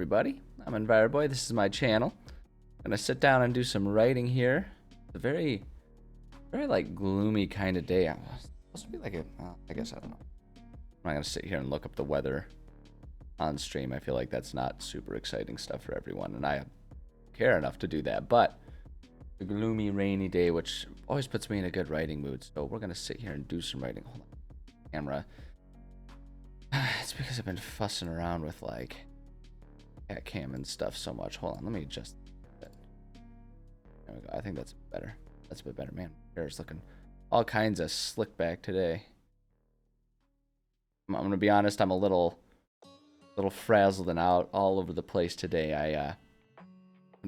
everybody. I'm EnviroBoy. This is my channel. I'm gonna sit down and do some writing here. It's a very like gloomy kind of day. I'm supposed to be like I guess I don't know. I'm not gonna sit here and look up the weather on stream. I feel like that's not super exciting stuff for everyone, and I care enough to do that. But a gloomy, rainy day, which always puts me in a good writing mood. So we're gonna sit here and do some writing. Hold on, camera. It's because I've been fussing around with like cat cam and stuff so much. Hold on, let me adjust that. There we go. I think that's better. That's a bit better, man. Hair is looking all kinds of slick back today. I'm gonna be honest. I'm a little frazzled and out all over the place today. I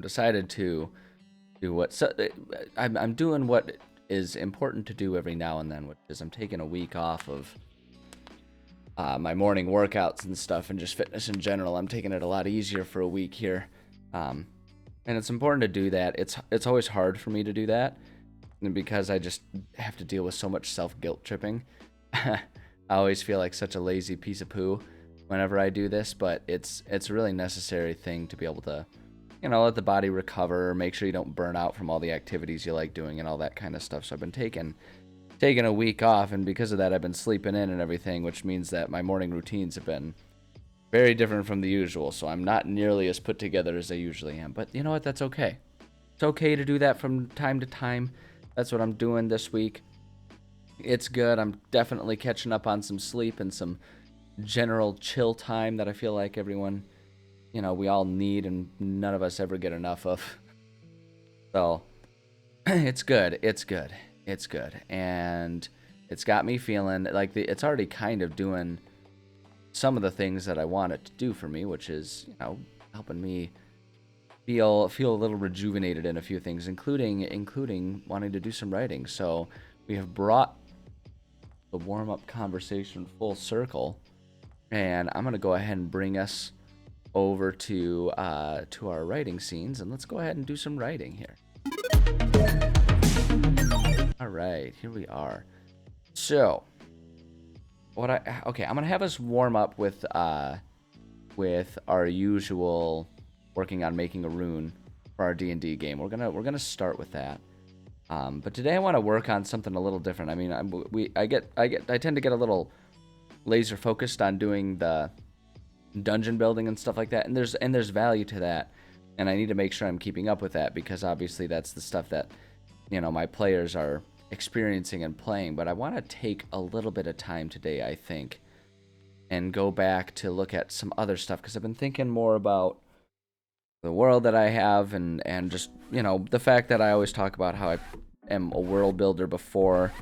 decided to do what I'm doing what is important to do every now and then, which is I'm taking a week off of my morning workouts and stuff, and just fitness in general. I'm taking it a lot easier for a week here, and it's important to do that. It's always hard for me to do that, because I just have to deal with so much self-guilt tripping. I always feel like such a lazy piece of poo whenever I do this, but it's a really necessary thing to be able to, let the body recover, make sure you don't burn out from all the activities you like doing and all that kind of stuff. So I've been taking a week off, and because of that I've been sleeping in and everything, which means that my morning routines have been very different from the usual. So I'm not nearly as put together as I usually am, but you know what, that's okay. It's okay to do that from time to time. That's what I'm doing this week. It's good. I'm definitely catching up on some sleep and some general chill time that I feel like everyone, we all need and none of us ever get enough of. So it's good. And it's got me feeling like it's already kind of doing some of the things that I want it to do for me, which is, helping me feel a little rejuvenated in a few things, including wanting to do some writing. So we have brought the warm-up conversation full circle, and I'm going to go ahead and bring us over to our writing scenes, and let's go ahead and do some writing here. All right, here we are. So, I'm gonna have us warm up with our usual working on making a rune for our D&D game. We're gonna start with that. But today I want to work on something a little different. I mean, I tend to get a little laser focused on doing the dungeon building and stuff like that, and there's value to that, and I need to make sure I'm keeping up with that, because obviously that's the stuff that my players are experiencing and playing. But I want to take a little bit of time today, I think, and go back to look at some other stuff, because I've been thinking more about the world that I have, and just the fact that I always talk about how I am a world builder before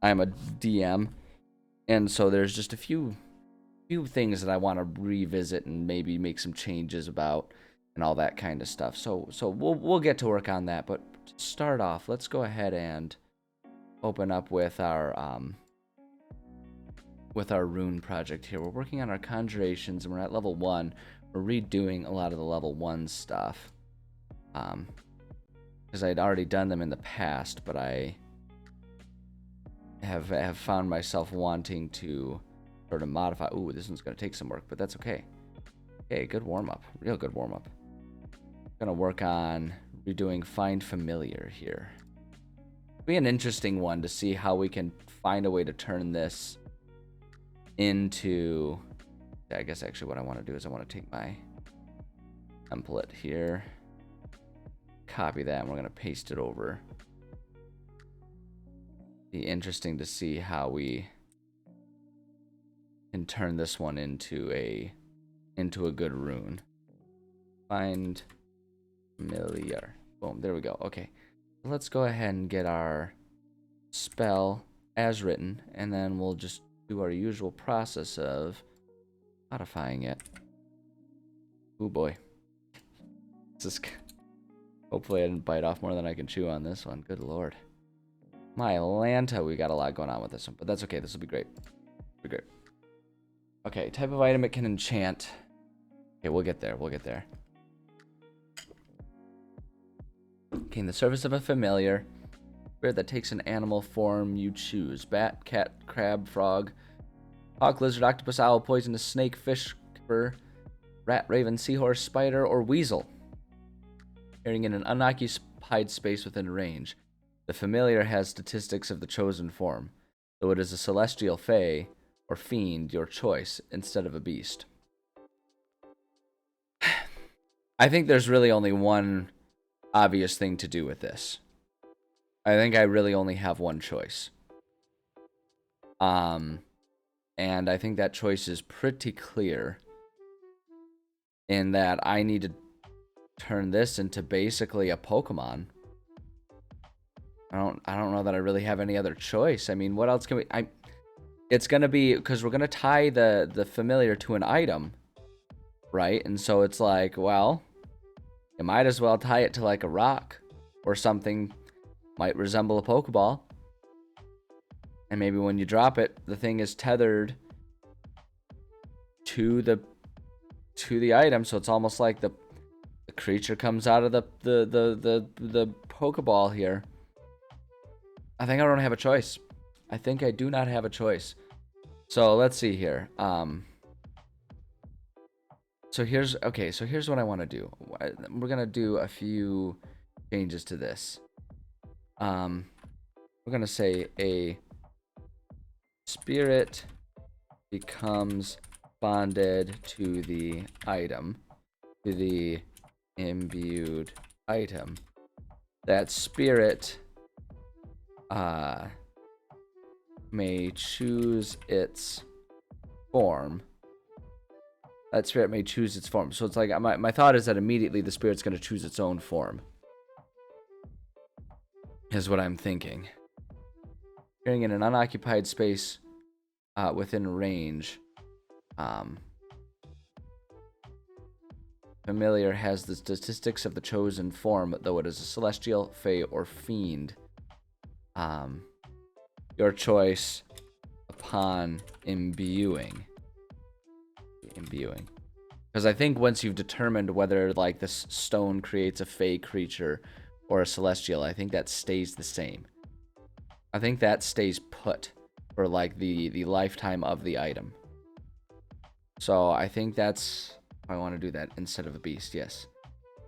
I'm a DM, and so there's just a few things that I want to revisit and maybe make some changes about and all that kind of stuff. So we'll get to work on that. But to start off, let's go ahead and open up with our rune project here. We're working on our conjurations, and we're at level 1. We're redoing a lot of the level 1 stuff, because I'd already done them in the past, but I have found myself wanting to sort of modify. Ooh, this one's going to take some work, but that's okay. Okay, good warm-up. Real good warm-up. Gonna work on redoing Find Familiar here. It'll be an interesting one to see how we can find a way to turn this into... I guess actually what I want to do is I want to take my template here, copy that, and we're going to paste it over. Be interesting to see how we can turn this one into a good rune. Find Familiar. Boom, there we go. Okay, let's go ahead and get our spell as written, and then we'll just do our usual process of modifying it. Oh boy. Hopefully I didn't bite off more than I can chew on this one. Good lord. My Lanta, we got a lot going on with this one, but that's okay. This will be great. Okay, type of item it can enchant. Okay, we'll get there. Okay, in the surface of a familiar, spirit that takes an animal form you choose. Bat, cat, crab, frog, hawk, lizard, octopus, owl, poisonous snake, fish, keeper, rat, raven, seahorse, spider, or weasel. Appearing in an unoccupied space within range. The familiar has statistics of the chosen form, though it is a celestial fae or fiend, your choice, instead of a beast. I think there's really only one obvious thing to do with this. I think I really only have one choice. And I think that choice is pretty clear in that I need to turn this into basically a Pokemon. I don't know that I really have any other choice. I mean, what else can we... It's going to be... Because we're going to tie the familiar to an item, right? And so it's like, well, you might as well tie it to like a rock or something might resemble a Pokeball. And maybe when you drop it, the thing is tethered to the item, so it's almost like the creature comes out of the Pokeball here. I think I don't have a choice. I think I do not have a choice. So let's see here. So here's what I want to do. We're gonna do a few changes to this. We're gonna say a spirit becomes bonded to the item, to the imbued item. That spirit may choose its form. That spirit may choose its form. So it's like, my thought is that immediately the spirit's going to choose its own form. Is what I'm thinking. Appearing in an unoccupied space within range. Familiar has the statistics of the chosen form, though it is a celestial, fae, or fiend. Your choice upon imbuing. Because I think once you've determined whether like this stone creates a fae creature or a celestial, I think that stays the same. I think that stays put for like the lifetime of the item. So I think that's... I want to do that instead of a beast, yes.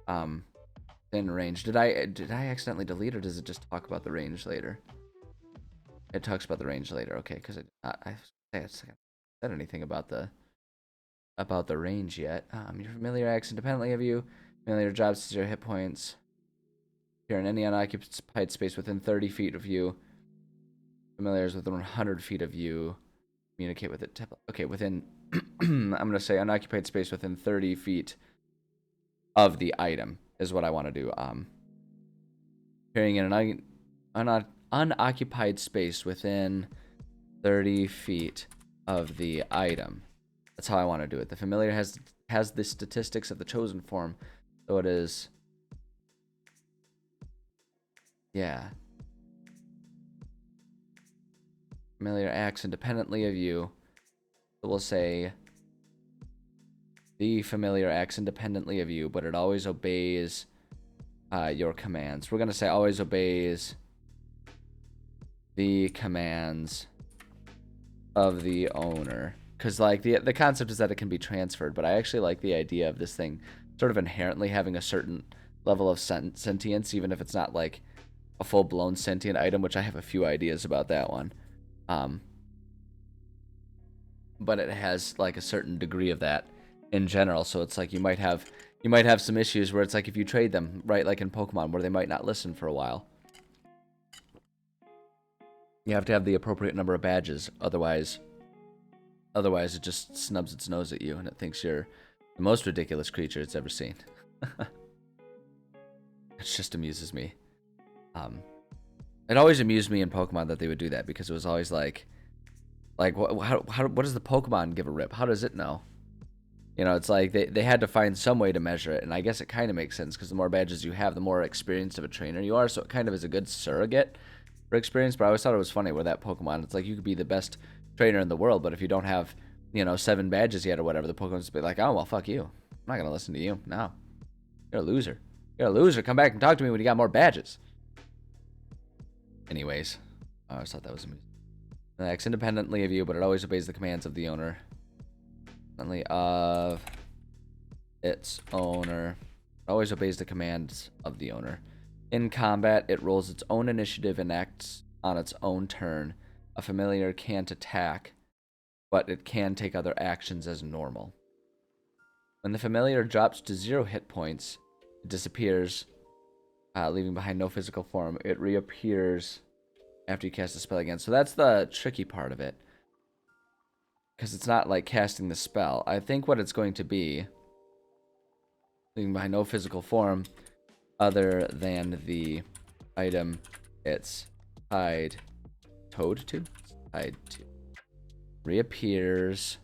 Within range. Did I accidentally delete, or does it just talk about the range later? It talks about the range later, okay, because I haven't said anything about the range yet. Your familiar acts independently of you. Familiar drops 0 hit points. Appear in any unoccupied space within 30 feet of you. Familiar is within 100 feet of you. Communicate with it. Okay, within... I'm going to say unoccupied space within 30 feet of the item is what I want to do. Appearing in an unoccupied space within 30 feet of the item. That's how I want to do it. The familiar has the statistics of the chosen form, so it is... Yeah. Familiar acts independently of you. So we'll say the familiar acts independently of you, but it always obeys your commands. We're going to say always obeys the commands of the owner. Because like the concept is that it can be transferred, but I actually like the idea of this thing sort of inherently having a certain level of sentience, even if it's not like a full-blown sentient item, which I have a few ideas about that one. But it has like a certain degree of that in general, so it's like you might have some issues where it's like if you trade them, right, like in Pokemon, where they might not listen for a while. You have to have the appropriate number of badges, otherwise it just snubs its nose at you and it thinks you're the most ridiculous creature it's ever seen. It just amuses me. It always amused me in Pokemon that they would do that, because it was always like what does the Pokemon give a rip? How does it know? You know, it's like they had to find some way to measure it, and I guess it kind of makes sense, because the more badges you have, the more experienced of a trainer you are, so it kind of is a good surrogate for experience. But I always thought it was funny where that Pokemon, it's like you could be the best trainer in the world, but if you don't have, 7 badges yet or whatever, the Pokemon's be like, oh, well, fuck you. I'm not going to listen to you. No. You're a loser. You're a loser. Come back and talk to me when you got more badges. Anyways, I always thought that was amusing. It acts independently of you, but it always obeys the commands of the owner. Independently of its owner. It always obeys the commands of the owner. In combat, it rolls its own initiative and acts on its own turn. A familiar can't attack, but it can take other actions as normal. When the familiar drops to 0 hit points, it disappears, leaving behind no physical form. It reappears after you cast the spell again. So that's the tricky part of it, because it's not like casting the spell. I think what it's going to be, leaving behind no physical form other than the item it's tied to. Reappears.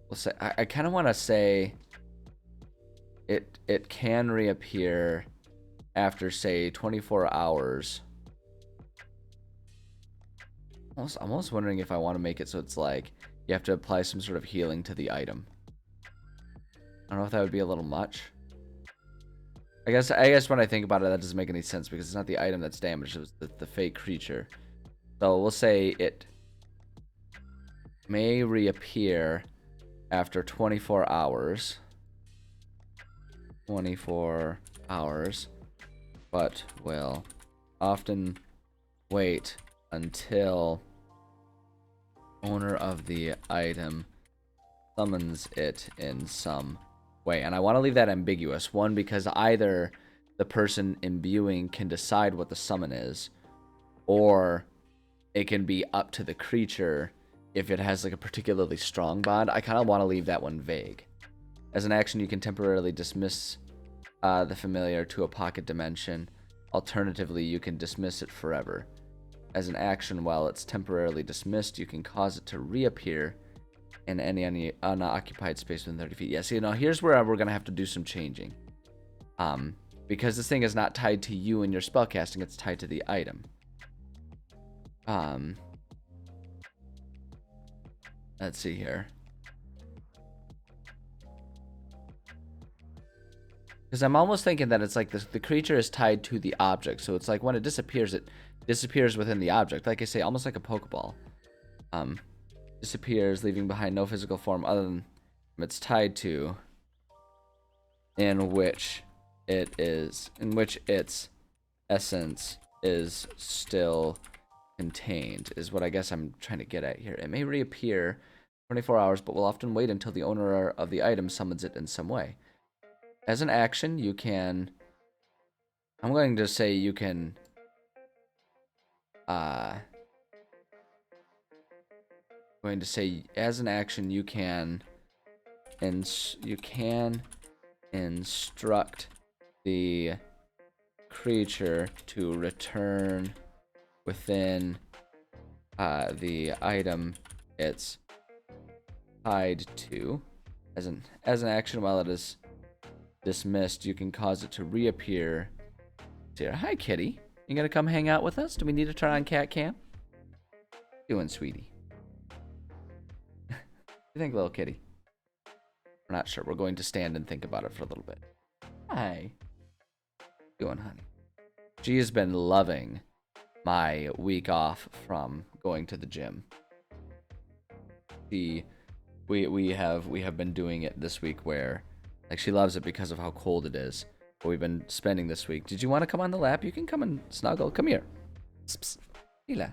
We'll say I kind of want to say it can reappear after, say, 24 hours. I'm almost wondering if I want to make it so it's like you have to apply some sort of healing to the item. I don't know if that would be a little much. I guess when I think about it, that doesn't make any sense because it's not the item that's damaged, it was the fake creature. So we'll say it may reappear after 24 hours. 24 hours, but will often wait until owner of the item summons it in some way. And I want to leave that ambiguous. One, because either the person imbuing can decide what the summon is, or it can be up to the creature if it has like a particularly strong bond. I kind of want to leave that one vague. As an action, you can temporarily dismiss the familiar to a pocket dimension. Alternatively, you can dismiss it forever. As an action, while it's temporarily dismissed, you can cause it to reappear in any unoccupied space within 30 feet. Yeah, see, now here's where we're going to have to do some changing. Because this thing is not tied to you and your spellcasting, it's tied to the item. Let's see here. Because I'm almost thinking that it's like the creature is tied to the object. So it's like when it disappears within the object. Like I say, almost like a Pokeball. Disappears, leaving behind no physical form other than it's tied to, in which its essence is still contained, is what I guess I'm trying to get at here. It may reappear 24 hours, but will often wait until the owner of the item summons it in some way. As an action, you can... I'm going to say you can... going to say as an action you can instruct the creature to return within the item it's tied to. As an action, while it is dismissed, you can cause it to reappear here. Hi, kitty. You gonna come hang out with us? Do we need to turn on cat cam? Doing, sweetie? You think, little kitty? We're not sure. We're going to stand and think about it for a little bit. Hi. Doing, honey? She has been loving my week off from going to the gym. We have been doing it this week where, like, she loves it because of how cold it is. But we've been spending this week. Did you want to come on the lap? You can come and snuggle. Come here. Psst, psst. Hila.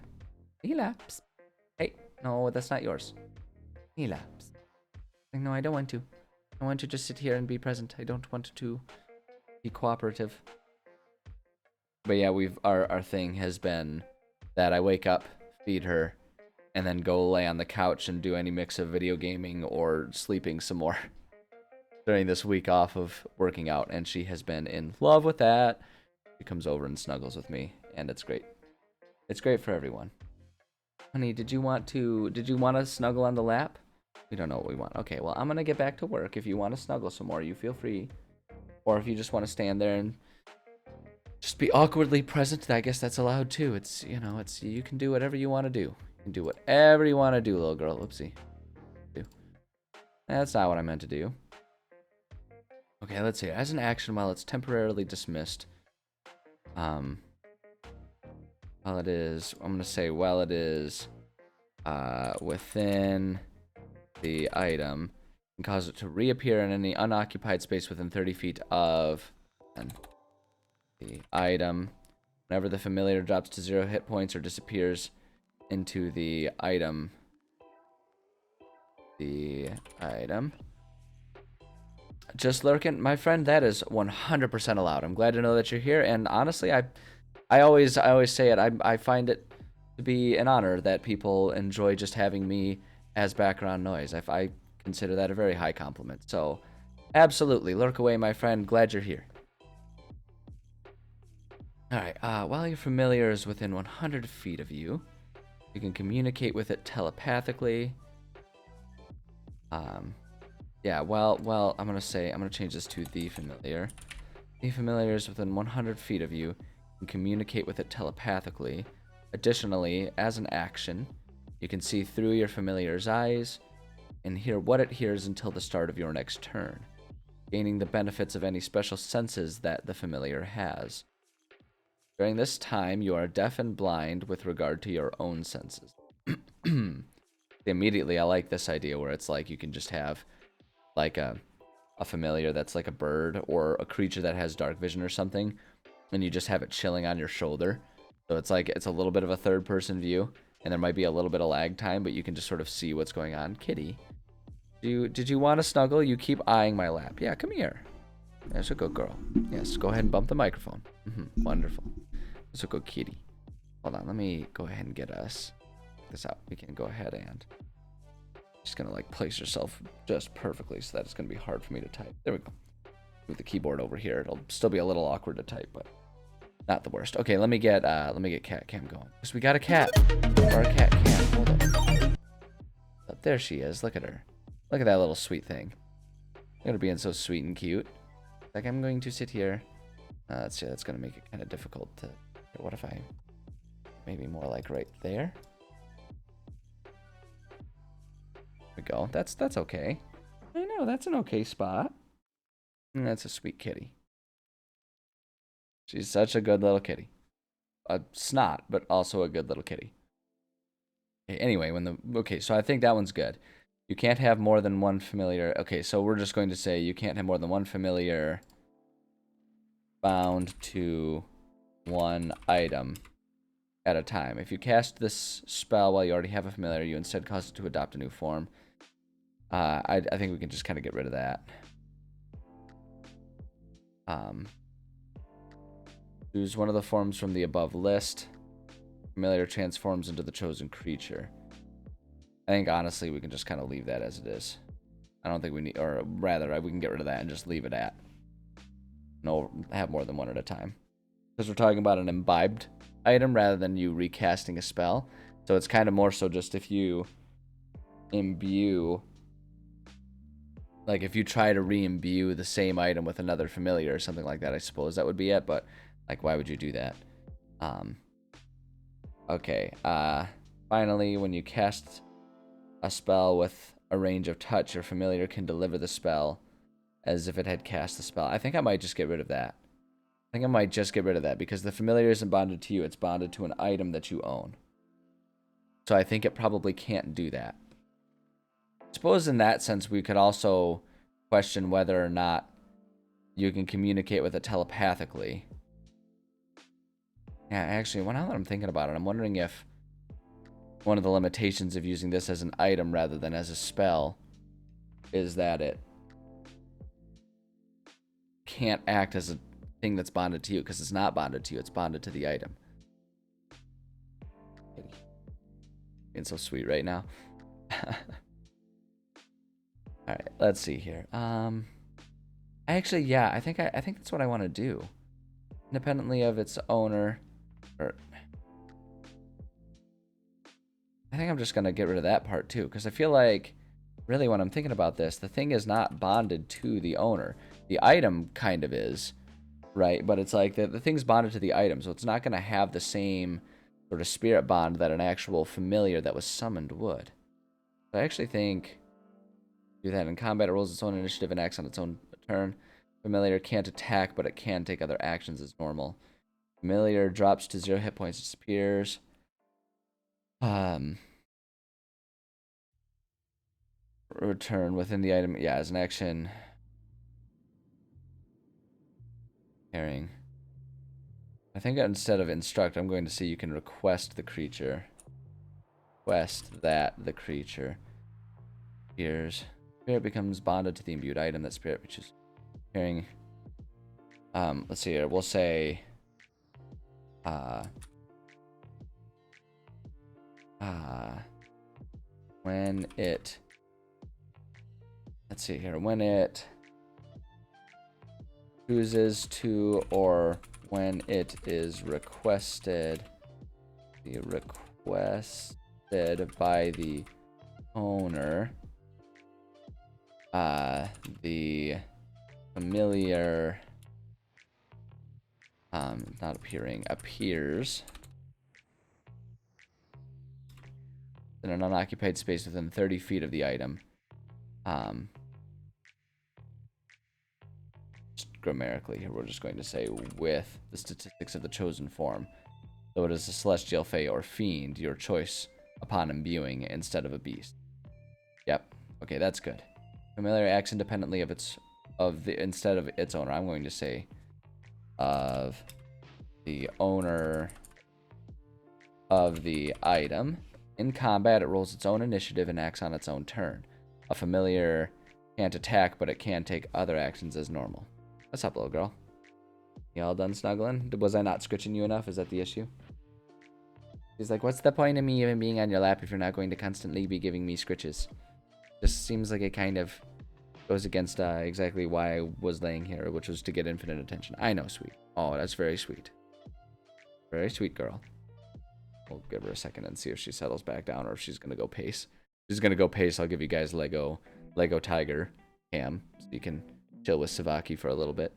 Hila. Psst. Hey, no, that's not yours. Hila. Psst. No, I don't want to. I want to just sit here and be present. I don't want to be cooperative. But yeah, our thing has been that I wake up, feed her, and then go lay on the couch and do any mix of video gaming or sleeping some more during this week off of working out, and she has been in love with that. She comes over and snuggles with me, and it's great. It's great for everyone. Honey, did you want to snuggle on the lap? We don't know what we want. Okay, well, I'm gonna get back to work. If you want to snuggle some more, you feel free. Or if you just want to stand there and just be awkwardly present, I guess that's allowed too. It's, you know, you can do whatever you want to do. You can do whatever you want to do, little girl. Oopsie. That's not what I meant to do. Okay, let's see. As an action, while it's temporarily dismissed, while it is within the item, and cause it to reappear in any unoccupied space within 30 feet of the item. Whenever the familiar drops to 0 hit points or disappears into the item, just lurking, my friend, that is 100% allowed. I'm glad to know that you're here, and honestly, I always say it. I find it to be an honor that people enjoy just having me as background noise. I consider that a very high compliment. So, absolutely, lurk away, my friend. Glad you're here. All right. While your familiar is within 100 feet of you, you can communicate with it telepathically. Yeah. Well, I'm gonna change this to the familiar. The familiar is within 100 feet of you. You can communicate with it telepathically. Additionally, as an action, you can see through your familiar's eyes and hear what it hears until the start of your next turn, gaining the benefits of any special senses that the familiar has. During this time, you are deaf and blind with regard to your own senses. Immediately, I like this idea where it's like you can just have like a familiar that's like a bird or a creature that has dark vision or something, and you just have it chilling on your shoulder. So it's like it's a little bit of a third-person view, and there might be a little bit of lag time, but you can just sort of see what's going on. Kitty, did you want to snuggle? You keep eyeing my lap. Yeah, come here. There's a good girl. Yes, go ahead and bump the microphone. Wonderful. There's a good kitty. Hold on, let me go ahead and get us this out. We can go ahead and just gonna like place yourself just perfectly so that it's gonna be hard for me to type. There we go. Move the keyboard over here. It'll still be a little awkward to type, but not the worst. Okay, let me get cat cam going. Because we got a cat. Or a cat cam. Hold up. Oh, there she is. Look at her. Look at that little sweet thing. Look at her being so sweet and cute. Like, I'm going to sit here. Let's see, that's gonna make it kind of difficult to. What if I maybe more like right there? There we go. That's okay. I know, that's an okay spot. And that's a sweet kitty. She's such a good little kitty. A snot, but also a good little kitty. Okay, anyway, so I think that one's good. You can't have more than one familiar. Okay, so we're just going to say you can't have more than one familiar bound to one item at a time. If you cast this spell while you already have a familiar, you instead cause it to adopt a new form. I think we can just kind of get rid of that. Choose one of the forms from the above list. Familiar transforms into the chosen creature. I think honestly we can just kind of leave that as it is. I don't think we need, or rather we can get rid of that and just leave it at no, have more than one at a time. Because we're talking about an imbibed item rather than you recasting a spell. So it's kind of more so just if you imbue, like if you try to re-imbue the same item with another familiar or something like that, I suppose that would be it. But like, why would you do that? Okay. Finally, when you cast a spell with a range of touch, your familiar can deliver the spell as if it had cast the spell. I think I might just get rid of that. Because the familiar isn't bonded to you. It's bonded to an item that you own. So I think it probably can't do that. I suppose in that sense, we could also question whether or not you can communicate with it telepathically. Yeah, actually, now that I'm thinking about it, I'm wondering if one of the limitations of using this as an item rather than as a spell is that it can't act as a thing that's bonded to you, because it's not bonded to you, it's bonded to the item. Being so sweet right now. Alright, let's see here. Actually, yeah, I think that's what I want to do. Independently of its owner, or I think I'm just gonna get rid of that part too, because I feel like really when I'm thinking about this, the thing is not bonded to the owner. The item kind of is, right? But it's like the thing's bonded to the item, so it's not gonna have the same sort of spirit bond that an actual familiar that was summoned would. So I actually think do that in combat. It rolls its own initiative and acts on its own turn. Familiar can't attack, but it can take other actions as normal. Familiar drops to 0 hit points, disappears. return within the item. Yeah, as an action. Carrying. I think instead of instruct, I'm going to say you can request the creature. Request that the creature appears. Spirit becomes bonded to the imbued item that spirit reaches. Carrying. Let's see here. We'll say. When it. Let's see here. When it chooses to, or when it is requested, by the owner, the familiar, not appearing, appears in an unoccupied space within 30 feet of the item. Grammatically here, we're just going to say with the statistics of the chosen form. So it is a celestial, fey, or fiend, your choice upon imbuing instead of a beast. Yep. Okay, that's good. Familiar acts independently of instead of its owner. I'm going to say of the owner of the item. In combat, it rolls its own initiative and acts on its own turn. A familiar can't attack, but it can take other actions as normal. What's up, little girl? You all done snuggling? Was I not scritching you enough? Is that the issue? She's like, what's the point of me even being on your lap if you're not going to constantly be giving me scritches? Just seems like it kind of goes against exactly why I was laying here, which was to get infinite attention. I know, sweet. Oh, that's very sweet. Very sweet girl. We'll give her a second and see if she settles back down or if she's going to go pace. If she's going to go pace, I'll give you guys Lego Tiger cam so you can chill with Savaki for a little bit.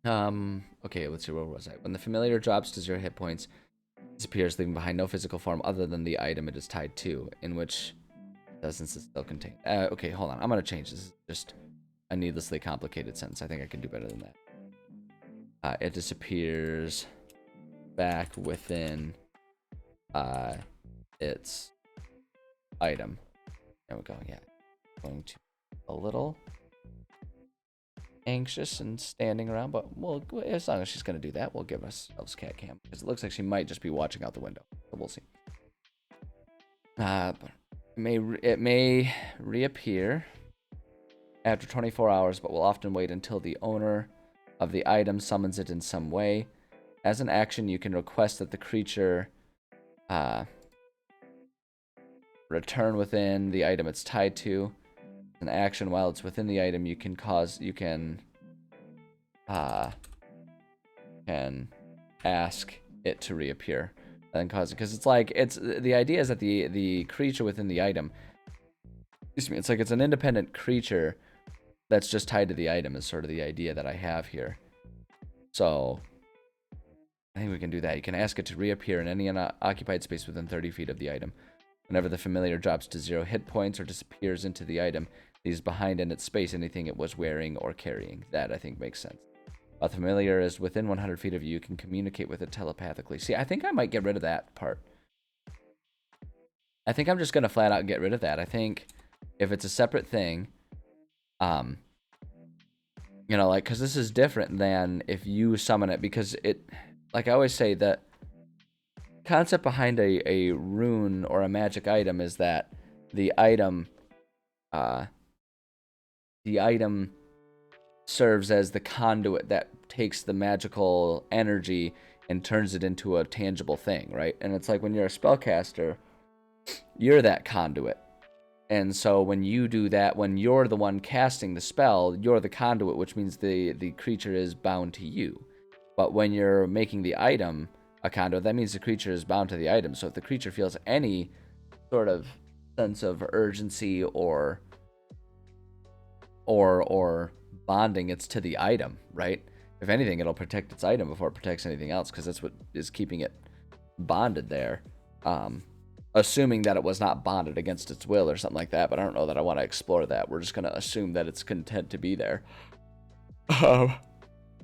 Okay, let's see, where was I? When the familiar drops to 0 hit points, disappears, leaving behind no physical form other than the item it is tied to, in which essence is still contained. Okay, hold on. I'm going to change this. This is just a needlessly complicated sentence. I think I can do better than that. It disappears back within its item. There we go, yeah. Going to a little anxious and standing around, but we'll, as long as she's going to do that, we'll give ourselves cat cam, because it looks like she might just be watching out the window, so we'll see. But it may reappear after 24 hours, but will often wait until the owner of the item summons it in some way. As an action, you can request that the creature return within the item it's tied to. An action, while it's within the item, you can ask it to reappear and cause it, because it's like, the idea is that the creature within the item, excuse me, it's like it's an independent creature that's just tied to the item is sort of the idea that I have here. So I think we can do that. You can ask it to reappear in any unoccupied space within 30 feet of the item. Whenever the familiar drops to 0 hit points or disappears into the item, leaves behind in its space anything it was wearing or carrying. That, I think, makes sense. While the familiar is within 100 feet of you, you can communicate with it telepathically. See, I think I might get rid of that part. I think I'm just going to flat out get rid of that. I think if it's a separate thing, you know, like, because this is different than if you summon it, because it, like I always say, that concept behind a rune or a magic item is that the item serves as the conduit that takes the magical energy and turns it into a tangible thing, right? And it's like when you're a spellcaster, you're that conduit. And so when you do that, when you're the one casting the spell, you're the conduit, which means the creature is bound to you. But when you're making the item a conduit, that means the creature is bound to the item. So if the creature feels any sort of sense of urgency or bonding, it's to the item, right? If anything, it'll protect its item before it protects anything else, because that's what is keeping it bonded there. Assuming that it was not bonded against its will or something like that, but I don't know that I want to explore that. We're just going to assume that it's content to be there. We're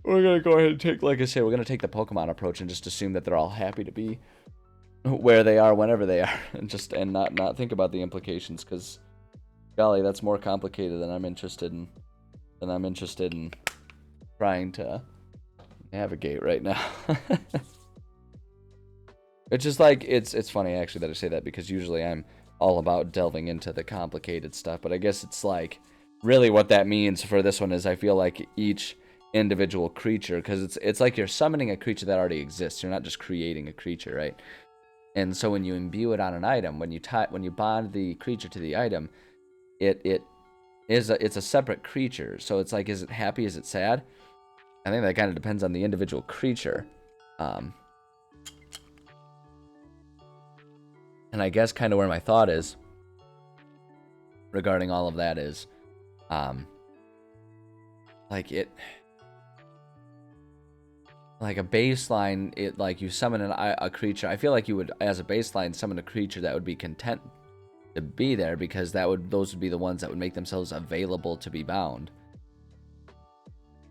going to go ahead and take, like I say, we're going to take the Pokemon approach and just assume that they're all happy to be where they are whenever they are, and not think about the implications, because golly, that's more complicated than I'm interested in. Trying to navigate right now. It's just like it's funny actually that I say that, because usually I'm all about delving into the complicated stuff, but I guess it's like really what that means for this one is I feel like each individual creature, because it's like you're summoning a creature that already exists. You're not just creating a creature, right? And so when you imbue it on an item, when you bond the creature to the item, it's a separate creature. So it's like, is it happy? Is it sad? I think that kind of depends on the individual creature. And I guess kind of where my thought is regarding all of that is, like a baseline, like you summon a creature. I feel like you would, as a baseline, summon a creature that would be content to be there, because those would be the ones that would make themselves available to be bound.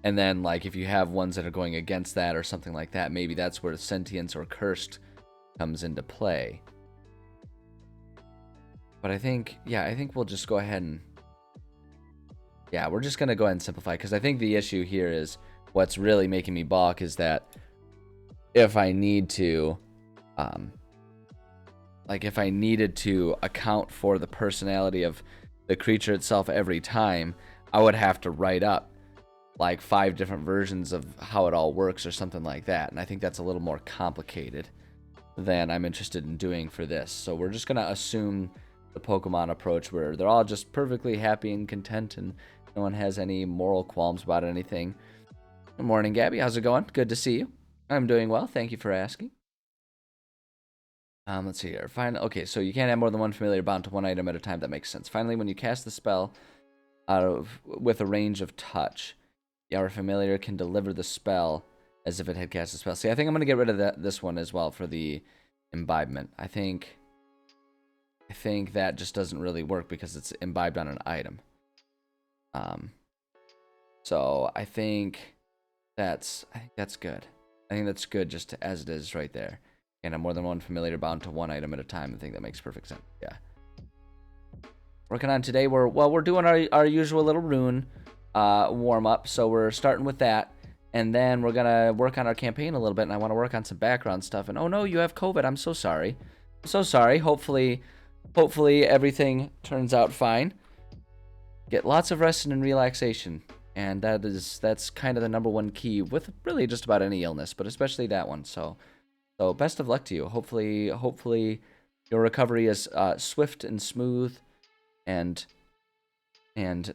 And then, like, if you have ones that are going against that or something like that, maybe that's where sentience or cursed comes into play. But I think we'll just go ahead and... Yeah, we're just going to go ahead and simplify, because I think the issue here is what's really making me balk is that if I need to... if I needed to account for the personality of the creature itself every time, I would have to write up like 5 different versions of how it all works or something like that. And I think that's a little more complicated than I'm interested in doing for this. So we're just going to assume the Pokemon approach where they're all just perfectly happy and content and no one has any moral qualms about anything. Good morning, Gabby. How's it going? Good to see you. I'm doing well. Thank you for asking. Let's see here. Okay, so you can't have more than one familiar bound to one item at a time. That makes sense. Finally, when you cast the spell with a range of touch, your familiar can deliver the spell as if it had cast a spell. See, I think I'm going to get rid of this one as well for the imbibement. I think that just doesn't really work because it's imbibed on an item. So I think that's good. I think that's good just as it is right there. And I'm more than one familiar bound to one item at a time. I think that makes perfect sense. Yeah. Working on today, we're doing our usual little rune warm up. So we're starting with that, and then we're gonna work on our campaign a little bit. And I want to work on some background stuff. And oh no, you have COVID. I'm so sorry. I'm so sorry. Hopefully everything turns out fine. Get lots of rest and relaxation, and that's kind of the number one key with really just about any illness, but especially that one. So best of luck to you. Hopefully your recovery is swift and smooth, and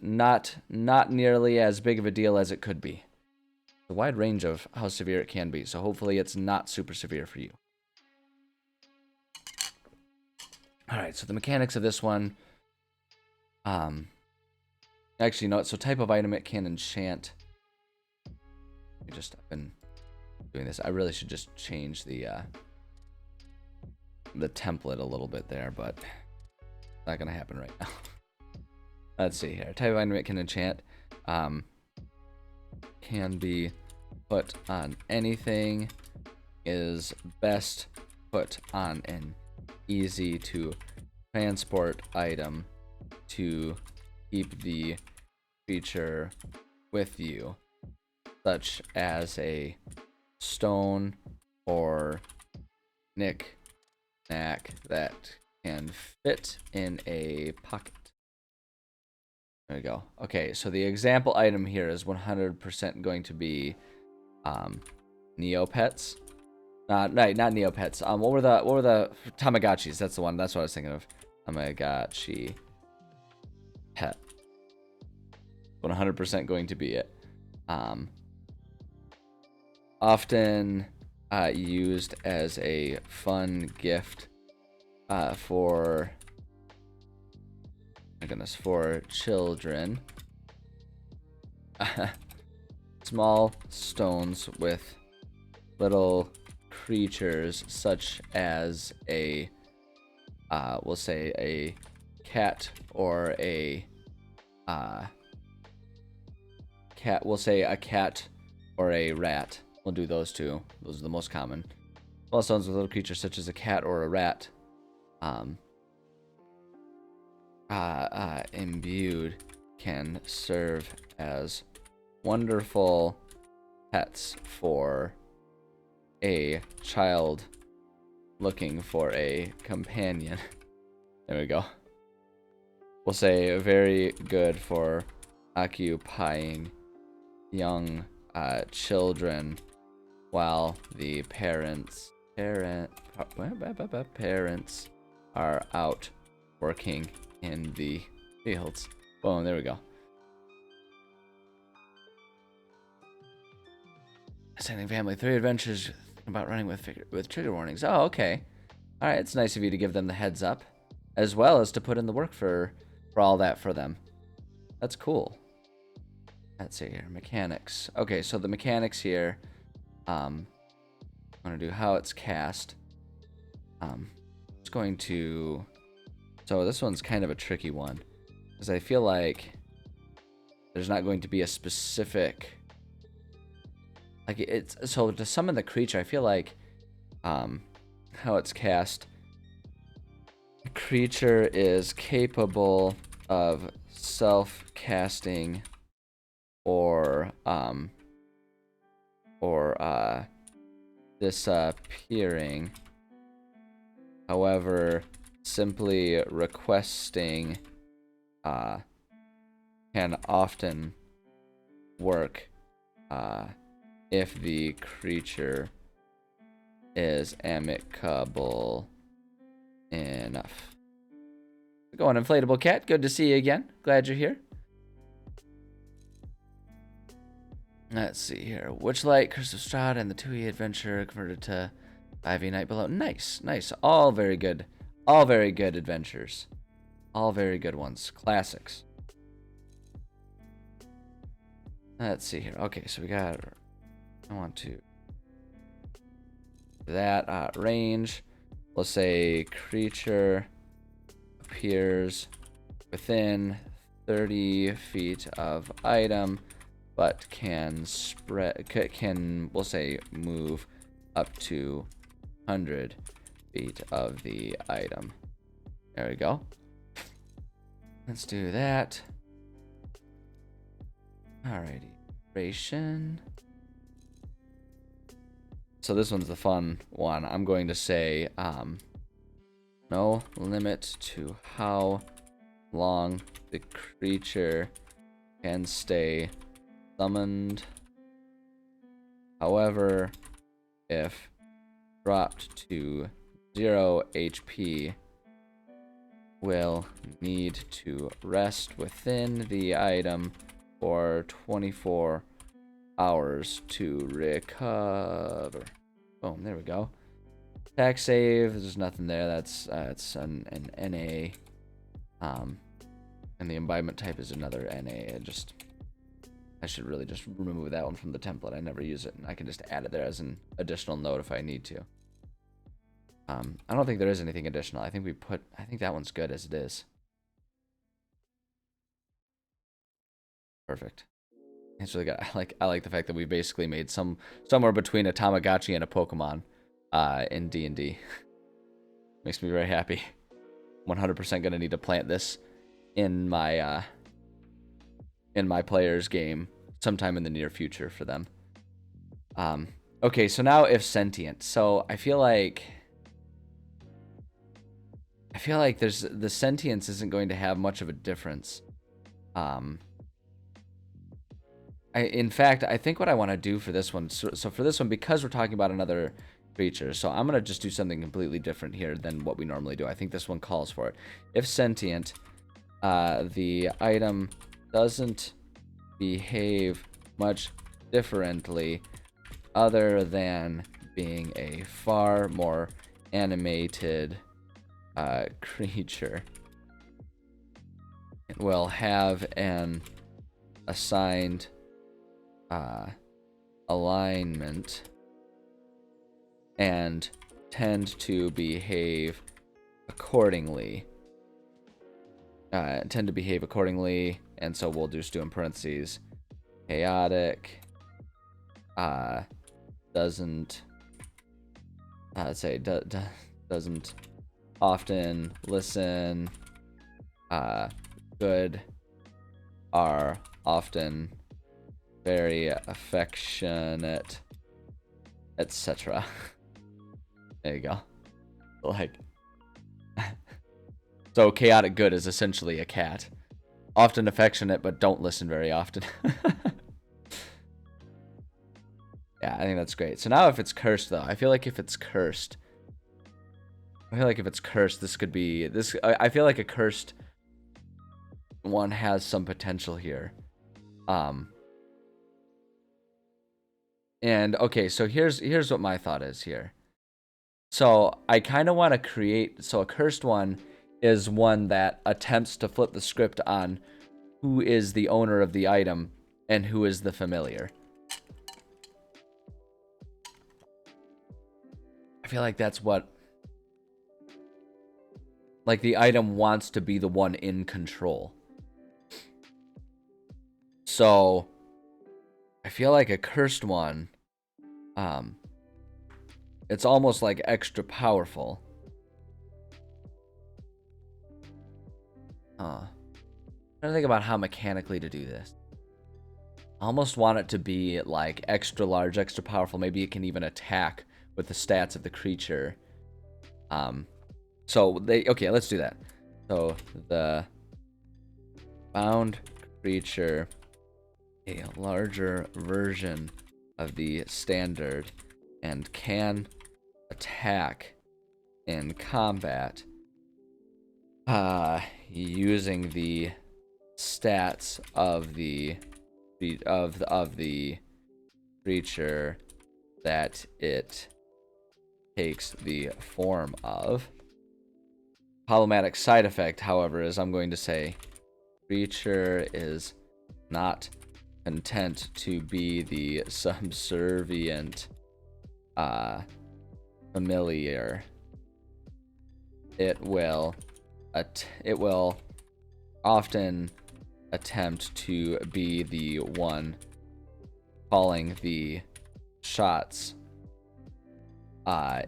not nearly as big of a deal as it could be. A wide range of how severe it can be, so hopefully it's not super severe for you. Alright, so the mechanics of this one, actually, no, so type of item it can enchant. I've been doing this. I really should just change the template a little bit there, but it's not gonna happen right now. Let's see here. Type of item it can enchant. Can be put on anything. Is best put on an easy to transport item to keep the creature with you, such as a stone or knick-knack that can fit in a pocket. There we go. Okay, so the example item here is 100% going to be Neopets. Not Neopets. What were the Tamagotchis? That's the one. That's what I was thinking of. Tamagotchi pet. 100% going to be it. Often used as a fun gift for, my goodness, for children. Small stones with little creatures such as a we'll say a cat or a cat. We'll say a cat or a rat. We'll do those two. Those are the most common. Small stones with little creatures such as a cat or a rat. imbued can serve as wonderful pets for a child looking for a companion. There we go. We'll say very good for occupying young children while the parents are out working in the fields. Boom, there we go. Sending family 3 adventures about running with trigger warnings. Oh, okay. All right, it's nice of you to give them the heads up, as well as to put in the work for all that for them. That's cool. Let's see here, mechanics. Okay, so the mechanics here. I'm gonna do how it's cast. It's going to. So this one's kind of a tricky one, because I feel like there's not going to be a specific. Like it's so to summon the creature, I feel like how it's cast. The creature is capable of self-casting or disappearing. However, simply requesting can often work if the creature is amicable enough. Go on, inflatable cat. Good to see you again. Glad you're here. Let's see here. Witchlight, Curse of Strahd, and the 2E adventure converted to 5e Night Below. Nice, nice. All very good. All very good adventures. All very good ones. Classics. Let's see here. Okay, so we got. I want to. That range. We'll say creature appears within 30 feet of item, but can we'll say move up to 100 feet of the item. There we go. Let's do that. Alrighty. Duration. So this one's the fun one. I'm going to say no limit to how long the creature can stay summoned. However, if dropped to 0 HP, will need to rest within the item for 24 hours to recover. Boom, there we go. Attack save, there's nothing there. That's it's an NA. And the embodiment type is another NA. I should really just remove that one from the template. I never use it, and I can just add it there as an additional note if I need to. I don't think there is anything additional. I think that one's good as it is. Perfect. It's really good. I like the fact that we basically made somewhere between a Tamagotchi and a Pokemon in D&D. Makes me very happy. 100% gonna need to plant this in my player's game sometime in the near future for them. Okay, so now if sentient. So I feel like there's the sentience isn't going to have much of a difference. In fact, I think what I want to do for this one, so for this one, because we're talking about another creature, so I'm going to just do something completely different here than what we normally do. I think this one calls for it. If sentient, the item doesn't behave much differently other than being a far more animated creature. It will have an assigned alignment and tend to behave accordingly. And so we'll just do in parentheses chaotic doesn't doesn't often listen good are often very affectionate, etc. There you go. Like, so chaotic good is essentially a cat. Often affectionate, but don't listen very often. Yeah, I think that's great. So now if it's cursed, though, I feel like if it's cursed, this could be... I feel like a cursed one has some potential here. And, okay, so here's what my thought is here. So I kind of want to create... So a cursed one is one that attempts to flip the script on who is the owner of the item and who is the familiar. I feel like that's what... Like, the item wants to be the one in control. So, I feel like a cursed one, it's almost like extra powerful. I'm trying to think about how mechanically to do this. I almost want it to be like extra large, extra powerful. Maybe it can even attack with the stats of the creature. Okay, let's do that. So the bound creature, a larger version of the standard, and can attack in combat using the stats of the creature that it takes the form of. Problematic side effect, however, is I'm going to say creature is not content to be the subservient familiar. It will often attempt to be the one calling the shots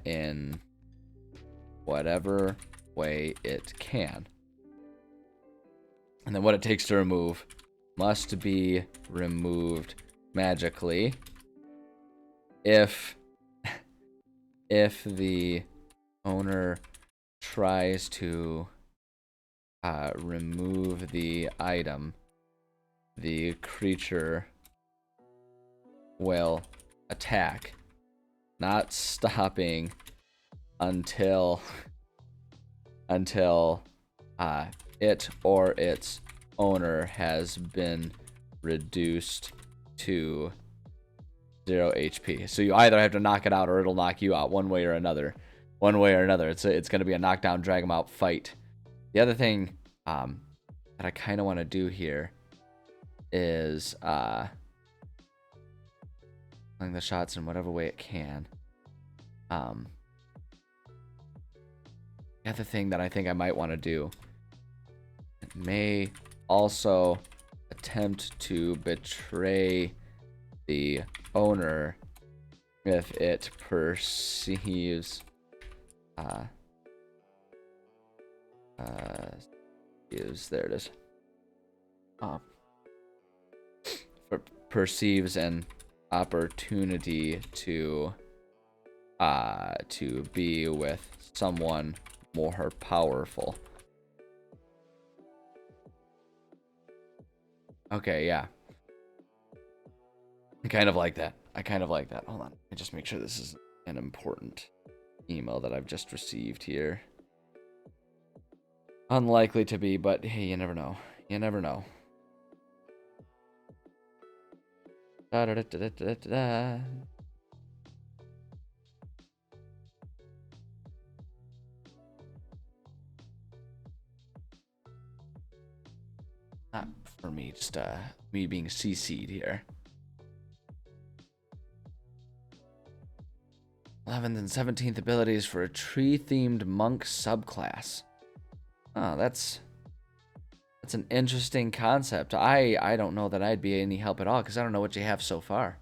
in whatever way it can. And then what it takes to remove must be removed magically if the owner tries to remove the item, the creature will attack, not stopping until it or its owner has been reduced to 0 HP. So you either have to knock it out or it'll knock you out one way or another. It's going to be a knockdown, drag 'em out fight. The other thing that I kind of want to do here is playing the shots in whatever way it can. The other thing that I think I might want to do, it may also attempt to betray the owner if it perceives there it is. Perceives an opportunity to be with someone more powerful. Okay, yeah. I kind of like that. Hold on. Let me just make sure this is an important email that I've just received here. Unlikely to be, but hey, you never know. Da, da, da, da, da, da, da. Not for me, just me being CC'd here. 11th and 17th abilities for a tree-themed monk subclass. Oh, that's an interesting concept. I don't know that I'd be any help at all because I don't know what you have so far.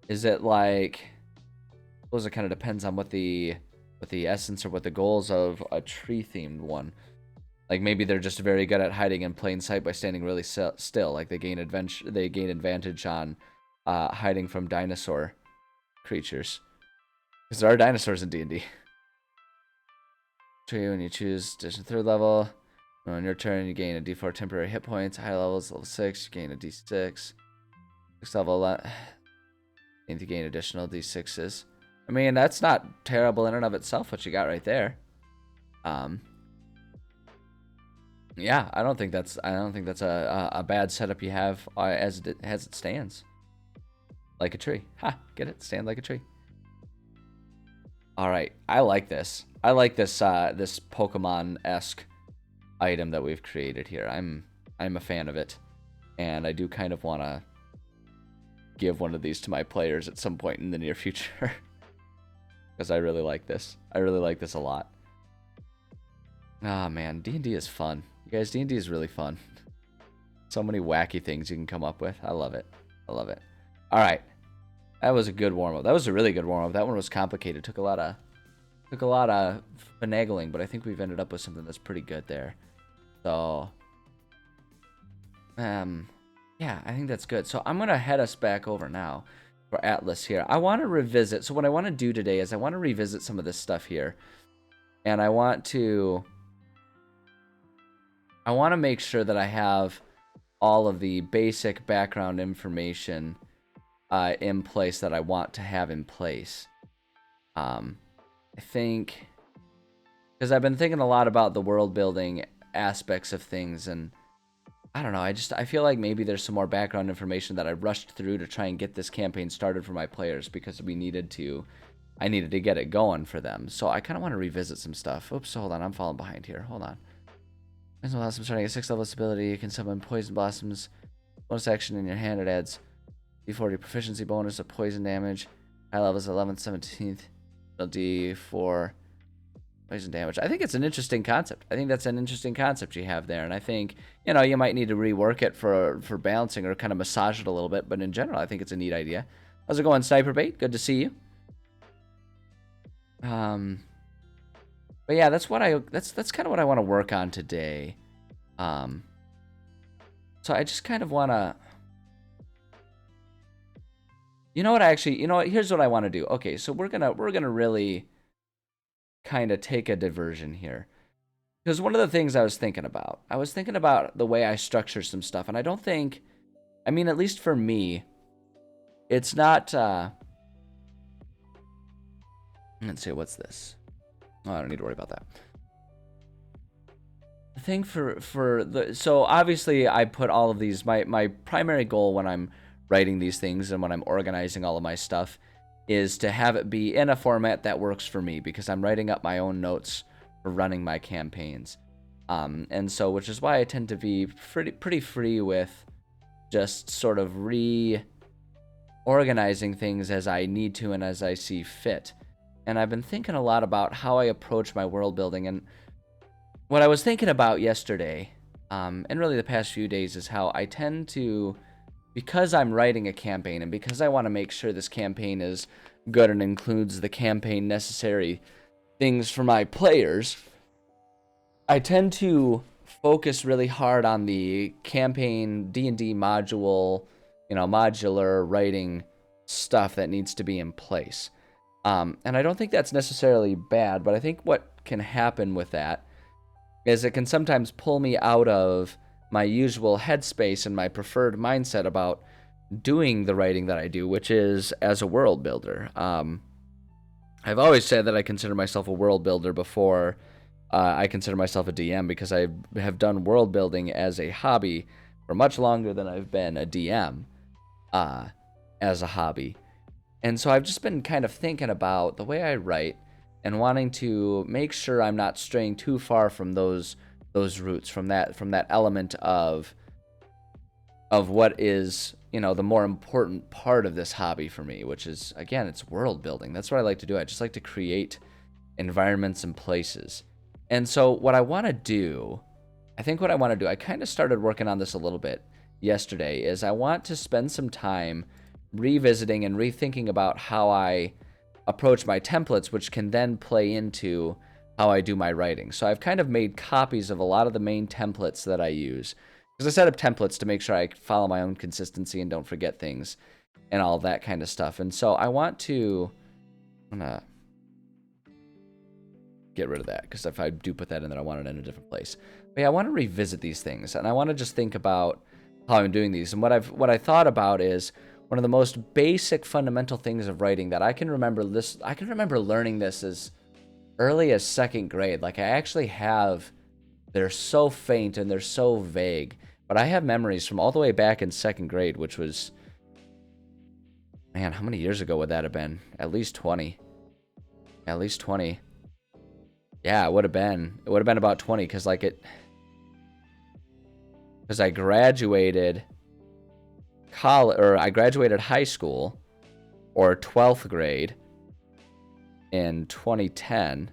Is it like... I suppose it kind of depends on what the the essence or what the goals of a tree themed one. Like maybe they're just very good at hiding in plain sight by standing really still. Like they gain advantage on hiding from dinosaur creatures. Because there are dinosaurs in D&D. Tree, when you choose addition 3rd level, on your turn you gain a D4 temporary hit points. High levels, level 6, you gain a D6. 6th level, you gain additional D6s. I mean, that's not terrible in and of itself. What you got right there. Yeah, I don't think that's a bad setup you have as it stands. Like a tree. Ha, get it? Stand like a tree. All right, I like this. I like this this Pokemon-esque item that we've created here. I'm a fan of it, and I do kind of want to give one of these to my players at some point in the near future. Because I really like this. I really like this a lot. Ah, man, D&D is fun. You guys, D&D is really fun. So many wacky things you can come up with. I love it. I love it. All right. That was a good warm-up. That was a really good warm-up. That one was complicated. Took a lot of finagling, but I think we've ended up with something that's pretty good there. So, yeah, I think that's good. So I'm going to head us back over now for Atlas here. I want to revisit. So what I want to do today is I want to revisit some of this stuff here. And I want to make sure that I have all of the basic background information in place that I want to have in place. I think, because I've been thinking a lot about the world building aspects of things, and I don't know, I feel like maybe there's some more background information that I rushed through to try and get this campaign started for my players because I needed to get it going for them. So I kind of want to revisit some stuff. Oops, hold on, I'm falling behind here. Hold on. Poison Blossom starting at 6th level ability. You can summon Poison Blossoms. Bonus action in your hand. It adds D40 proficiency bonus of poison damage. High levels 11th, 17th. D4 poison damage. I think it's an interesting concept. I think that's an interesting concept you have there. And I think, you know, you might need to rework it for balancing or kind of massage it a little bit. But in general, I think it's a neat idea. How's it going, Sniper Bait? Good to see you. But yeah, that's kind of what I want to work on today. So I just kind of want to, you know what, here's what I want to do. Okay, so we're gonna really kind of take a diversion here. Because one of the things I was thinking about the way I structure some stuff, and I don't think, I mean, at least for me, it's not, let's see, what's this? Oh, I don't need to worry about that. The thing so obviously I put all of these, my primary goal when I'm writing these things and when I'm organizing all of my stuff is to have it be in a format that works for me, because I'm writing up my own notes for running my campaigns. And so, which is why I tend to be pretty free with just sort of reorganizing things as I need to and as I see fit. And I've been thinking a lot about how I approach my world building. And what I was thinking about yesterday, and really the past few days, is how I tend to, because I'm writing a campaign and because I want to make sure this campaign is good and includes the campaign necessary things for my players, I tend to focus really hard on the campaign D&D module, modular writing stuff that needs to be in place. And I don't think that's necessarily bad, but I think what can happen with that is it can sometimes pull me out of my usual headspace and my preferred mindset about doing the writing that I do, which is as a world builder. I've always said that I consider myself a world builder before I consider myself a DM, because I have done world building as a hobby for much longer than I've been a DM as a hobby. And so I've just been kind of thinking about the way I write and wanting to make sure I'm not straying too far from those roots, from that element of what is, the more important part of this hobby for me, which is, again, it's world building. That's what I like to do. I just like to create environments and places. And so what I want to do, I kind of started working on this a little bit yesterday, is I want to spend some time revisiting and rethinking about how I approach my templates, which can then play into how I do my writing. So I've kind of made copies of a lot of the main templates that I use, because I set up templates to make sure I follow my own consistency and don't forget things and all that kind of stuff. And so I'm gonna get rid of that, because if I do put that in there, I want it in a different place. But yeah, I want to revisit these things, and I want to just think about how I'm doing these. And what I thought about is one of the most basic fundamental things of writing that I can remember learning this as early as 2nd grade. Like, I actually have, they're so faint and they're so vague, but I have memories from all the way back in 2nd grade, which was, man, how many years ago would that have been? At least 20. At least 20. Yeah, it would have been about 20, because I graduated college, or I graduated high school, or 12th grade in 2010,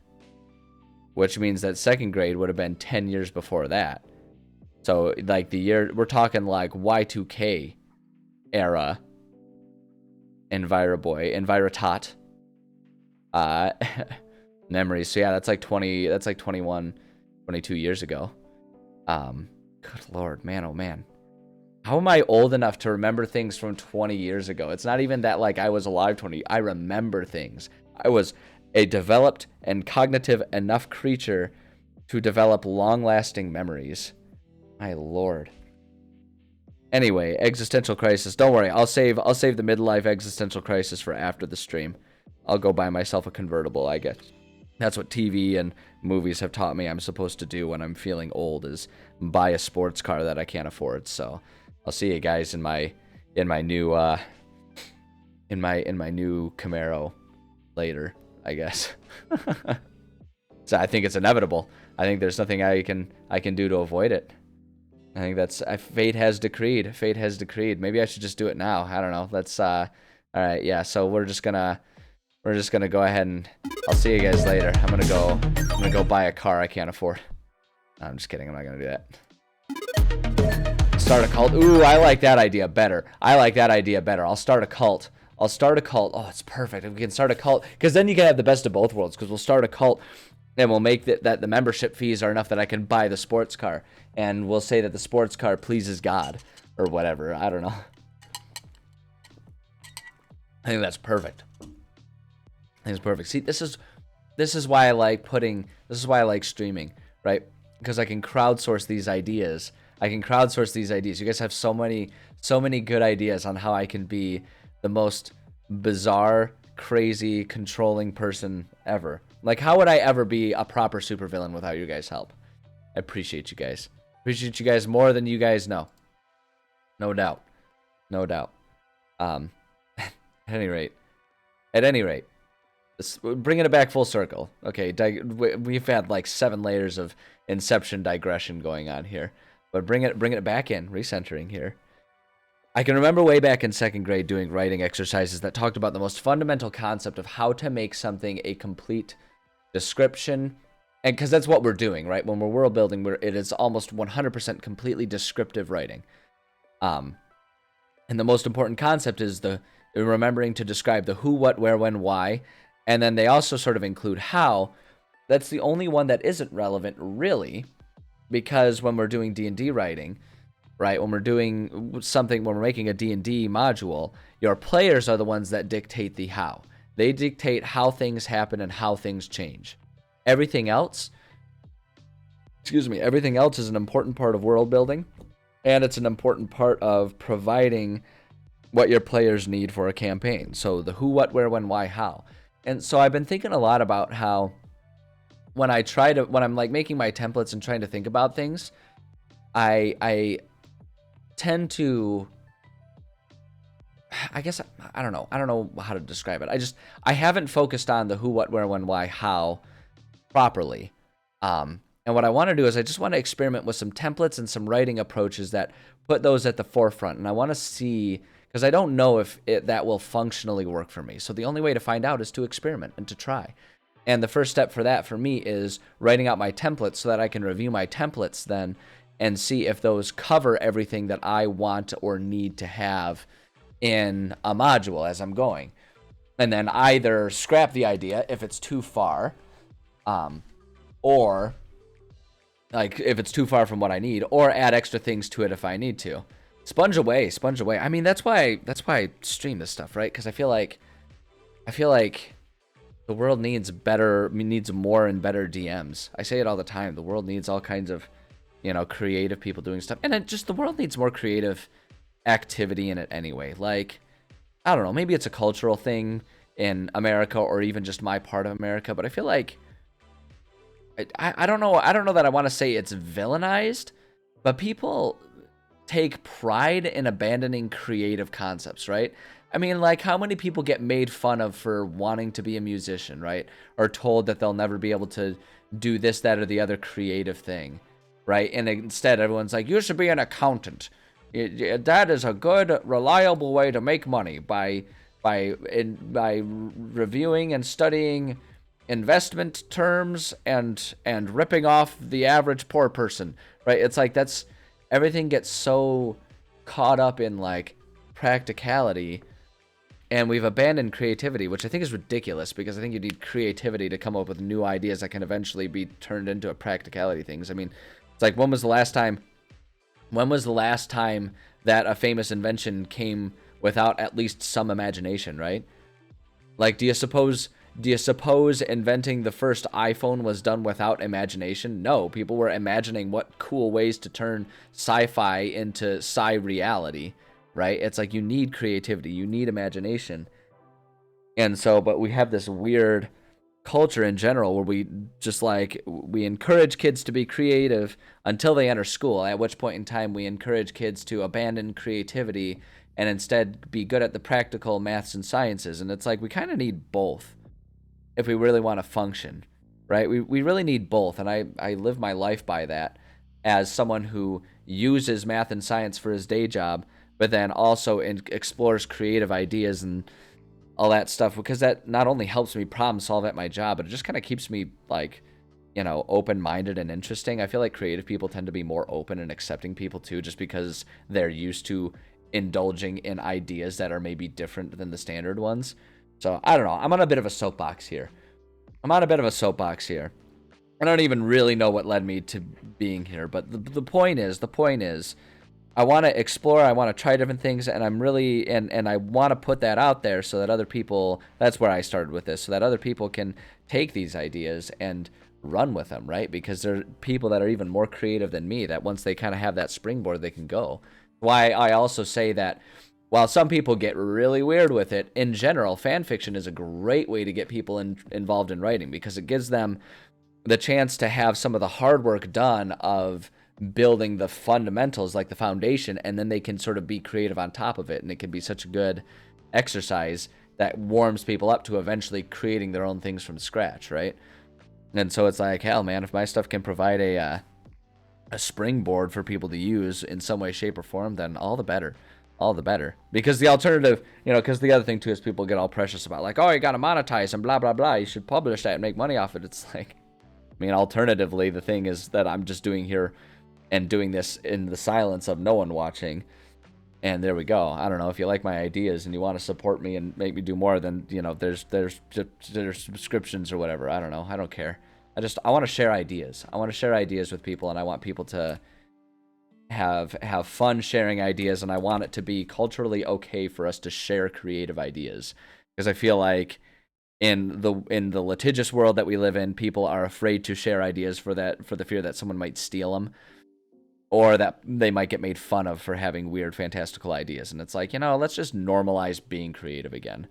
which means that 2nd grade would have been 10 years before that. So like the year, we're talking like Y2K era Envirotot memories. So yeah, that's like 21, 22 years ago. Good Lord, man, oh man. How am I old enough to remember things from 20 years ago? It's not even that like I was alive 20. I remember things. I was a developed and cognitive enough creature to develop long-lasting memories. My Lord. Anyway, existential crisis. Don't worry, I'll save the midlife existential crisis for after the stream. I'll go buy myself a convertible, I guess. That's what TV and movies have taught me I'm supposed to do when I'm feeling old, is buy a sports car that I can't afford. So I'll see you guys in my new Camaro later, I guess. So I think it's inevitable. I think there's nothing I can do to avoid it. I think that's fate has decreed. Fate has decreed. Maybe I should just do it now. I don't know. Let's all right, yeah. So we're just gonna go ahead and I'll see you guys later. I'm gonna go buy a car I can't afford. No, I'm just kidding. I'm not gonna do that. Start a cult. Ooh, I like that idea better. I'll start a cult. Oh, it's perfect. We can start a cult, because then you can have the best of both worlds, because we'll start a cult and we'll make that the membership fees are enough that I can buy the sports car, and we'll say that the sports car pleases God or whatever. I don't know. I think that's perfect. See, this is why I like streaming, right? Because I can crowdsource these ideas. You guys have so many good ideas on how I can be the most bizarre, crazy, controlling person ever. Like, how would I ever be a proper supervillain without you guys' help? I appreciate you guys. Appreciate you guys more than you guys know. No doubt. At any rate, bringing it back full circle. Okay, we've had like 7 layers of Inception digression going on here, but bring it back in, recentering here. I can remember way back in 2nd grade doing writing exercises that talked about the most fundamental concept of how to make something a complete description, and because that's what we're doing, right? When we're world building, it is almost 100% completely descriptive writing. And the most important concept is remembering to describe the who, what, where, when, why, and then they also sort of include how. That's the only one that isn't relevant, really, because when we're doing D&D writing, right, when we're making a D&D module, your players are the ones that dictate the how. They dictate how things happen and how things change. Everything else is an important part of world building, and it's an important part of providing what your players need for a campaign. So the who, what, where, when, why, how. And so I've been thinking a lot about how when I'm like making my templates and trying to think about things, I tend to, I guess, I don't know how to describe it. I haven't focused on the who, what, where, when, why, how properly. And what I want to do is I just want to experiment with some templates and some writing approaches that put those at the forefront. And I want to see, because I don't know if that will functionally work for me. So the only way to find out is to experiment and to try. And the first step for that for me is writing out my templates so that I can review my templates then and see if those cover everything that I want or need to have in a module as I'm going. and then either scrap the idea if it's too far, or like if it's too far from what I need, or add extra things to it if I need to. Sponge away, sponge away. I mean, that's why I stream this stuff, right? Because I feel like the world needs more and better DMs. I say it all the time. The world needs all kinds of, creative people doing stuff, and the world needs more creative activity in it anyway. Like, I don't know, maybe it's a cultural thing in America or even just my part of America, but I feel like I don't know that I want to say it's villainized, but people take pride in abandoning creative concepts, right? I mean, like, how many people get made fun of for wanting to be a musician, right? Or told that they'll never be able to do this, that, or the other creative thing, right? And instead, everyone's like, you should be an accountant. That is a good, reliable way to make money by reviewing and studying investment terms and ripping off the average poor person, right? It's like everything gets so caught up in like practicality, and we've abandoned creativity, which I think is ridiculous, because I think you need creativity to come up with new ideas that can eventually be turned into a practicality things. I mean, it's like, when was the last time that a famous invention came without at least some imagination, right? Like, do you suppose inventing the first iPhone was done without imagination? No, people were imagining what cool ways to turn sci-fi into sci-reality, right? It's like, you need creativity, you need imagination. And so, but we have this weird culture in general where we encourage kids to be creative until they enter school, at which point in time we encourage kids to abandon creativity and instead be good at the practical maths and sciences. And it's like, we kind of need both if we really want to function, right? We really need both, and I live my life by that as someone who uses math and science for his day job, but then also explores creative ideas and all that stuff, because that not only helps me problem solve at my job, but it just kind of keeps me, like, open-minded and interesting. I feel like creative people tend to be more open and accepting people too, just because they're used to indulging in ideas that are maybe different than the standard ones. So, I don't know. I'm on a bit of a soapbox here. I don't even really know what led me to being here, but the point is, I want to explore, I want to try different things, and I'm really, and I want to put that out there so that other people, that's where I started with this, so that other people can take these ideas and run with them, right? Because there are people that are even more creative than me, that once they kind of have that springboard, they can go. Why I also say that, while some people get really weird with it, in general, fan fiction is a great way to get people involved in writing, because it gives them the chance to have some of the hard work done of building the fundamentals, like the foundation, and then they can sort of be creative on top of it, and it can be such a good exercise that warms people up to eventually creating their own things from scratch, right? And so it's like, hell, man, if my stuff can provide a springboard for people to use in some way, shape, or form, then all the better. Because the alternative, because the other thing too is people get all precious about, like, oh, you gotta monetize and blah blah blah, you should publish that and make money off it. It's like, I mean, alternatively, the thing is that I'm just doing this in the silence of no one watching, and there we go. I don't know, if you like my ideas and you want to support me and make me do more, then there's subscriptions or whatever. I don't know, I don't care. I want to share ideas. With people, and I want people to have fun sharing ideas, and I want it to be culturally okay for us to share creative ideas, because I feel like in the litigious world that we live in, people are afraid to share ideas for the fear that someone might steal them, or that they might get made fun of for having weird fantastical ideas. And it's like, let's just normalize being creative again.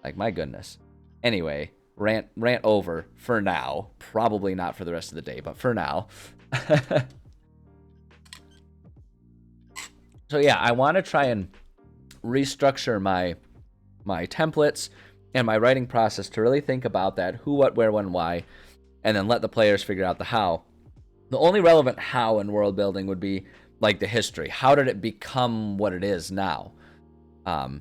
Like, my goodness. Anyway, rant over for now. Probably not for the rest of the day, but for now. So yeah, I want to try and restructure my templates and my writing process to really think about that who, what, where, when, why, and then let the players figure out the how. The only relevant how in world building would be like the history. How did it become what it is now? And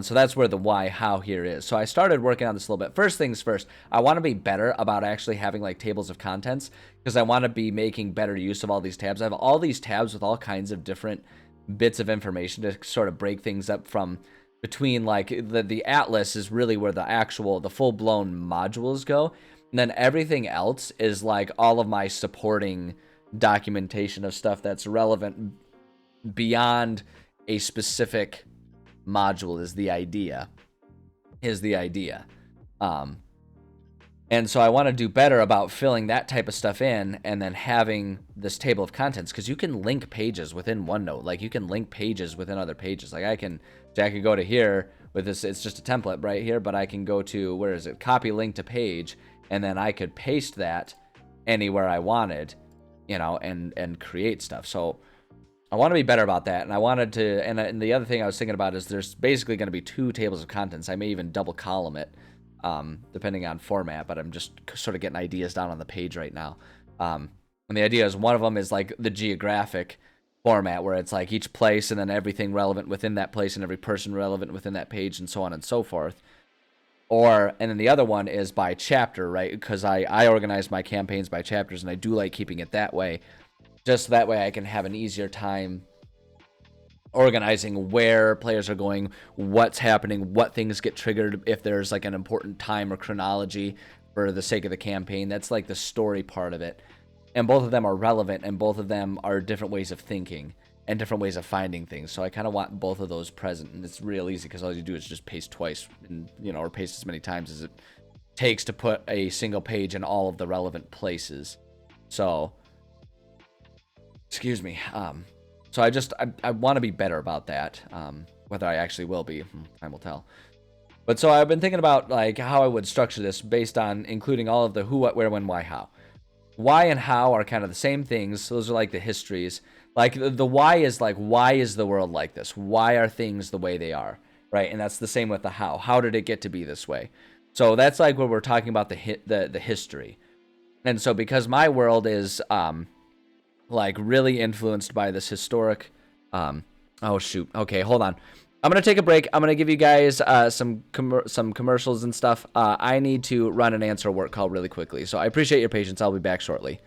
so that's where the why, how here is. So I started working on this a little bit. First things first, I want to be better about actually having like tables of contents, because I want to be making better use of all these tabs. I have all these tabs with all kinds of different bits of information to sort of break things up from between like the atlas is really where the full-blown modules go, and then everything else is like all of my supporting documentation of stuff that's relevant beyond a specific module is the idea. And so I want to do better about filling that type of stuff in and then having this table of contents, because you can link pages within OneNote. Like you can link pages within other pages. Like I could go to here with this. It's just a template right here, but I can go to, where is it? Copy link to page. And then I could paste that anywhere I wanted, you know, and create stuff. So I want to be better about that. And I wanted to, and the other thing I was thinking about is there's basically going to be 2 tables of contents. I may even double column it. Depending on format, but I'm just sort of getting ideas down on the page right now. And the idea is one of them is like the geographic format, where it's like each place and then everything relevant within that place and every person relevant within that page and so on and so forth. And then the other one is by chapter, right? Because I organize my campaigns by chapters, and I do like keeping it that way. Just so that way I can have an easier time organizing where players are going, what's happening, what things get triggered if there's like an important time or chronology for the sake of the campaign. That's like the story part of it. And both of them are relevant, and both of them are different ways of thinking and different ways of finding things. So I kind of want both of those present, and it's real easy because all you do is just paste twice, and, you know, or paste as many times as it takes to put a single page in all of the relevant places. So, excuse me. So I want to be better about that. Whether I actually will be, time will tell. But so I've been thinking about like how I would structure this based on including all of the who, what, where, when, why, how. Why and how are kind of the same things. Those are like the histories. Like the why is like, why is the world like this? Why are things the way they are? Right? And that's the same with the how. How did it get to be this way? So that's like when we're talking about the history. And so because my world is like really influenced by this historic oh shoot, okay, hold on, I'm gonna take a break. I'm gonna give you guys some commercials and stuff. I need to run an answer work call really quickly, so I appreciate your patience. I'll be back shortly.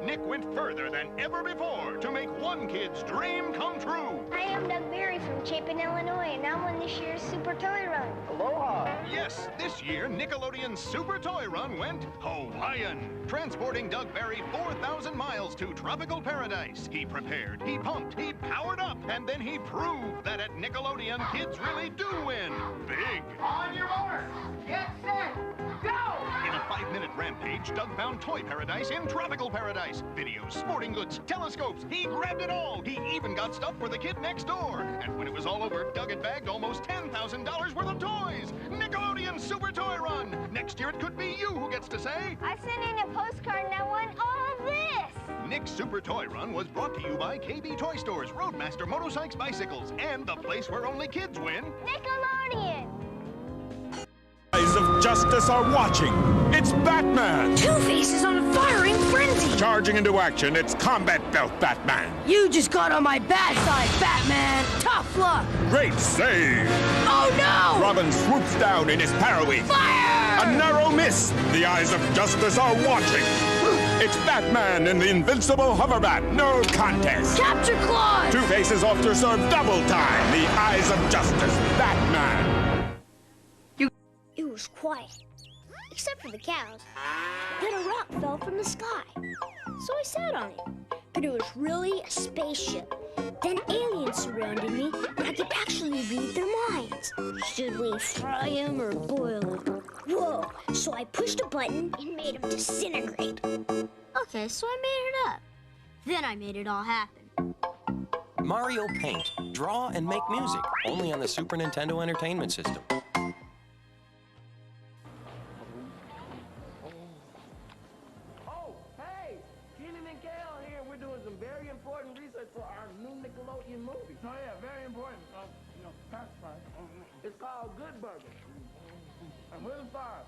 Nick went further than ever before to make one kid's dream come true. Hi, I'm Doug Berry from Chapin, Illinois, and I won this year's Super Toy Run. Aloha! Yes, this year Nickelodeon's Super Toy Run went Hawaiian, transporting Doug Berry 4,000 miles to tropical paradise. He prepared, he pumped, he powered up, and then he proved that at Nickelodeon, kids really do win big. On your mark, get set, go! In a 5-minute rampage, Doug found Toy Paradise in Tropical Paradise. Videos, sporting goods, telescopes, he grabbed it all. He even got stuff for the kid next door. And when it was all over, Doug had bagged almost $10,000 worth of toys. Nickelodeon Super Toy Run. Next year it could be you who gets to say, I sent in a postcard and I won all of this. Nick's Super Toy Run was brought to you by KB Toy Stores, Roadmaster Motorcycles, Bicycles, and the place where only kids win. Nickelodeon. Eyes of justice are watching. It's Batman! Two-Face is on a firing frenzy! Charging into action, it's Combat Belt Batman! You just got on my bad side, Batman! Tough luck! Great save! Oh no! Robin swoops down in his Paraweave. Fire! A narrow miss! The eyes of justice are watching! It's Batman and the invincible hoverbat, no contest! Capture Claws! Two-Face is off to serve double time! The eyes of justice, Batman! It was quiet, except for the cows. Then a rock fell from the sky, so I sat on it. But it was really a spaceship. Then aliens surrounded me, and I could actually read their minds. Should we fry them or boil them? Whoa, so I pushed a button and made them disintegrate. Okay, so I made it up. Then I made it all happen. Mario Paint. Draw and make music. Only on the Super Nintendo Entertainment System. It's called Good Burger. I'm really far,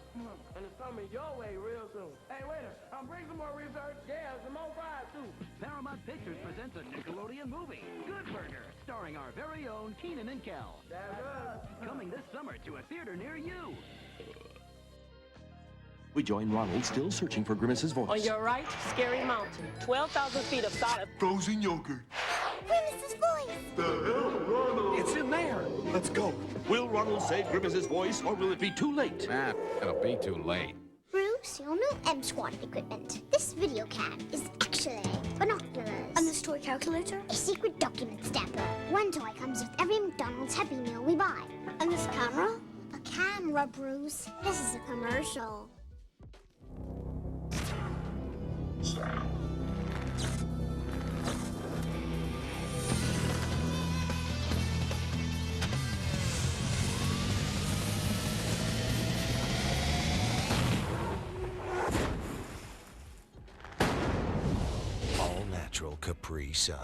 and it's coming your way real soon. Hey, waiter, bring some more research. Yeah, some more fries, too. Paramount Pictures presents a Nickelodeon movie, Good Burger, starring our very own Keenan and Kel. That's good. Coming this summer to a theater near you. We join Ronald, still searching for Grimace's voice. On your right, Scary Mountain. 12,000 feet of solid Frozen yogurt. Grimace's voice! The hell, Ronald? It's in there. Let's go. Will Ronald save Grimace's voice, or will it be too late? It'll be too late. Bruce, your new M Squad equipment. This video cam is actually binoculars. And this toy calculator? A secret document stamper. One toy comes with every McDonald's Happy Meal we buy. And this camera? A camera, Bruce. This is a commercial. All natural Capri Sun.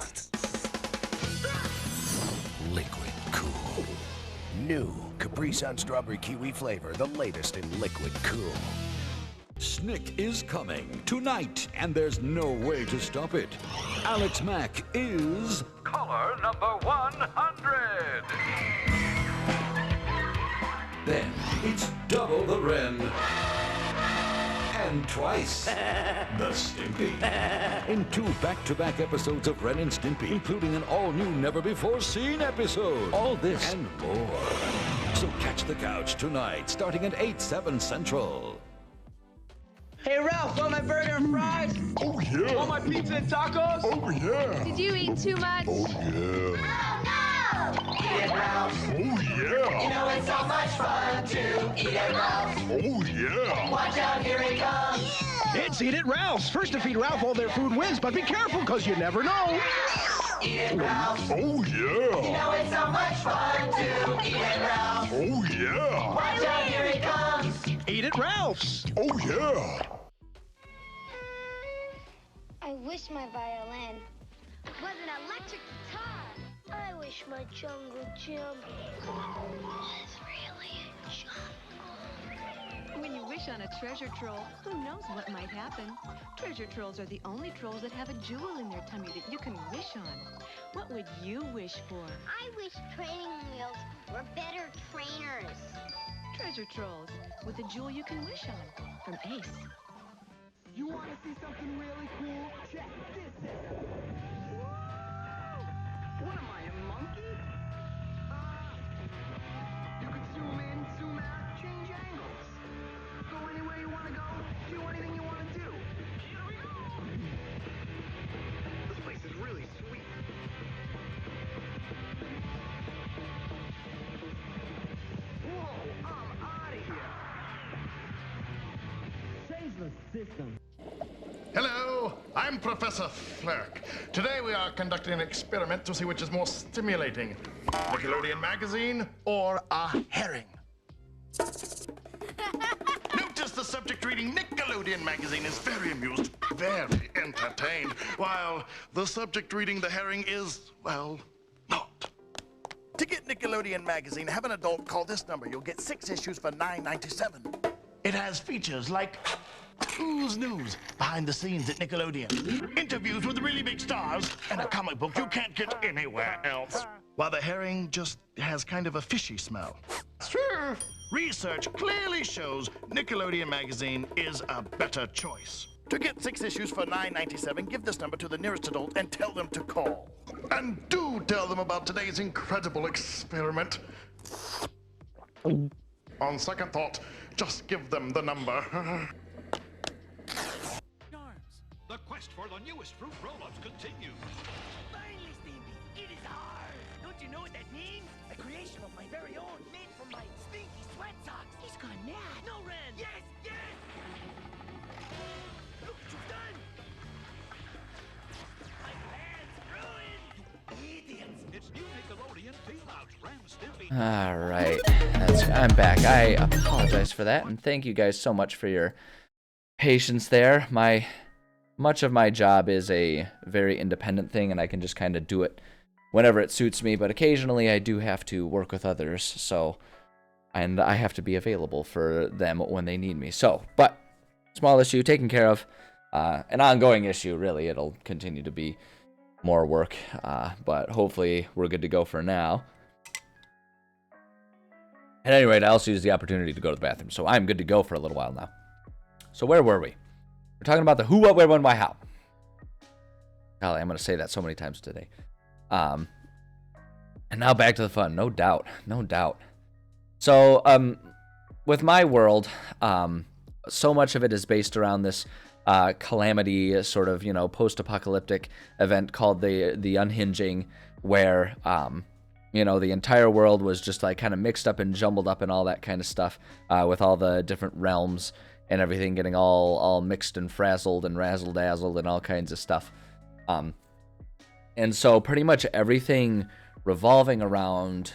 Liquid cool. New Capri Sun Strawberry Kiwi flavor, the latest in liquid cool. Snick is coming tonight, and there's no way to stop it. Alex Mack is caller number 100. Then it's double the Ren. And twice the Stimpy. In 2 back-to-back episodes of Ren and Stimpy, including an all-new, never-before-seen episode. All this and more. So catch the couch tonight, starting at 8/7 Central. Hey, Ralph, want my burger and fries? Oh, yeah. Want my pizza and tacos? Oh, yeah. Did you eat too much? Oh, yeah. Oh, no! Eat at Ralph's. Oh, yeah. You know it's so much fun to eat at Ralph's. Oh, yeah. Watch out, here he comes. It's Eat at Ralph's. First to feed Ralph all their food wins, but be careful, because you never know. Eat at Ralph's. Oh, yeah. You know it's so much fun to eat at Ralph's. Oh, yeah. Watch out, here he comes. Eat at Ralph's. Oh, yeah. I wish my violin was an electric guitar. I wish my jungle gym was really a jungle. When you wish on a treasure troll, who knows what might happen? Treasure trolls are the only trolls that have a jewel in their tummy that you can wish on. What would you wish for? I wish training wheels were better trainers. Treasure trolls, with a jewel you can wish on. From Ace. You want to see something really cool? Check this out. Whoa! What am I, a monkey? You can zoom in, zoom out, change angles. Go anywhere you want to go, do anything you want to do. Here we go! This place is really sweet. Whoa, I'm out of here. Change the system. Hello, I'm Professor Flirk. Today we are conducting an experiment to see which is more stimulating, Nickelodeon magazine or a herring. Notice the subject reading Nickelodeon magazine is very amused, very entertained, while the subject reading the herring is, well, not. To get Nickelodeon magazine, have an adult call this number. You'll get 6 issues for $9.97. It has features like Who's News, behind the scenes at Nickelodeon, interviews with really big stars, and a comic book you can't get anywhere else. While the herring just has kind of a fishy smell. Sure. Research clearly shows Nickelodeon magazine is a better choice. To get 6 issues for $9.97, give this number to the nearest adult and tell them to call. And do tell them about today's incredible experiment. On second thought, just give them the number. The quest for the newest fruit roll-ups continues. Finally, Stimpy, it is ours. Don't you know what that means? A creation of my very own, made from my stinky sweat socks. He's gone mad. No, Ren. Yes, yes. Look what you've done. My plan's ruined. Idiots. It's new Nickelodeon Team-Outs, Ren, Stimpy. All right, I'm back. I apologize for that, and thank you guys so much for your patience there. Much of my job is a very independent thing, and I can just kind of do it whenever it suits me, but occasionally I do have to work with others, so, and I have to be available for them when they need me. So, but small issue taken care of. An ongoing issue, really. It'll continue to be more work, but hopefully we're good to go for now. At any rate, I also used the opportunity to go to the bathroom, so I'm good to go for a little while now. So where were we? We're talking about the who, what, where, when, why, how. Golly, I'm going to say that so many times today. And now back to the fun. No doubt. No doubt. So, with my world, so much of it is based around this calamity sort of, post-apocalyptic event called the Unhinging, where, the entire world was just like kind of mixed up and jumbled up and all that kind of stuff, with all the different realms and everything getting all mixed and frazzled and razzle-dazzled and all kinds of stuff. And so pretty much everything revolving around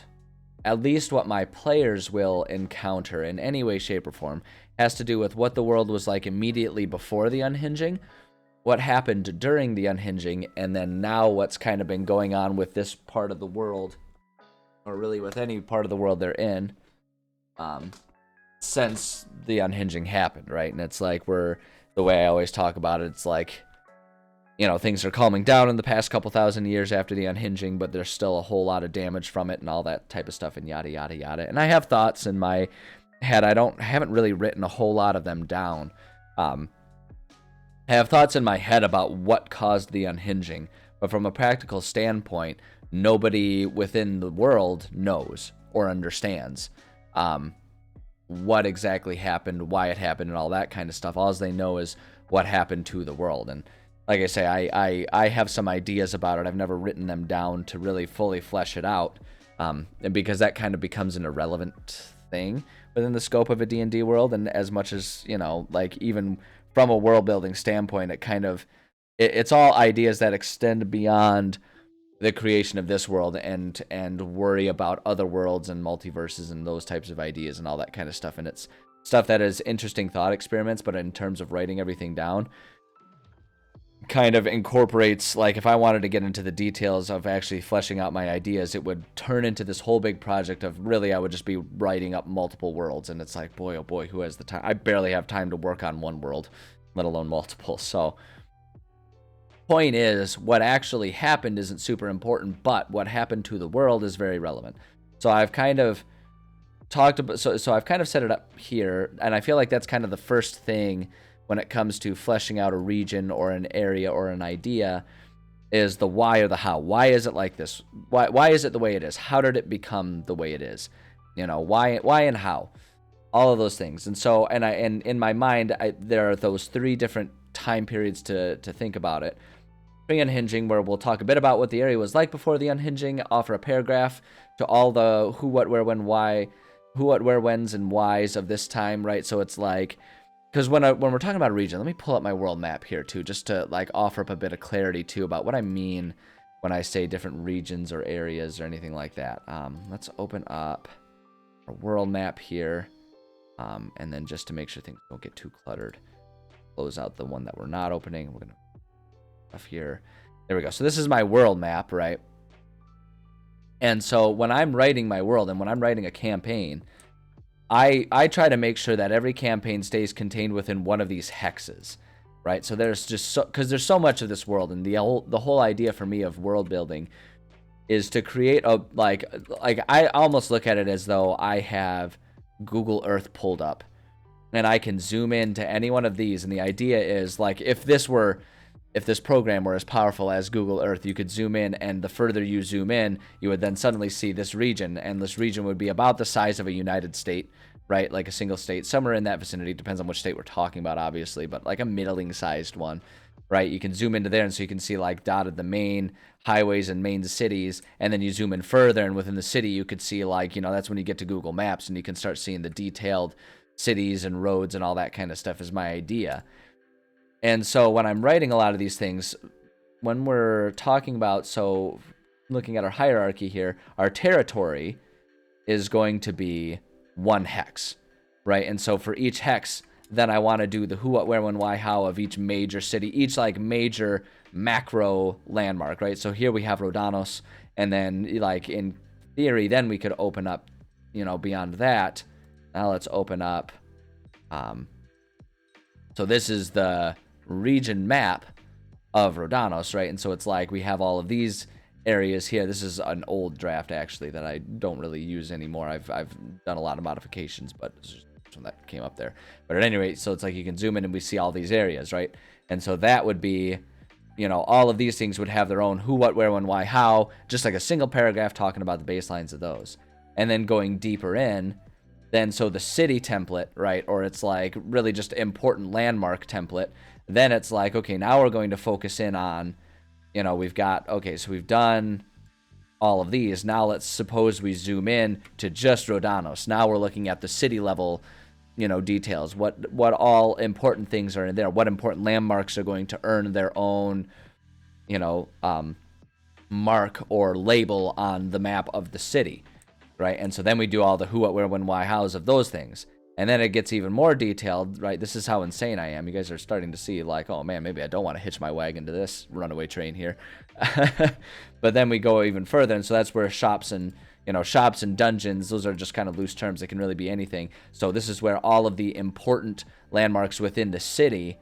at least what my players will encounter in any way, shape, or form has to do with what the world was like immediately before the Unhinging, what happened during the Unhinging, and then now what's kind of been going on with this part of the world, or really with any part of the world they're in, since the Unhinging happened, right? And it's like the way I always talk about it, it's like, things are calming down in the past couple thousand years after the Unhinging, but there's still a whole lot of damage from it and all that type of stuff and yada, yada, yada. And I have thoughts in my head. I haven't really written a whole lot of them down. I have thoughts in my head about what caused the Unhinging, but from a practical standpoint, nobody within the world knows or understands what exactly happened, why it happened, and all that kind of stuff. All they know is what happened to the world. And like I say, I have some ideas about it. I've never written them down to really fully flesh it out, and because that kind of becomes an irrelevant thing within the scope of a D&D world. And as much as, like even from a world building standpoint, it's all ideas that extend beyond the creation of this world and worry about other worlds and multiverses and those types of ideas and all that kind of stuff. And it's stuff that is interesting thought experiments, but in terms of writing everything down, kind of incorporates, like if I wanted to get into the details of actually fleshing out my ideas, it would turn into this whole big project of really I would just be writing up multiple worlds. And it's like, boy, oh boy, who has the time? I barely have time to work on one world, let alone multiple. So point is, what actually happened isn't super important, but what happened to the world is very relevant. So I've kind of talked about, so I've kind of set it up here, and I feel like that's kind of the first thing when it comes to fleshing out a region or an area or an idea, is the why or the how. Why is it like this? Why is it the way it is? How did it become the way it is? Why and how? All of those things. And so, and in my mind, there are those three different time periods to think about it. Unhinging, where we'll talk a bit about what the area was like before the Unhinging, offer a paragraph to all the who, what, where, when, why, who, what, where, whens, and whys of this time, right? So it's like, because when we're talking about a region, let me pull up my world map here too, just to like offer up a bit of clarity too about what I mean when I say different regions or areas or anything like that. Let's open up our world map here, and then just to make sure things don't get too cluttered, close out the one that we're not opening. We're gonna up here. There we go. So this is my world map, right? And so when I'm writing my world and when I'm writing a campaign, I try to make sure that every campaign stays contained within one of these hexes, right? So there's just because there's so much of this world, and the whole idea for me of world building is to create a like I almost look at it as though I have Google Earth pulled up, and I can zoom into any one of these, and the idea is like if this program were as powerful as Google Earth, you could zoom in, and the further you zoom in, you would then suddenly see this region, and this region would be about the size of a United State, right? Like a single state, somewhere in that vicinity. Depends on which state we're talking about, obviously, but like a middling-sized one, right? You can zoom into there, and so you can see like dotted the main highways and main cities, and then you zoom in further, and within the city, you could see like, that's when you get to Google Maps, and you can start seeing the detailed cities and roads and all that kind of stuff is my idea. And so when I'm writing a lot of these things, when we're talking about, so looking at our hierarchy here, our territory is going to be one hex, right? And so for each hex, then I want to do the who, what, where, when, why, how of each major city, each like major macro landmark, right? So here we have Rhodanos, And then, like, in theory, then we could open up, you know, beyond that. Now let's open up. So this is the region map of Rhodanos, right? And so it's like we have all of these areas here. This is an old draft, actually, that I don't really use anymore. I've done a lot of modifications, but this is one that came up there. But at any rate, so it's like you can zoom in and we see all these areas, right? And so that would be, you know, all of these things would have their own who, what, where, when, why, how, just like a single paragraph talking about the baselines of those. And then going deeper in, then so the city template, right, or it's like really just important landmark template, then it's like, okay, now we're going to focus in on, you know, we've got, okay, so we've done all of these. Now let's suppose we zoom in to just Rhodanos. Now we're looking at the city level, you know, details. What all important things are in there. What important landmarks are going to earn their own, you know, mark or label on the map of the city, right? And so then we do all the who, what, where, when, why, hows of those things. And then it gets even more detailed, right? This is how insane I am. You guys are starting to see, like, oh man, maybe I don't want to hitch my wagon to this runaway train here. But then we go even further, and so that's where shops and, you know, shops and dungeons, those are just kind of loose terms. They can really be anything. So this is where all of the important landmarks within the city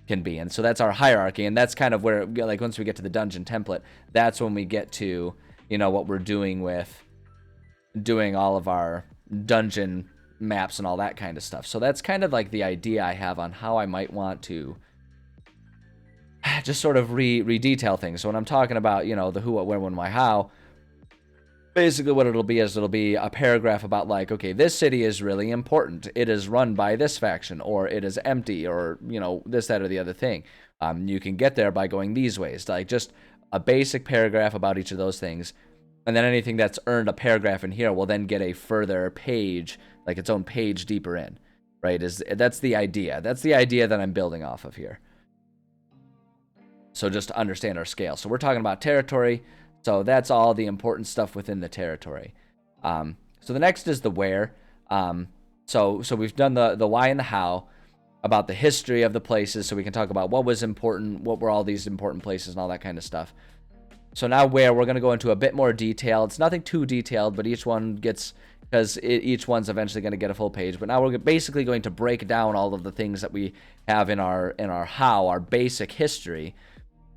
can be. And so that's our hierarchy, and that's kind of where, like, once we get to the dungeon template, that's when we get to, you know, what we're doing with doing all of our dungeon maps and all that kind of stuff. So that's kind of like the idea I have on how I might want to just sort of re-detail things. So when I'm talking about, you know, the who, what, where, when, why, how, basically what it'll be is it'll be a paragraph about, like, okay, this city is really important. It is run by this faction, or it is empty, or, you know, this, that, or the other thing. You can get there by going these ways. Like, just a basic paragraph about each of those things. And then anything that's earned a paragraph in here will then get a further page, like its own page deeper in, right? That's the idea. That's the idea that I'm building off of here. So just to understand our scale. So we're talking about territory. So that's all the important stuff within the territory. So the next is the where. So we've done the why and the how, about the history of the places, so we can talk about what was important, what were all these important places and all that kind of stuff. So now where, we're going to go into a bit more detail. It's nothing too detailed, but each one gets, because each one's eventually going to get a full page. But now we're basically going to break down all of the things that we have in our how, our basic history.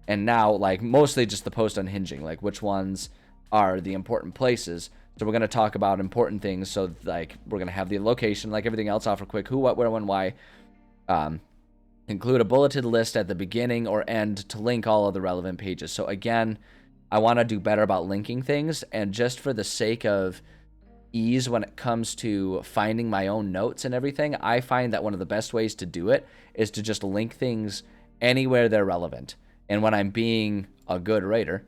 And now, like, mostly just the post unhinging, like which ones are the important places. So we're going to talk about important things. So, like, we're going to have the location, like everything else, offer quick who, what, where, when, why. Include a bulleted list at the beginning or end to link all of the relevant pages. So again, I want to do better about linking things, and just for the sake of ease when it comes to finding my own notes and everything, I find that one of the best ways to do it is to just link things anywhere they're relevant. And when I'm being a good writer,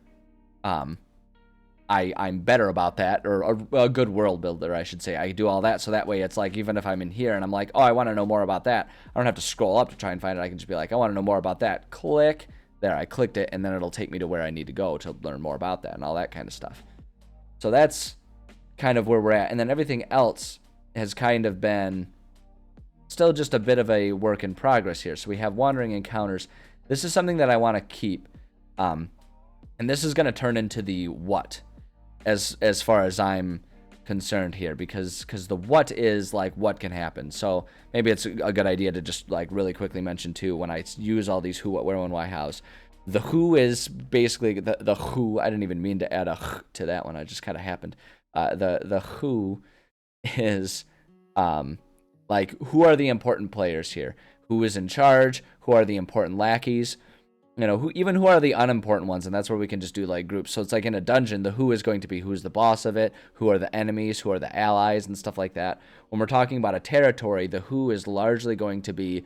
I'm better about that, or a good world builder, I should say. I do all that, so that way it's like, even if I'm in here and I'm like, oh, I want to know more about that, I don't have to scroll up to try and find it. I can just be like, I want to know more about that. Click. There, I clicked it, and then it'll take me to where I need to go to learn more about that and all that kind of stuff. So that's kind of where we're at. And then everything else has kind of been still just a bit of a work in progress here. So we have wandering encounters. This is something that I want to keep. And this is going to turn into the what, as far as I'm concerned here, because the what is like what can happen. So maybe it's a good idea to just like really quickly mention too, when I use all these who, what, where, when, why, hows. The who is basically the who. I didn't even mean to add a to that one. I just kind of happened. The who is like, who are the important players here? Who is in charge? Who are the important lackeys? You know, who are the unimportant ones, and that's where we can just do like groups. So it's like in a dungeon, the who is going to be who's the boss of it, who are the enemies, who are the allies, and stuff like that. When we're talking about a territory, the who is largely going to be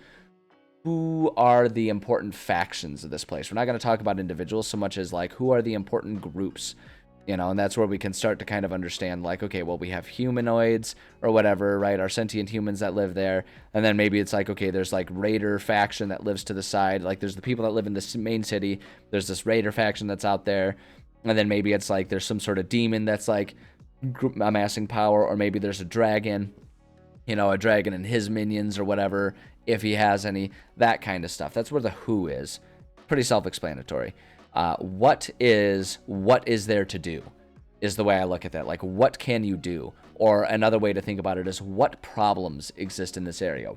who are the important factions of this place. We're not going to talk about individuals so much as like who are the important groups, you know, and that's where we can start to kind of understand, like, okay, well, we have humanoids or whatever, right? Our sentient humans that live there. And then maybe it's like, okay, there's like raider faction that lives to the side. Like, there's the people that live in this main city. There's this raider faction that's out there. And then maybe it's like there's some sort of demon that's like amassing power, or maybe there's a dragon, you know, a dragon and his minions or whatever, if he has any, that kind of stuff. That's where the who is. Pretty self-explanatory. What is there to do? is the way I look at that. Like, what can you do? Or another way to think about it is, what problems exist in this area?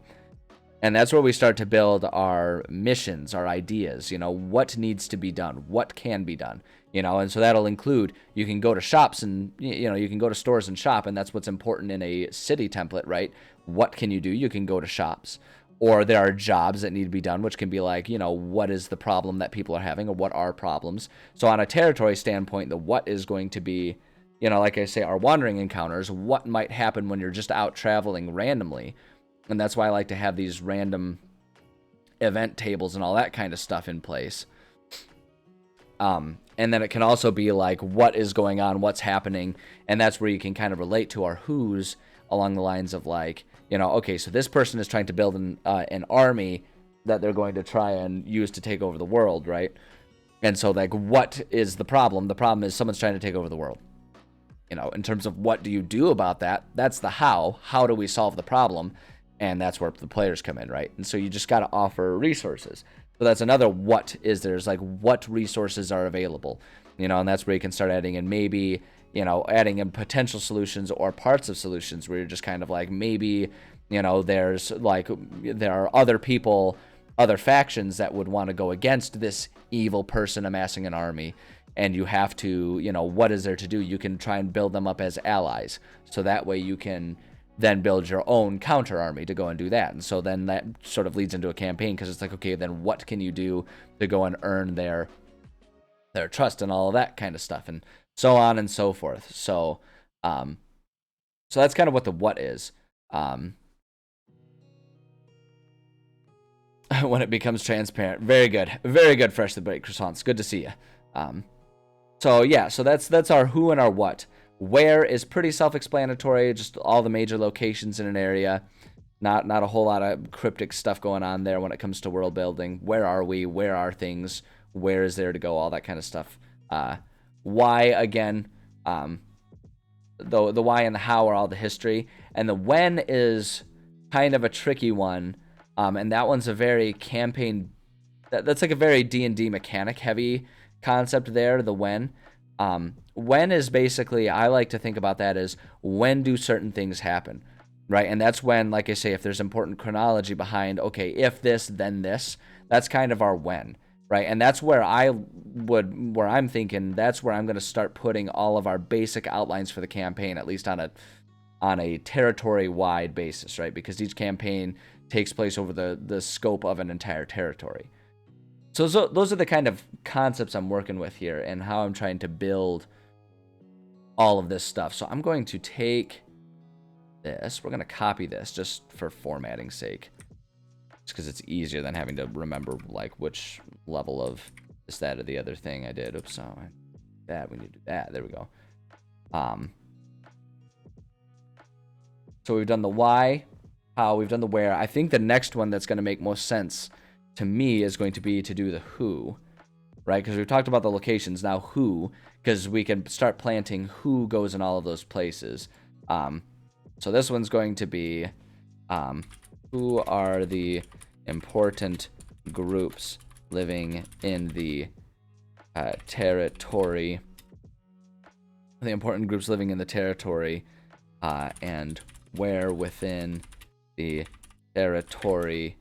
And that's where we start to build our missions, our ideas, what needs to be done, what can be done, and so that'll include, you can go to shops and, you can go to stores and shop, and that's what's important in a city template, right? What can you do? You can go to shops. Or there are jobs that need to be done, which can be like, what is the problem that people are having, or what are problems? So on a territory standpoint, the what is going to be, like I say, our wandering encounters, what might happen when you're just out traveling randomly. And that's why I like to have these random event tables and all that kind of stuff in place. And then it can also be like, what is going on, what's happening, and that's where you can kind of relate to our who's along the lines of like, okay, so this person is trying to build an army that they're going to try and use to take over the world, right? And so like, what is the problem? The problem is someone's trying to take over the world. In terms of what do you do about that, that's the how. How do we solve the problem? And that's where the players come in, right? And so you just got to offer resources. So that's another what is there's like, what resources are available, and that's where you can start adding in maybe, adding in potential solutions or parts of solutions where you're just kind of like, maybe, there's like, there are other people, other factions that would want to go against this evil person amassing an army. And you have to, what is there to do? You can try and build them up as allies. So that way you can then build your own counter army to go and do that. And so then that sort of leads into a campaign, because it's like, okay, then what can you do to go and earn their trust and all of that kind of stuff, and so on and so forth. So so that's kind of what the what is. When it becomes transparent. Very good fresh the break croissants. Good to see you. So yeah, so that's our who and our what. Where is pretty self-explanatory, just all the major locations in an area. Not a whole lot of cryptic stuff going on there when it comes to world building. Where are we? Where are things? Where is there to go? All that kind of stuff. Why, again, the why and the how are all the history. And the when is kind of a tricky one. And that one's a very campaign, that's like a very D&D mechanic heavy concept there, the when. When is basically, I like to think about that as, when do certain things happen, right? And that's when, like I say, if there's important chronology behind, okay, if this, then this, that's kind of our when, right? And that's where I'm thinking, that's where I'm going to start putting all of our basic outlines for the campaign, at least on a territory-wide basis, right? Because each campaign takes place over the scope of an entire territory. So those are the kind of concepts I'm working with here and how I'm trying to build all of this stuff. So I'm going to take this. We're going to copy this just for formatting's sake. Just because it's easier than having to remember like which level of this, that, or the other thing I did. Oops, so that, we need to do that. There we go. So we've done the why, how, we've done the where. I think the next one that's going to make most sense to me is going to be to do the who, right? Because we've talked about the locations, now who, because we can start planting who goes in all of those places. So this one's going to be who are the important groups living in the territory, the important groups living in the territory, and where within the territory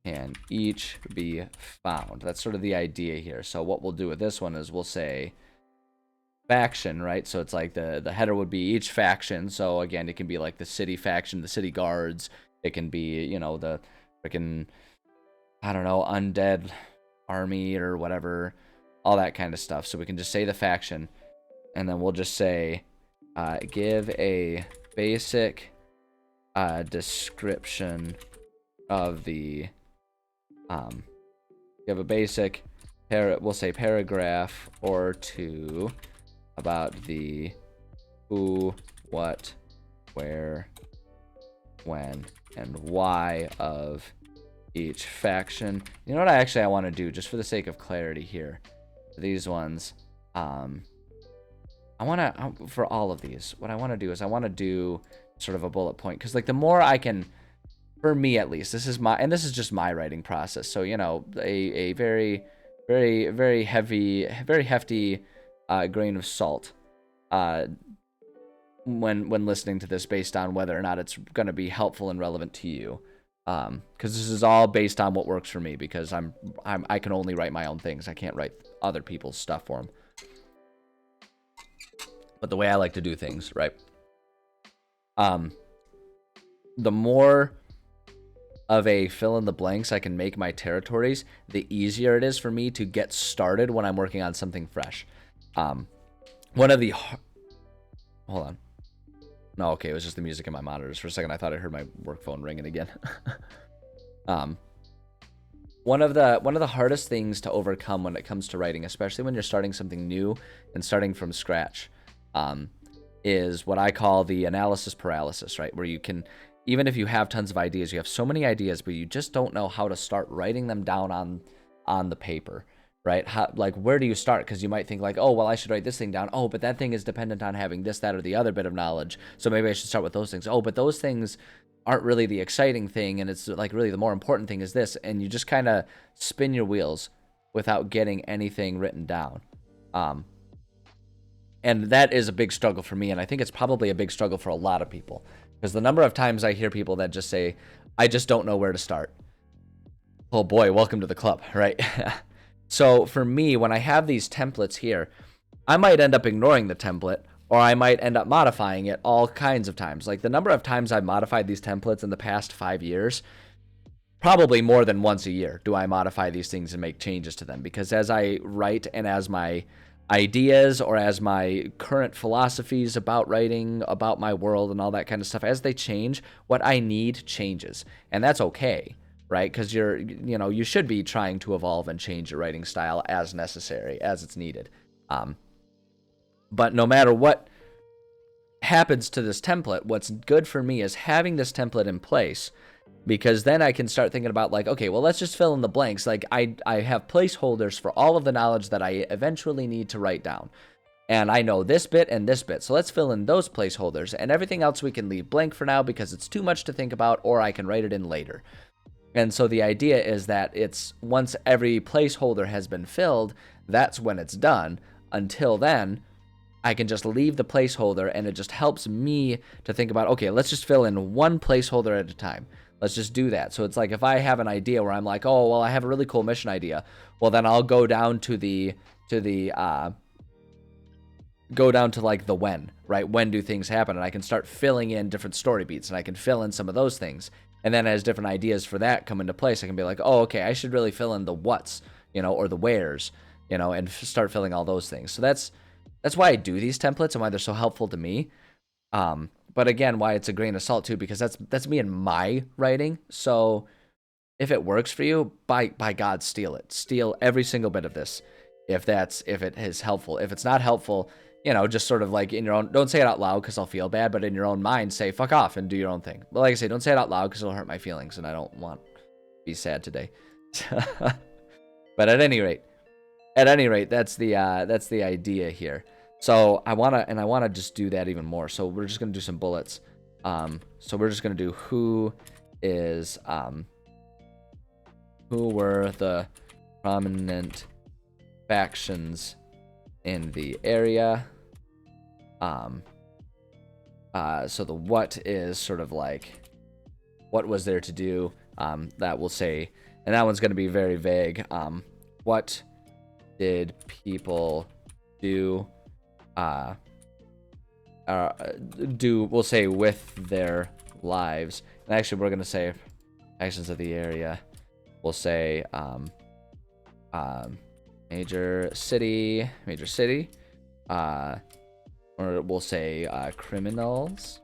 can each be found. That's sort of the idea here. So what we'll do with this one is we'll say faction, right? So it's like the header would be each faction. So again, it can be like the city faction, the city guards. It can be, you know, the freaking, I don't know, undead army or whatever, all that kind of stuff. So we can just say the faction, and then we'll just say give a basic description of the give a basic we'll say paragraph or two about the who, what, where, when, and why of each faction. You know what I want to do, just for the sake of clarity here, these ones, I want to, for all of these, what I want to do is I want to do sort of a bullet point, because like the more I can, for me at least, this is just my writing process, so you know, a very, very, very heavy, very hefty grain of salt when listening to this, based on whether or not it's going to be helpful and relevant to you. Because this is all based on what works for me, because I can only write my own things. I can't write other people's stuff for them. But the way I like to do things, right? The more of a fill in the blanks I can make my territories, the easier it is for me to get started when I'm working on something fresh. One of the hold on. No, okay, it was just the music in my monitors. For a second, I thought I heard my work phone ringing again. One of the hardest things to overcome when it comes to writing, especially when you're starting something new and starting from scratch, is what I call the analysis paralysis, right? Where you can, even if you have tons of ideas, you have so many ideas, but you just don't know how to start writing them down on the paper, right? Like, where do you start? Because you might think like, oh, well, I should write this thing down. Oh, but that thing is dependent on having this, that, or the other bit of knowledge. So maybe I should start with those things. Oh, but those things aren't really the exciting thing, and it's like really the more important thing is this. And you just kind of spin your wheels without getting anything written down. And that is a big struggle for me, and I think it's probably a big struggle for a lot of people. Because the number of times I hear people that just say, I just don't know where to start. Oh boy, welcome to the club, right? So for me, when I have these templates here, I might end up ignoring the template, or I might end up modifying it all kinds of times. Like the number of times I've modified these templates in the past 5 years, probably more than once a year do I modify these things and make changes to them. Because as I write and as my ideas or as my current philosophies about writing, about my world and all that kind of stuff, as they change, what I need changes. And that's okay, right? Because you should be trying to evolve and change your writing style as necessary, as it's needed. But no matter what happens to this template, what's good for me is having this template in place, because then I can start thinking about like, okay, well, let's just fill in the blanks. Like I have placeholders for all of the knowledge that I eventually need to write down. And I know this bit and this bit. So let's fill in those placeholders, and everything else we can leave blank for now because it's too much to think about, or I can write it in later. And so the idea is that it's once every placeholder has been filled, that's when it's done. Until then, I can just leave the placeholder, and it just helps me to think about, okay, let's just fill in one placeholder at a time. Let's just do that. So it's like if I have an idea where I'm like, oh, well, I have a really cool mission idea. Well, then I'll go down to like the when, right? When do things happen? And I can start filling in different story beats, and I can fill in some of those things. And then as different ideas for that come into place, I can be like, oh, okay, I should really fill in the what's, or the where's, and start filling all those things. So that's why I do these templates and why they're so helpful to me. But again, why it's a grain of salt too, because that's me and my writing. So if it works for you, by God, steal it. Steal every single bit of this. If it is helpful. If it's not helpful, just sort of like in your own, don't say it out loud because I'll feel bad, but in your own mind, say fuck off and do your own thing. But like I say, don't say it out loud because it'll hurt my feelings, and I don't want to be sad today. But at any rate, that's the idea here. So I wanna just do that even more. So we're just gonna do some bullets. So we're just gonna do who were the prominent factions in the area. So the what is sort of like what was there to do. That will say, and that one's gonna be very vague. What did people do? We'll say with their lives. And actually we're gonna say actions of the area. We'll say major city, or we'll say criminals,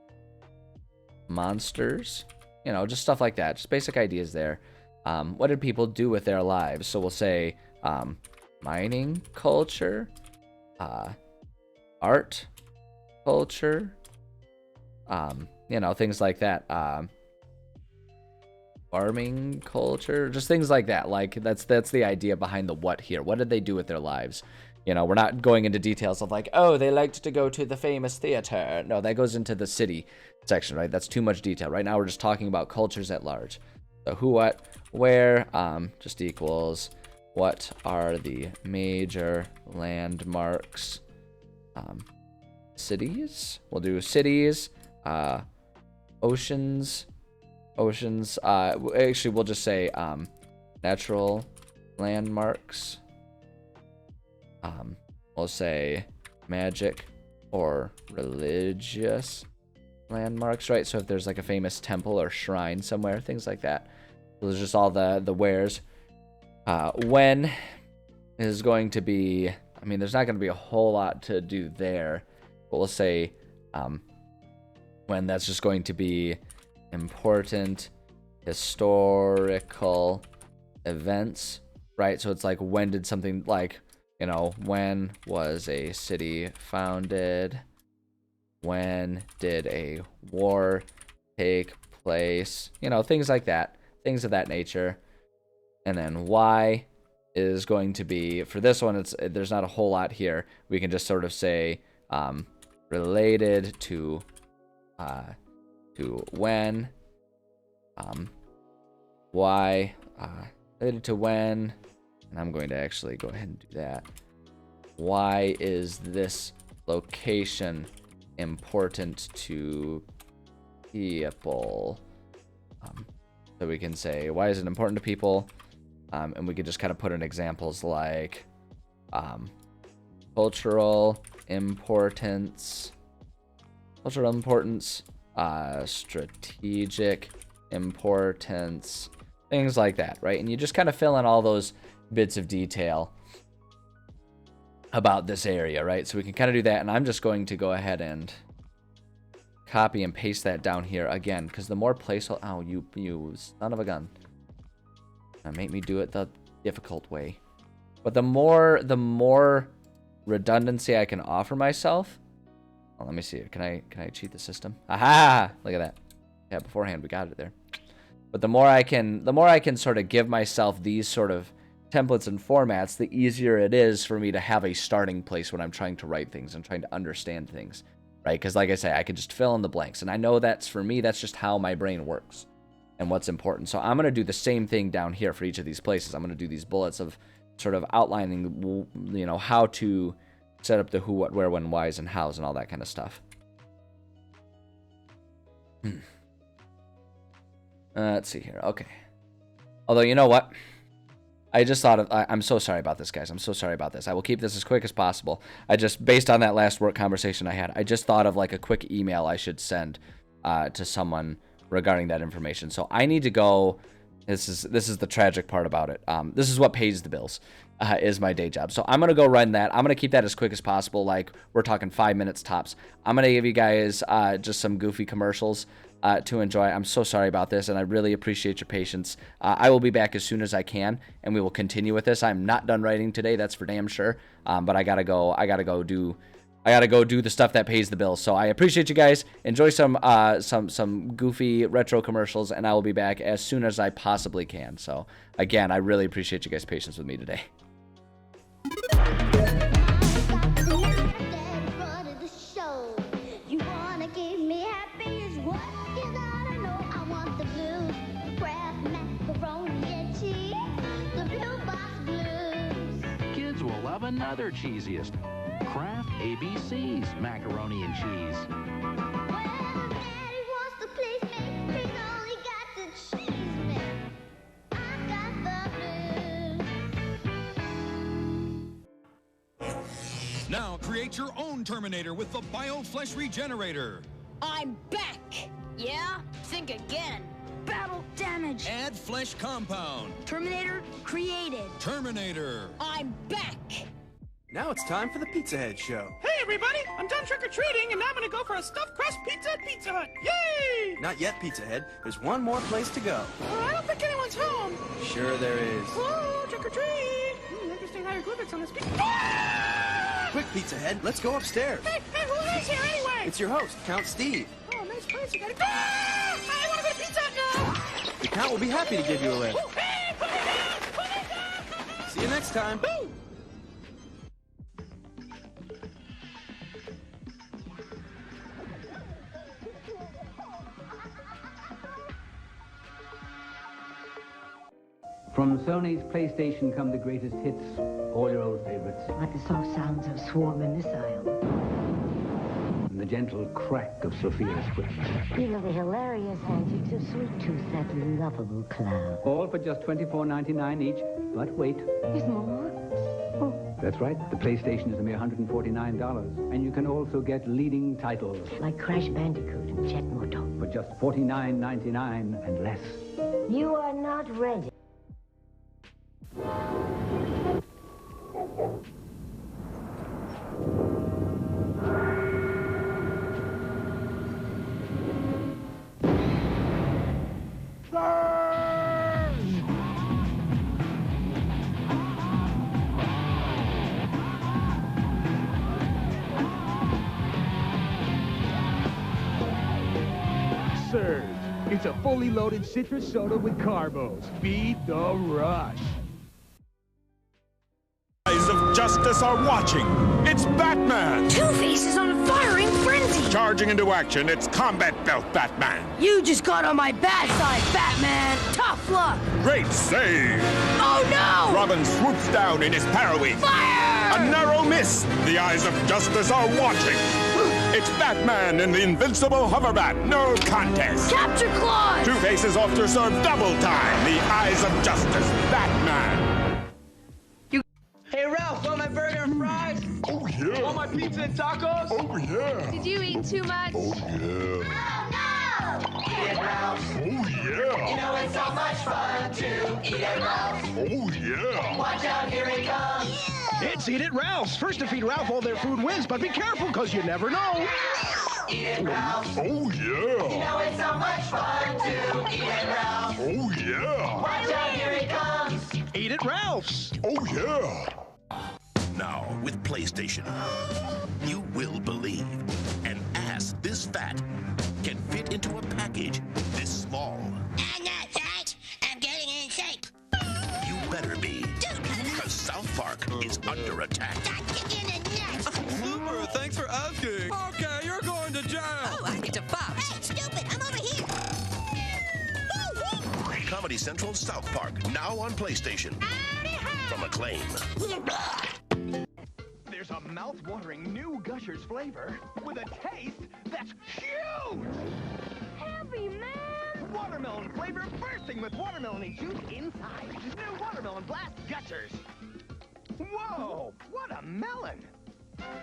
monsters, just stuff like that, just basic ideas there. What did people do with their lives? So we'll say mining culture, art culture, things like that, farming culture, just things like that. Like that's the idea behind the what here. What did they do with their lives? We're not going into details of like, oh, they liked to go to the famous theater. No, that goes into the city section, right? That's too much detail. Right now we're just talking about cultures at large. So who, what, where, just equals what are the major landmarks cities. We'll do cities, oceans. Actually, we'll just say natural landmarks. We'll say magic or religious landmarks, right? So if there's like a famous temple or shrine somewhere, things like that. Those are just all the wheres. When is going to be, I mean, there's not going to be a whole lot to do there, but we'll say when that's just going to be important historical events, right? So it's like, when did something, like, you know, when was a city founded? When did a war take place? You know, things like that. Things of that nature. And then why is going to be, for this one, there's not a whole lot here. We can just sort of say related to when, why, related to when, and I'm going to actually go ahead and do that. Why is this location important to people? So we can say, why is it important to people? And we could just kind of put in examples like cultural importance, strategic importance, things like that, right? And you just kind of fill in all those bits of detail about this area, right? So we can kind of do that, and I'm just going to go ahead and copy and paste that down here again, because the more placeholder, oh, you son of a gun. Make me do it the difficult way. But the more redundancy I can offer myself. Oh, let me see. Can I cheat the system? Aha! Look at that. Yeah, beforehand we got it there. But the more I can sort of give myself these sort of templates and formats, the easier it is for me to have a starting place when I'm trying to write things and trying to understand things, right? Because like I say, I can just fill in the blanks, and I know that's, for me, that's just how my brain works and what's important. So I'm going to do the same thing down here for each of these places. I'm going to do these bullets of sort of outlining, you know, how to set up the who, what, where, when, whys, and hows, and all that kind of stuff. Let's see here. Okay. Although, you know what? I just thought of, I'm so sorry about this, guys. I'm so sorry about this. I will keep this as quick as possible. I just, based on that last work conversation I had, I just thought of like a quick email I should send to someone regarding that information. So I need to go. This is the tragic part about it. This is what pays the bills, is my day job. So I'm going to go run that. I'm going to keep that as quick as possible. Like, we're talking 5 minutes tops. I'm going to give you guys just some goofy commercials to enjoy. I'm so sorry about this, and I really appreciate your patience. I will be back as soon as I can, and we will continue with this. I'm not done writing today, that's for damn sure. But I gotta go do the stuff that pays the bills. So I appreciate you guys. Enjoy some goofy retro commercials, and I will be back as soon as I possibly can. So again, I really appreciate you guys' patience with me today. Kids will love another cheesiest. Kraft ABC's macaroni and cheese. Now create your own Terminator with the BioFlesh Regenerator. I'm back. Yeah? Think again. Battle damage. Add flesh compound. Terminator created. Terminator. I'm back. Now it's time for the Pizza Head Show. Hey, everybody! I'm done trick-or-treating, and now I'm gonna go for a stuffed crust pizza at Pizza Hut. Yay! Not yet, Pizza Head. There's one more place to go. I don't think anyone's home. Sure there is. Whoa, trick-or-treat! Interesting hieroglyphics on this pizza. Quick, Pizza Head, let's go upstairs. Hey, who is here anyway? It's your host, Count Steve. Oh, nice place. You gotta go. I wanna go to Pizza Hut now! The Count will be happy to give you a lift. Hey, put me down! Put me down! See you next time. Boo! From Sony's PlayStation come the greatest hits, all your old favorites. Like the soft sounds of swarming missiles. the gentle crack of Sophia's whip. You are the hilarious antics of Sweet Tooth, that lovable clown. All for just $24.99 each. But wait. There's more? That's right. The PlayStation is a mere $149. And you can also get leading titles. Like Crash Bandicoot and Jet Moto. For just $49.99 and less. You are not ready. Surge. It's a fully loaded citrus soda with carbos. Beat the rush. Eyes of justice are watching. It's Batman! Two-Face is on a firing frenzy! Charging into action, it's Combat Belt Batman. You just got on my bad side, Batman! Tough luck! Great save! Oh no! Robin swoops down in his Paraweave. Fire! A narrow miss! The eyes of justice are watching. It's Batman and the invincible hoverbat. No contest. Capture Claws! Two-Face is off to serve double time. The eyes of justice. Batman. Hey, Ralph, want my burger and fries? Oh, yeah. Want my pizza and tacos? Oh, yeah. Did you eat too much? Oh, yeah. Eat it, Ralph. Oh, yeah. You know it's so much fun to eat at Ralph's. Oh, yeah. Watch out, here it comes. It's Eat at Ralph's. First to feed Ralph all their food wins, but be careful, because you never know. Eat it, Ralph. Oh, yeah. You know it's so much fun to eat at Ralph's. Oh, yeah. Watch out, here it comes. Eat at Ralph's. Oh, yeah. Now, with PlayStation, you will believe an ass this fat can fit into a package this small. I'm not fat. I'm getting in shape. You better be, because South Park is under attack. In the nuts. Super, thanks for asking. Okay, you're going to jail. Oh, I get to pop. Hey, stupid, I'm over here. Comedy Central South Park, now on PlayStation. From Acclaim. There's a mouth-watering new Gushers flavor with a taste that's huge! Heavy, man! Watermelon flavor bursting with watermelon juice inside. New Watermelon Blast Gushers. Whoa, what a melon!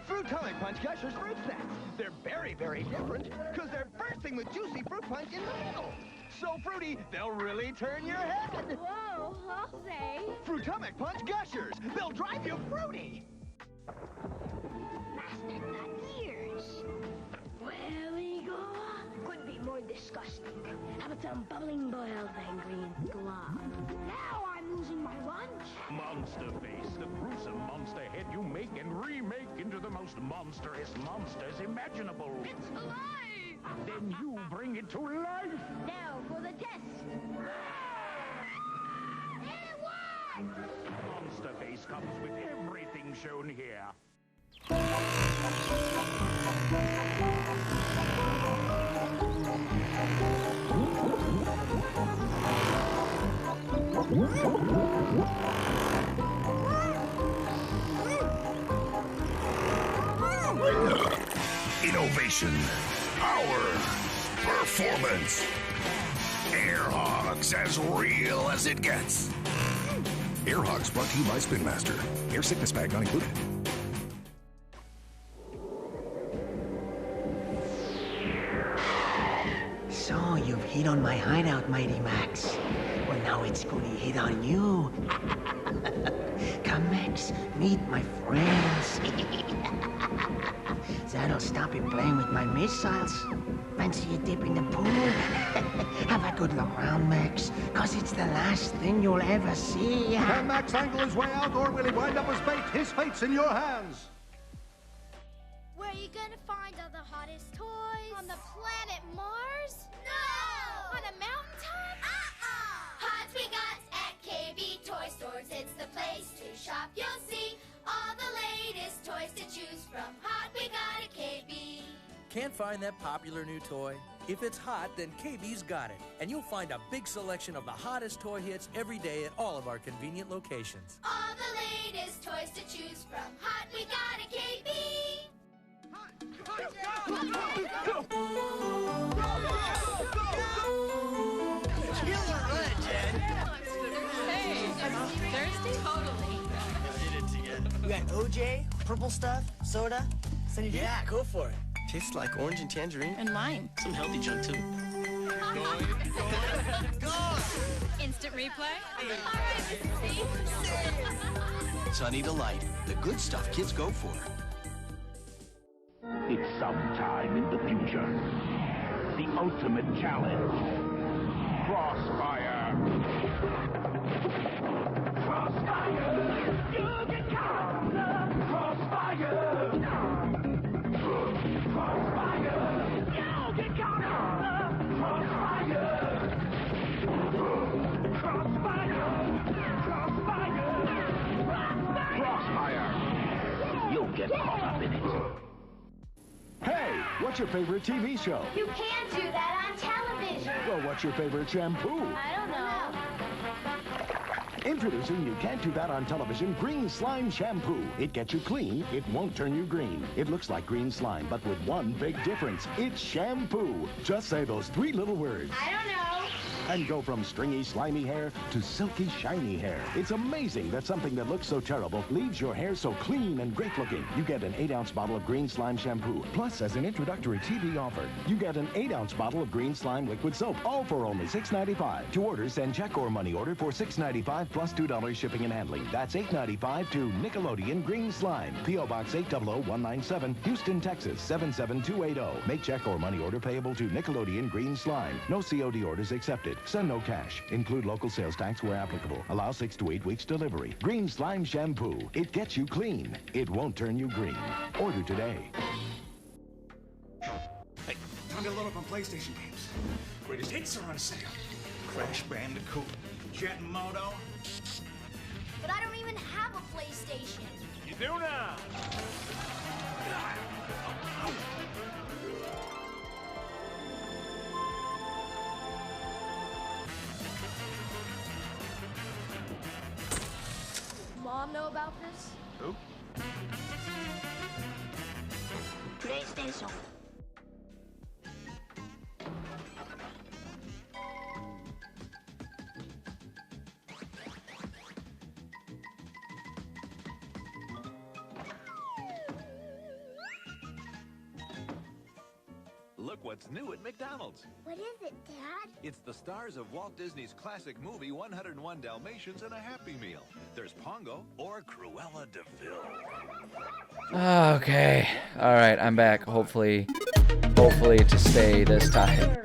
Fruit Tonic Punch Gushers fruit snacks. They're very, very different because they're bursting with juicy fruit punch in the middle. So fruity, they'll really turn your head. Whoa, I'll say. Fruit Tonic Punch Gushers. They'll drive you fruity. Master nut ears. Where we go? Could be more disgusting. How about some bubbling boiled and green glove? Now I'm losing my lunch. Monster Face, the gruesome monster head you make and remake into the most monstrous monsters imaginable. It's alive! Then you bring it to life. Now for the test. It worked! Monster Face comes with everything shown here. Innovation. Power. Performance. Air Hogs, as real as it gets. Air Hogs brought to you by Spin Master. Air sickness bag not included. So you've hit on my hideout, Mighty Max. Well, now it's gonna hit on you. Come, Max, meet my friends. That'll stop you playing with my missiles. Fancy a dip in the pool? Have a good look around, Max, cause it's the last thing you'll ever see. Can Max angle his way out, or will he wind up as bait? His fate's in your hands. Where are you gonna find all the hottest toys? On the planet Mars? No! On a mountaintop? Hot we got at KB Toy Stores. It's the place to shop. You'll see all the latest toys to choose from. Hot we got at KB. Can't find that popular new toy? If it's hot, then KB's got it. And you'll find a big selection of the hottest toy hits every day at all of our convenient locations. All the latest toys to choose from. Hot we got at KB. Hot You got OJ, purple stuff, soda, Sunny D? Yeah, go for it. Tastes like orange and tangerine. And lime. Some healthy junk, too. Instant replay? Sunny Delight, the good stuff kids go for. It's sometime in the future. The ultimate challenge. Crossfire. Crossfire. You get caught. Crossfire. Crossfire. You get caught. Crossfire. Crossfire. Crossfire. You'll get caught up in it. Hey, what's your favorite TV show? You can't do that on television. Well, what's your favorite shampoo? I don't know. Introducing You Can't Do That on Television Green Slime Shampoo. It gets you clean, it won't turn you green. It looks like green slime, but with one big difference. It's shampoo. Just say those 3 little words. I don't know. And go from stringy, slimy hair to silky, shiny hair. It's amazing that something that looks so terrible leaves your hair so clean and great looking. You get an 8-ounce bottle of green slime shampoo. Plus, as an introductory TV offer, you get an 8-ounce bottle of green slime liquid soap, all for only $6.95. To order, send check or money order for $6.95 plus $2 shipping and handling. That's $8.95 to Nickelodeon Green Slime. P.O. Box 800197, Houston, Texas 77280. Make check or money order payable to Nickelodeon Green Slime. No COD orders accepted. Send no cash. Include local sales tax where applicable. Allow 6 to 8 weeks delivery. Green Slime Shampoo. It gets you clean. It won't turn you green. Order today. Hey, time to load up on PlayStation games. Greatest hits are on sale. Crash Bandicoot, Jet Moto. But I don't even have a PlayStation. You do now. Mom know about this? Who? PlayStation. Look what's new at McDonald's. What is it, Dad? It's the stars of Walt Disney's classic movie 101 Dalmatians and a Happy Meal. There's Pongo or Cruella de Vil. Okay. All right, I'm back. Hopefully to stay this time.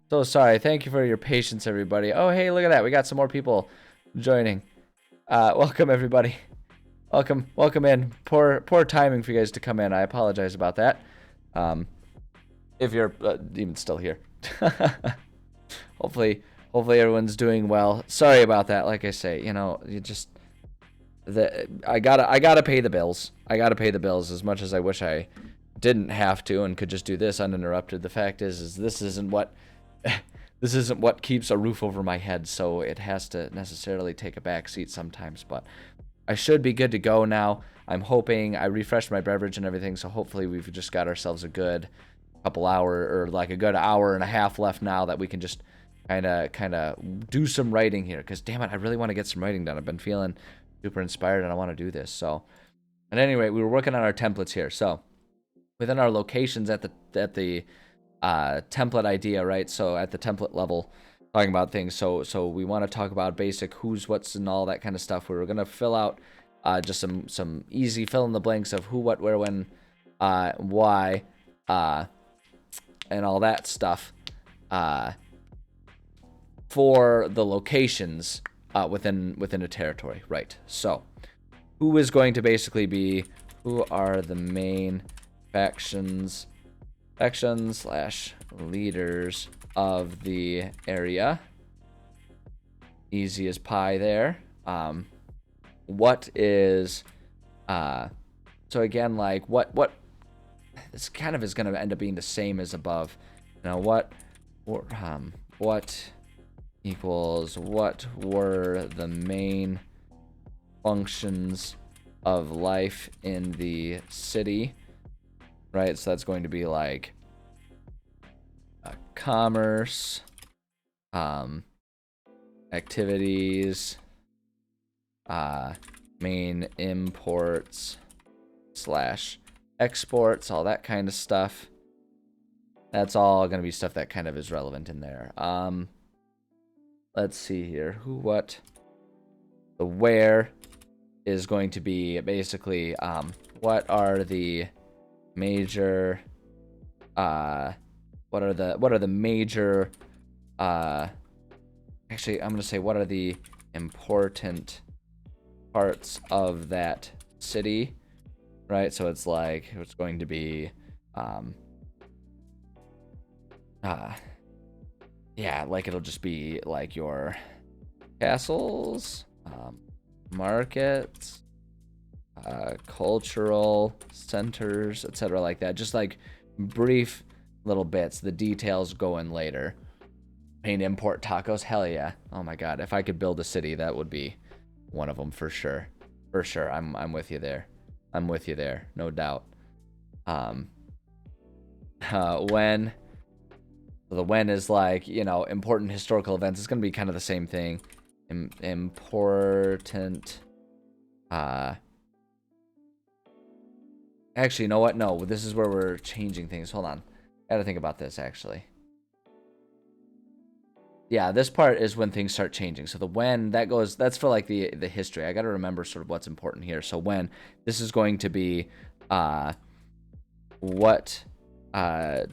So sorry. Thank you for your patience, everybody. Oh, hey, look at that. We got some more people joining. Welcome, everybody. Welcome in. Poor timing for you guys to come in. I apologize about that. If you're even still here. Hopefully everyone's doing well. Sorry about that. Like I say, I gotta pay the bills. I gotta pay the bills as much as I wish I didn't have to and could just do this uninterrupted. The fact is this isn't what keeps a roof over my head, so it has to necessarily take a back seat sometimes. But I should be good to go now. I'm hoping I refreshed my beverage and everything, so hopefully we've just got ourselves a good couple hour or like a good hour and a half left now that we can just kind of do some writing here, because damn it, I really want to get some writing done. I've been feeling super inspired and I want to do this. So at any rate, we were working on our templates here. So within our locations at the template idea, right? So at the template level, talking about things. So we want to talk about basic who's, what's, and all that kind of stuff. We were gonna fill out just some easy fill in the blanks of who, what, where, when, why, and all that stuff for the locations within a territory, right? So who is going to basically be, who are the main factions / leaders of the area? Easy as pie there. What is so again, like what this kind of is going to end up being the same as above. Now what equals what were the main functions of life in the city right? So that's going to be like commerce, activities, main imports / exports, all that kind of stuff. That's all going to be stuff that kind of is relevant in there. Let's see here. Who, what? The where is going to be basically what are the major what are the major actually I'm going to say what are the important parts of that city, right? So it's like it's going to be yeah, like it'll just be like your castles, markets, cultural centers, etc. like that. Just like brief little bits. The details go in later. Paint import tacos, hell yeah. Oh my god, if I could build a city, that would be one of them for sure. For sure, I'm with you there. I'm with you there, no doubt. When the when is like, you know, important historical events. It's gonna be kind of the same thing. Important. Actually, you know what? No, this is where we're changing things. Hold on, I gotta think about this actually. Yeah, this part is when things start changing. So the when, that goes, that's for like the history. I got to remember sort of what's important here. So when, this is going to be what are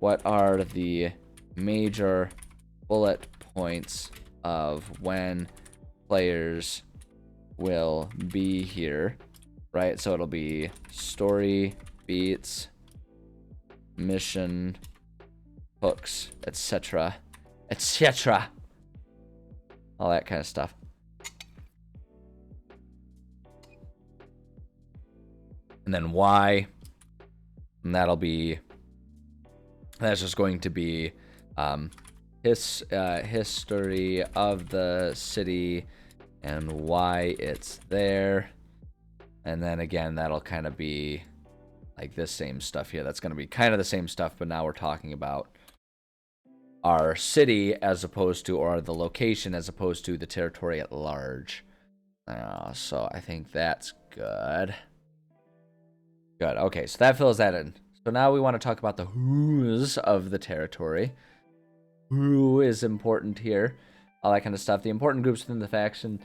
the major bullet points of when players will be here, right? So it'll be story, beats, mission, hooks, etc. etc. All that kind of stuff. And then why, and that's just going to be history of the city and why it's there. And then again, that'll kind of be like this same stuff here. That's going to be kind of the same stuff, but now we're talking about our city as opposed to, or the location as opposed to the territory at large. So I think that's good. Good. Okay, so that fills that in. So now we want to talk about the who's of the territory. Who is important here? All that kind of stuff. The important groups within the faction,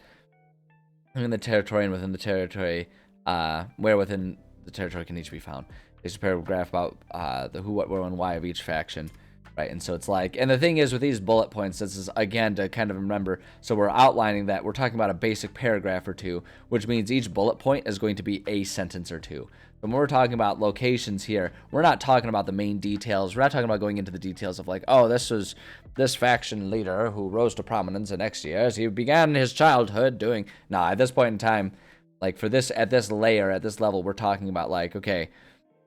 within the territory, and within the territory, where within the territory can each be found. There's a paragraph about the who, what, where, and why of each faction. Right, and so it's like, and the thing is with these bullet points, this is again to kind of remember, so we're outlining that we're talking about a basic paragraph or two, which means each bullet point is going to be a sentence or two. When we're talking about locations here, we're not talking about the main details. We're not talking about going into the details of like, oh, this was this faction leader who rose to prominence in X years. He began his childhood doing, nah, at this point in time, like for this, at this layer, at this level, we're talking about like, okay,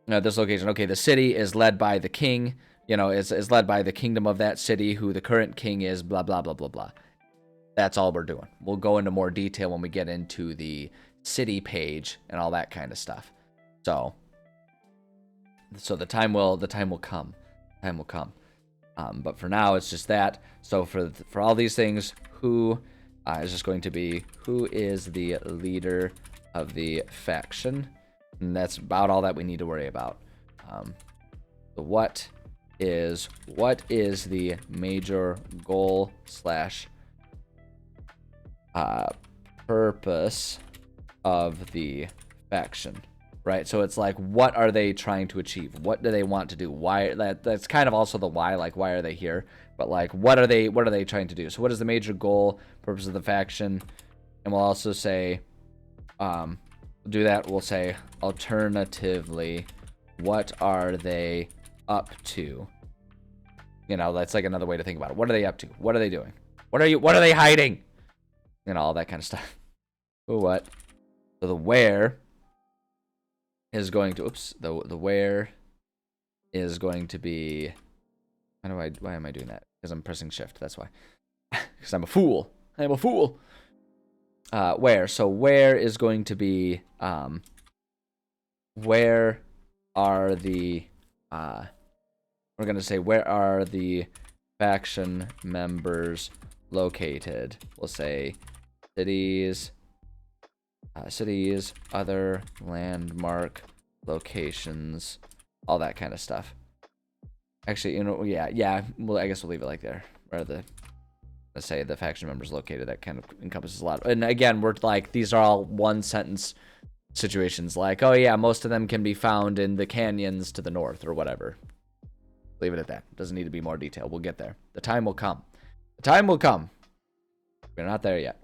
this location, okay, the city is led by the king, you know, is led by the kingdom of that city, who the current king is, blah, blah, blah, blah, blah. That's all we're doing. We'll go into more detail when we get into the city page and all that kind of stuff. So the time will come. Time will come. But for now, it's just that. So for all these things, who is just going to be who is the leader of the faction, and that's about all that we need to worry about. The what is the major goal / purpose of the faction, right? So it's like, what are they trying to achieve? What do they want to do? Why? That's kind of also the why, like why are they here? But like, what are they trying to do? So what is the major goal, purpose of the faction? And we'll also say, do that. We'll say, alternatively, what are they up to? You know, that's like another way to think about it. What are they up to? What are they doing? What are they hiding? You know, all that kind of stuff. Ooh, what? So the where is going to, the where is going to be, why am I doing that? Because I'm pressing shift, that's why. Because I'm a fool. I'm a fool. Where? So where is going to be, where are the we're gonna say where are the faction members located. We'll say cities, other landmark locations, all that kind of stuff. Actually, yeah. Well, I guess we'll leave it like there. Where let's say the faction members located. That kind of encompasses a lot. And again, we're like, these are all one sentence situations. Like, oh yeah, most of them can be found in the canyons to the north or whatever. Leave it at that. Doesn't need to be more detailed. We'll get there. The time will come. The time will come. We're not there yet.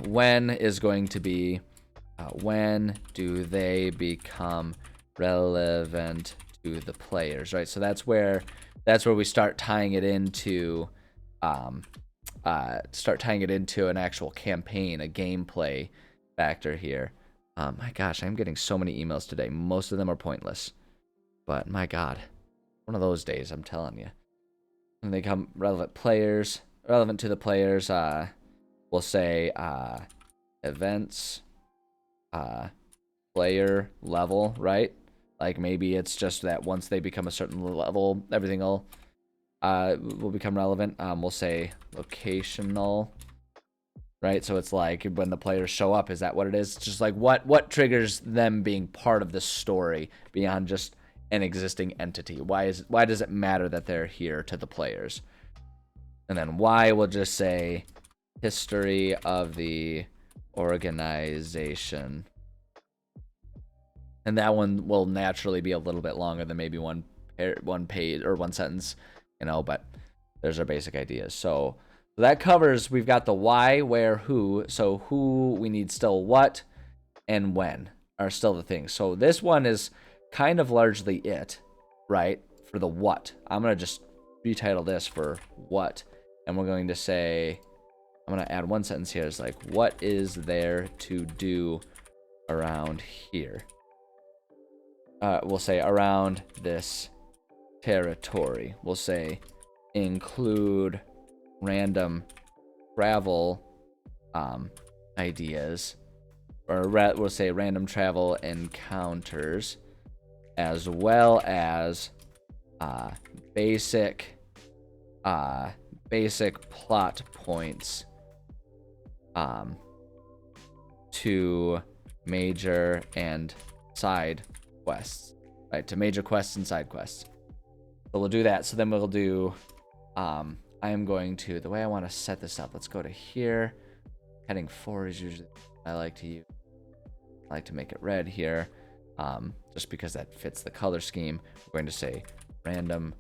When is going to be, when do they become relevant to the players, right? So that's where we start tying it into, an actual campaign, a gameplay factor here. My gosh, I'm getting so many emails today. Most of them are pointless, but my God, one of those days, I'm telling you. When they become relevant to the players, we'll say events, player level, right? Like maybe it's just that once they become a certain level, everything will become relevant. We'll say locational, right? So it's like when the players show up, is that what it is? It's just like what triggers them being part of the story beyond just an existing entity? Why does it matter that they're here to the players? And then why we'll just say history of the organization. And that one will naturally be a little bit longer than maybe one page or one sentence, but there's our basic ideas. So that covers, we've got the why, where, who. So who, we need still what, and when are still the things. So this one is kind of largely it, right? For the what. I'm going to just retitle this for what. And we're going to say, I'm going to add one sentence here. It's like, what is there to do around here? We'll say around this territory. We'll say include random travel ideas, or we'll say random travel encounters, as well as basic plot points to major and side quests, right? To major quests and side quests. So we'll do that. So then we'll do, I am going to, the way I want to set this up, let's go to here. Heading 4 is usually I like to use. I like to make it red here, just because that fits the color scheme. We're going to say random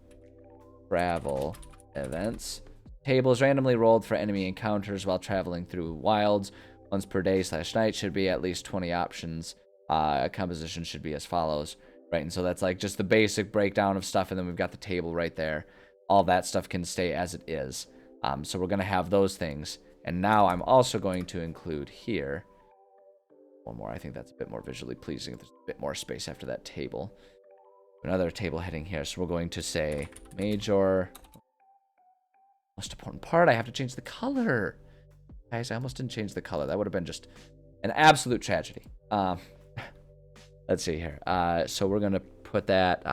travel events. Tables randomly rolled for enemy encounters while traveling through wilds. Once per day/night should be at least 20 options. Composition should be as follows, right? And so that's like just the basic breakdown of stuff, and then we've got the table right there. All that stuff can stay as it is. So we're going to have those things. And now I'm also going to include here one more. I think that's a bit more visually pleasing. There's a bit more space after that table. Another table heading here. So we're going to say major. Most important part, I have to change the color. Guys, I almost didn't change the color. That would have been just an absolute tragedy. Let's see here. So we're going to put that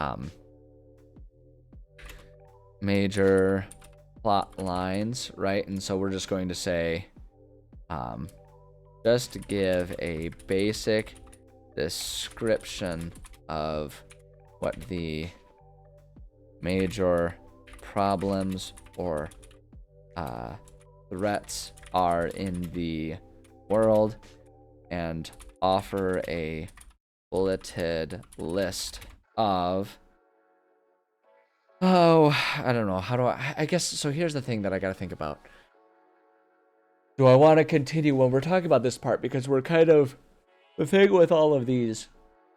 major plot lines, right? And so we're just going to say, just to give a basic description of what the major problems or threats are in the world, and offer a bulleted list of, I don't know, how do I guess, so here's the thing that I gotta think about. Do I want to continue when we're talking about this part? Because we're kind of, the thing with all of these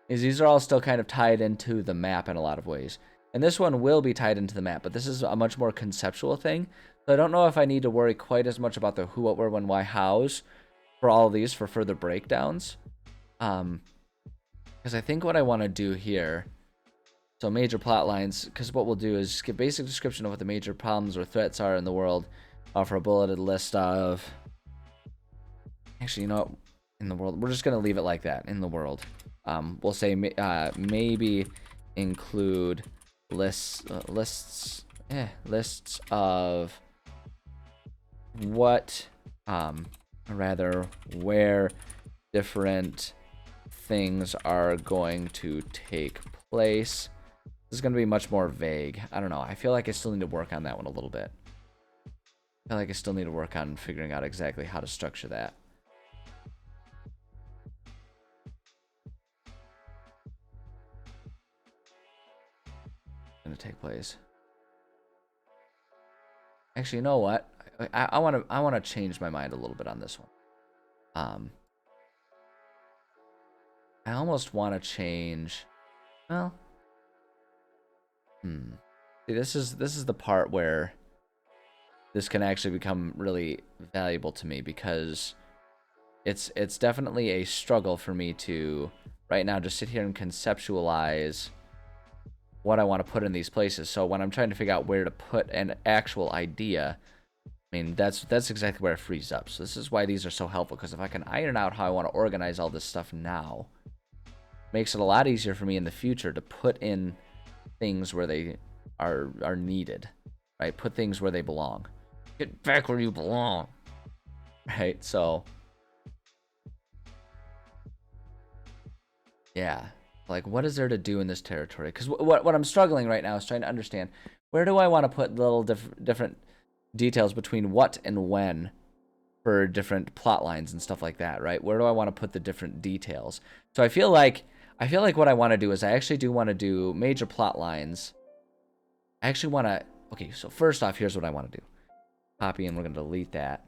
is these are all still kind of tied into the map in a lot of ways. And this one will be tied into the map, but this is a much more conceptual thing. So I don't know if I need to worry quite as much about the who, what, where, when, why, hows for all of these for further breakdowns. Because I think what I want to do here, so major plot lines, because what we'll do is just give basic description of what the major problems or threats are in the world, offer a bulleted list of, actually, you know what, In the world. We're just going to leave it like that. In the world. We'll say maybe include lists of what, rather, where different things are going to take place. This is going to be much more vague. I don't know. I feel like I still need to work on that one a little bit. I feel like I still need to work on figuring out exactly how to structure that. Going to take place. Actually, you know what? I want to change my mind a little bit on this one. I almost want to change. Well, see, this is the part where this can actually become really valuable to me, because it's definitely a struggle for me to right now just sit here and conceptualize what I want to put in these places. So when I'm trying to figure out where to put an actual idea, I mean, that's exactly where it frees up. So this is why these are so helpful, because if I can iron out how I want to organize all this stuff now, it makes it a lot easier for me in the future to put in things where they are needed, right? Put things where they belong. Get back where you belong, right? So, yeah. Like, what is there to do in this territory? Because what I'm struggling right now is trying to understand, where do I want to put little different details between what and when for different plot lines and stuff like that, right? Where do I want to put the different details? So I feel like what I want to do is I actually do want to do major plot lines. I actually want to... Okay, so first off, here's what I want to do. Copy, and we're going to delete that.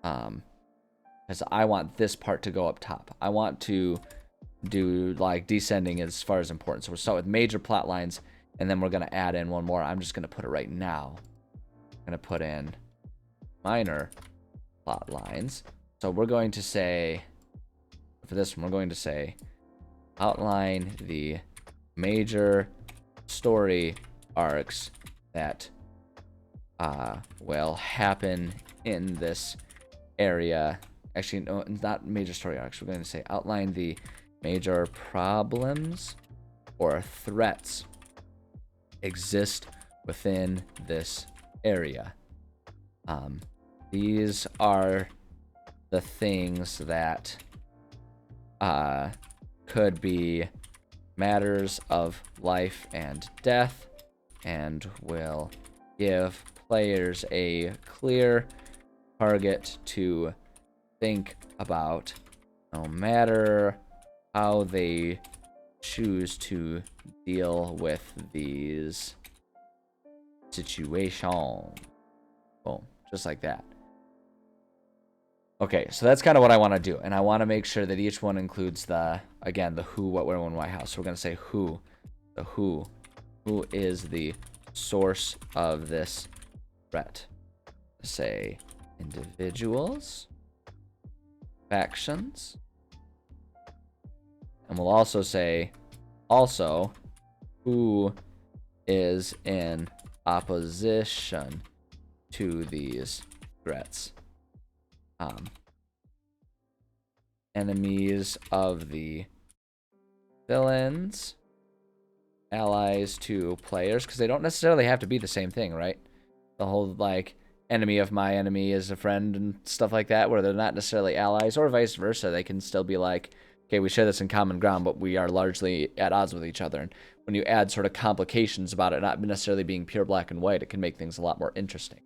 Because I want this part to go up top. I want to do like descending as far as importance. So we'll start with major plot lines, and then we're going to add in one more. I'm just going to put it right now. I'm going to put in minor plot lines. So we're going to say, for this one, we're going to say outline the major story arcs that will happen in this area. Actually, no, not major story arcs. We're going to say outline the major problems or threats exist within this area. These are the things that could be matters of life and death, and will give players a clear target to think about, no matter how they choose to deal with these situations. Boom, just like that. Okay, so that's kind of what I want to do, and I want to make sure that each one includes the who, what, where, when, why, how. So we're going to say who, who is the source of this threat. Say individuals, factions, and we'll also say who is in opposition to these threats. Enemies of the villains, allies to players, because they don't necessarily have to be the same thing, right? The whole, like, enemy of my enemy is a friend and stuff like that, where they're not necessarily allies, or vice versa. They can still be like, okay, we share this in common ground, but we are largely at odds with each other. And when you add sort of complications about it not necessarily being pure black and white, it can make things a lot more interesting.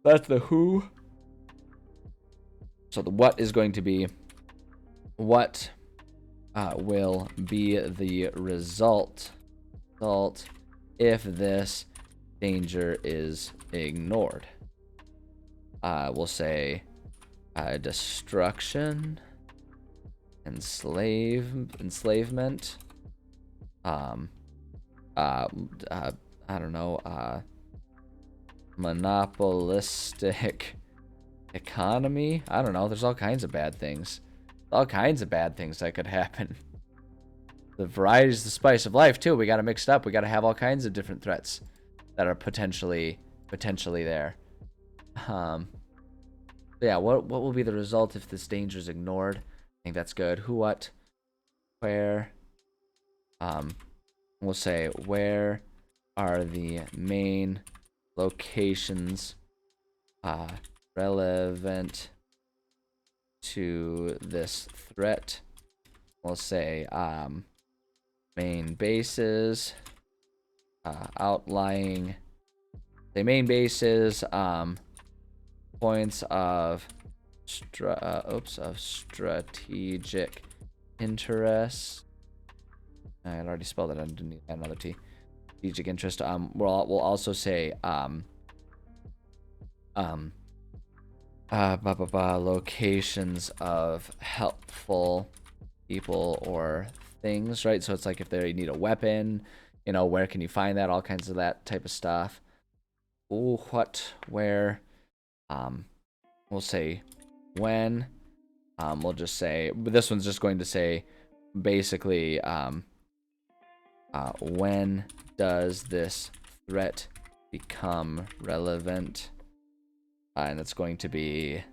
That's the who. So the what is going to be, what will be the result if this danger is ignored. We'll say destruction, enslavement, I don't know, monopolistic economy. I don't know. There's all kinds of bad things. All kinds of bad things that could happen. The variety is the spice of life too. We got to mix it up. We got to have all kinds of different threats that are potentially there. yeah, what will be the result if this danger is ignored? I think that's good. Who, what, where? We'll say, where are the main locations relevant to this threat? We'll say main bases, outlying the main bases, points of strategic interest. I had already spelled it underneath another T. Strategic interest. We'll also say locations of helpful people or things, right? So it's like if they need a weapon, you know, where can you find that? All kinds of that type of stuff. Ooh, what, where? We'll say when. We'll just say, this one's just going to say basically when does this threat become relevant? And it's going to be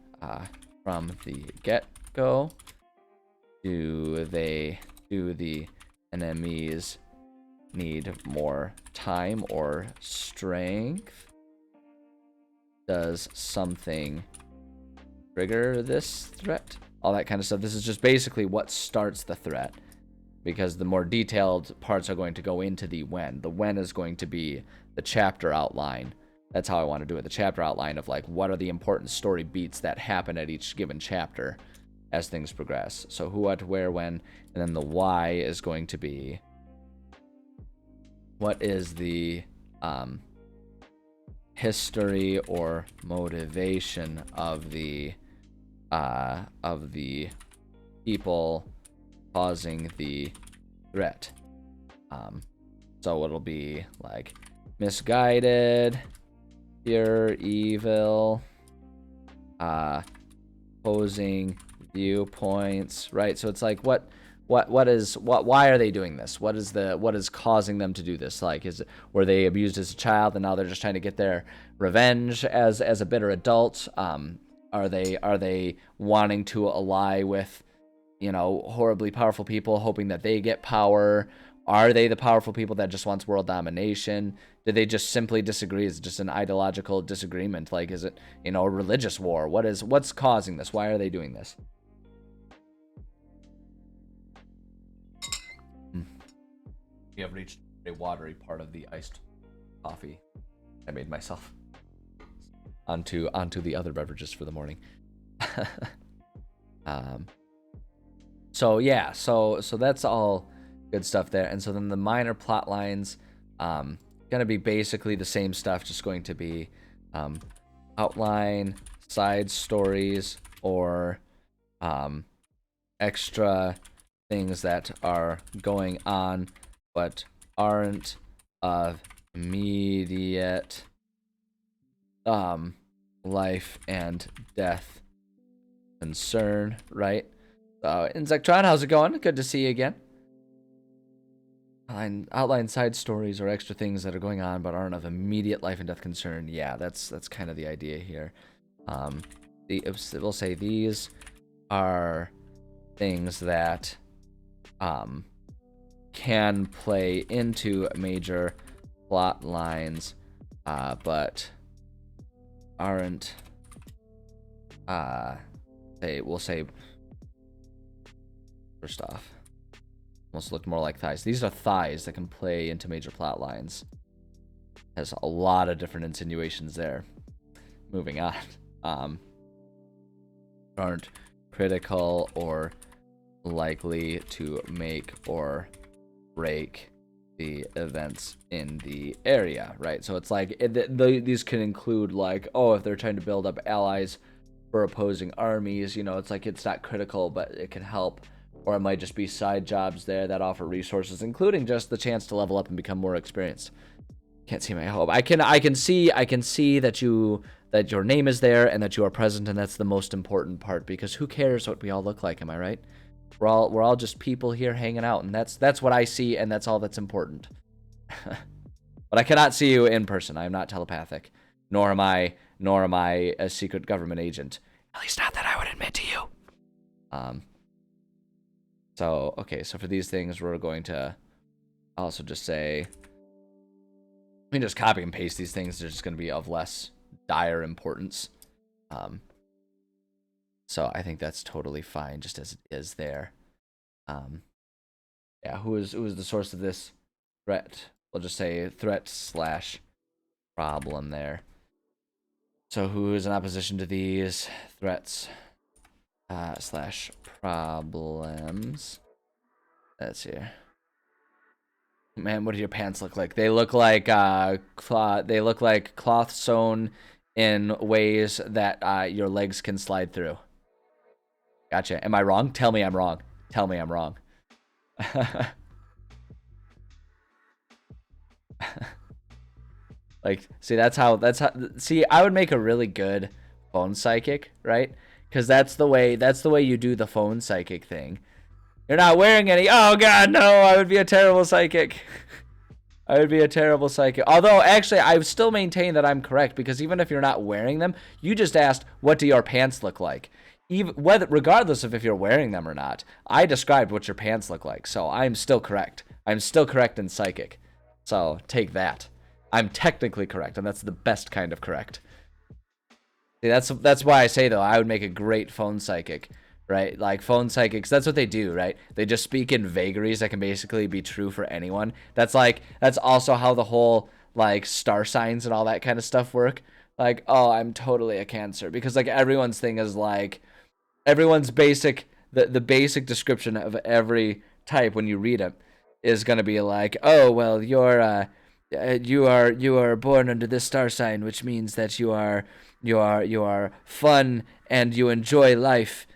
from the get-go. Do the enemies need more time or strength? Does something trigger this threat? All that kind of stuff. This is just basically what starts the threat, because the more detailed parts are going to go into the when. The when is going to be the chapter outline. That's how I want to do it. The chapter outline of like what are the important story beats that happen at each given chapter as things progress. So who, what, where, when, and then the why is going to be what is the history or motivation of the people causing the threat. So it'll be like misguided, pure evil, opposing viewpoints, right? So it's like why are they doing this? What is causing them to do this? Like, were they abused as a child and now they're just trying to get their revenge as a bitter adult? Are they wanting to ally with, you know, horribly powerful people hoping that they get power? Are they the powerful people that just wants world domination? Do they just simply disagree? Is it just an ideological disagreement? Like, is it, you know, a religious war? What's causing this? Why are they doing this? We have reached a watery part of the iced coffee I made myself. Onto the other beverages for the morning. So yeah, so that's all good stuff there. And so then the minor plot lines, gonna be basically the same stuff, just going to be outline, side stories, or extra things that are going on but aren't of immediate life and death concern, right? So Insectron, how's it going? Good to see you again. Outline side stories or extra things that are going on but aren't of immediate life and death concern. Yeah, that's kind of the idea here. We'll say these are things that can play into major plot lines, but aren't. We'll say first off. Almost look more like thighs. These are thighs that can play into major plot lines. Has a lot of different insinuations there. Moving on. Aren't critical or likely to make or break the events in the area, right? So it's like these can include like, oh, if they're trying to build up allies for opposing armies, you know, it's like it's not critical, but it can help. Or it might just be side jobs there that offer resources, including just the chance to level up and become more experienced. Can't see my hope. I can see that your name is there and that you are present, and that's the most important part, because who cares what we all look like, am I right? We're all just people here hanging out, and that's what I see, and that's all that's important. But I cannot see you in person. I am not telepathic, nor am I a secret government agent. At least not that I would admit to you. So, okay, so for these things, we're going to also just say, we can just copy and paste these things. They're just going to be of less dire importance. So I think that's totally fine, just as it is there. Yeah, who is the source of this threat? We'll just say threat / problem there. So who is in opposition to these threats / problems? That's here. Man, what do your pants look like? They look like they look like cloth sewn in ways that your legs can slide through. Gotcha. Am I wrong? Tell me I'm wrong. Tell me I'm wrong. Like, see, that's how, see, I would make a really good phone psychic, right? Because that's the way you do the phone psychic thing. You're not wearing any. Oh God, no! I would be a terrible psychic. I would be a terrible psychic. Although, actually, I still maintain that I'm correct, because even if you're not wearing them, you just asked, what do your pants look like? Regardless of if you're wearing them or not, I described what your pants look like, so I'm still correct. I'm still correct in psychic. So take that. I'm technically correct, and that's the best kind of correct. See, that's why I say, though, I would make a great phone psychic. Right? Like, phone psychics, that's what they do, right? They just speak in vagaries that can basically be true for anyone. That's also how the whole, like, star signs and all that kind of stuff work. Like, oh, I'm totally a Cancer. Because, like, everyone's thing is, like, everyone's basic, the basic description of every type when you read it is going to be like, oh, well, you are born under this star sign, which means that you are fun and you enjoy life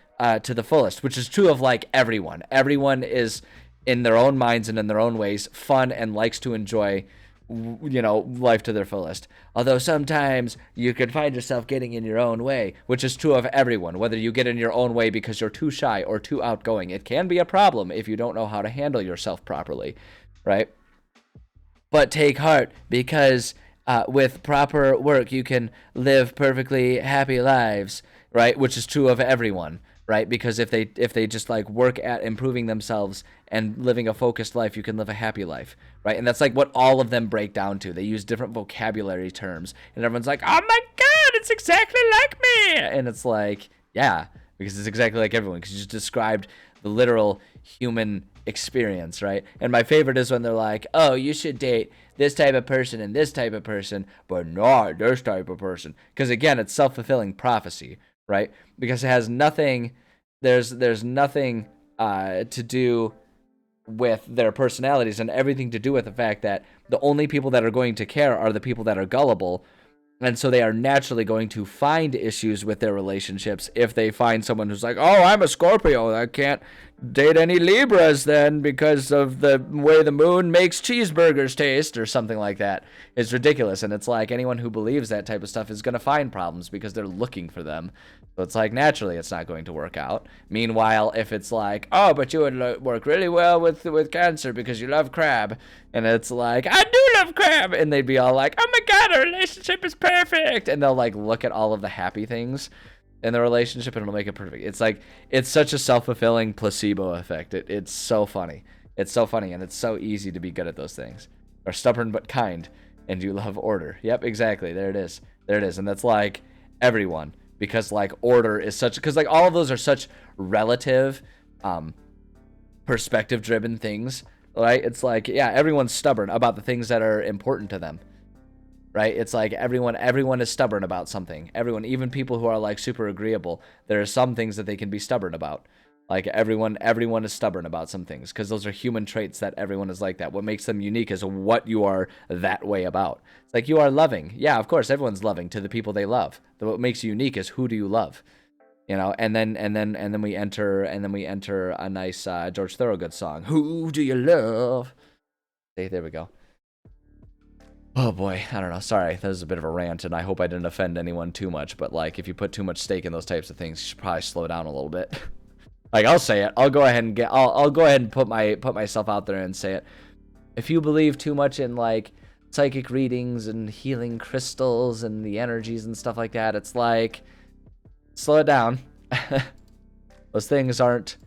to the fullest, which is true of, like, everyone. Everyone is, in their own minds and in their own ways, fun and likes to enjoy, life to their fullest. Although sometimes you can find yourself getting in your own way, which is true of everyone. Whether you get in your own way because you're too shy or too outgoing, it can be a problem if you don't know how to handle yourself properly, right? But take heart, because with proper work, you can live perfectly happy lives, right? Which is true of everyone. Right? Because if they just, like, work at improving themselves and living a focused life, you can live a happy life, right? And that's, like, what all of them break down to. They use different vocabulary terms, and everyone's like, oh my God, it's exactly like me! And it's like, yeah, because it's exactly like everyone, because you just described the literal human experience, right? And my favorite is when they're like, oh, you should date this type of person and this type of person, but not this type of person. Because, again, it's self-fulfilling prophecy, right? Because it has nothing, there's nothing to do with their personalities, and everything to do with the fact that the only people that are going to care are the people that are gullible. And so they are naturally going to find issues with their relationships if they find someone who's like, oh, I'm a Scorpio, I can't date any Libras then because of the way the moon makes cheeseburgers taste, or something like that. It's ridiculous. And it's like, anyone who believes that type of stuff is going to find problems because they're looking for them. So it's like, naturally, it's not going to work out. Meanwhile, if it's like, oh, but you would work really well with Cancer because you love crab. And it's like, I do love crab. And they'd be all like, oh my God, our relationship is perfect. And they'll, like, look at all of the happy things in the relationship and it'll make it perfect. It's like, it's such a self-fulfilling placebo effect. It's so funny. It's so funny, and it's so easy to be good at those things. Or stubborn but kind, and you love order. Yep, exactly. There it is. There it is. And that's like everyone. Because, like, order is such, because, like, all of those are such relative, perspective-driven things, right? It's like, yeah, everyone's stubborn about the things that are important to them, right? It's like everyone is stubborn about something. Everyone, even people who are, like, super agreeable, there are some things that they can be stubborn about. Like, everyone is stubborn about some things, because those are human traits that everyone is like that. What makes them unique is what you are that way about. It's like, you are loving. Yeah, of course, everyone's loving to the people they love. What makes you unique is, who do you love? And then we enter a nice George Thorogood song. Who do you love? Hey, there we go. Oh boy, I don't know. Sorry, that was a bit of a rant, and I hope I didn't offend anyone too much. But, like, if you put too much stake in those types of things, you should probably slow down a little bit. Like, I'll say it. I'll go ahead and put myself out there and say it. If you believe too much in, like, psychic readings and healing crystals and the energies and stuff like that, it's like slow it down. Those things aren't,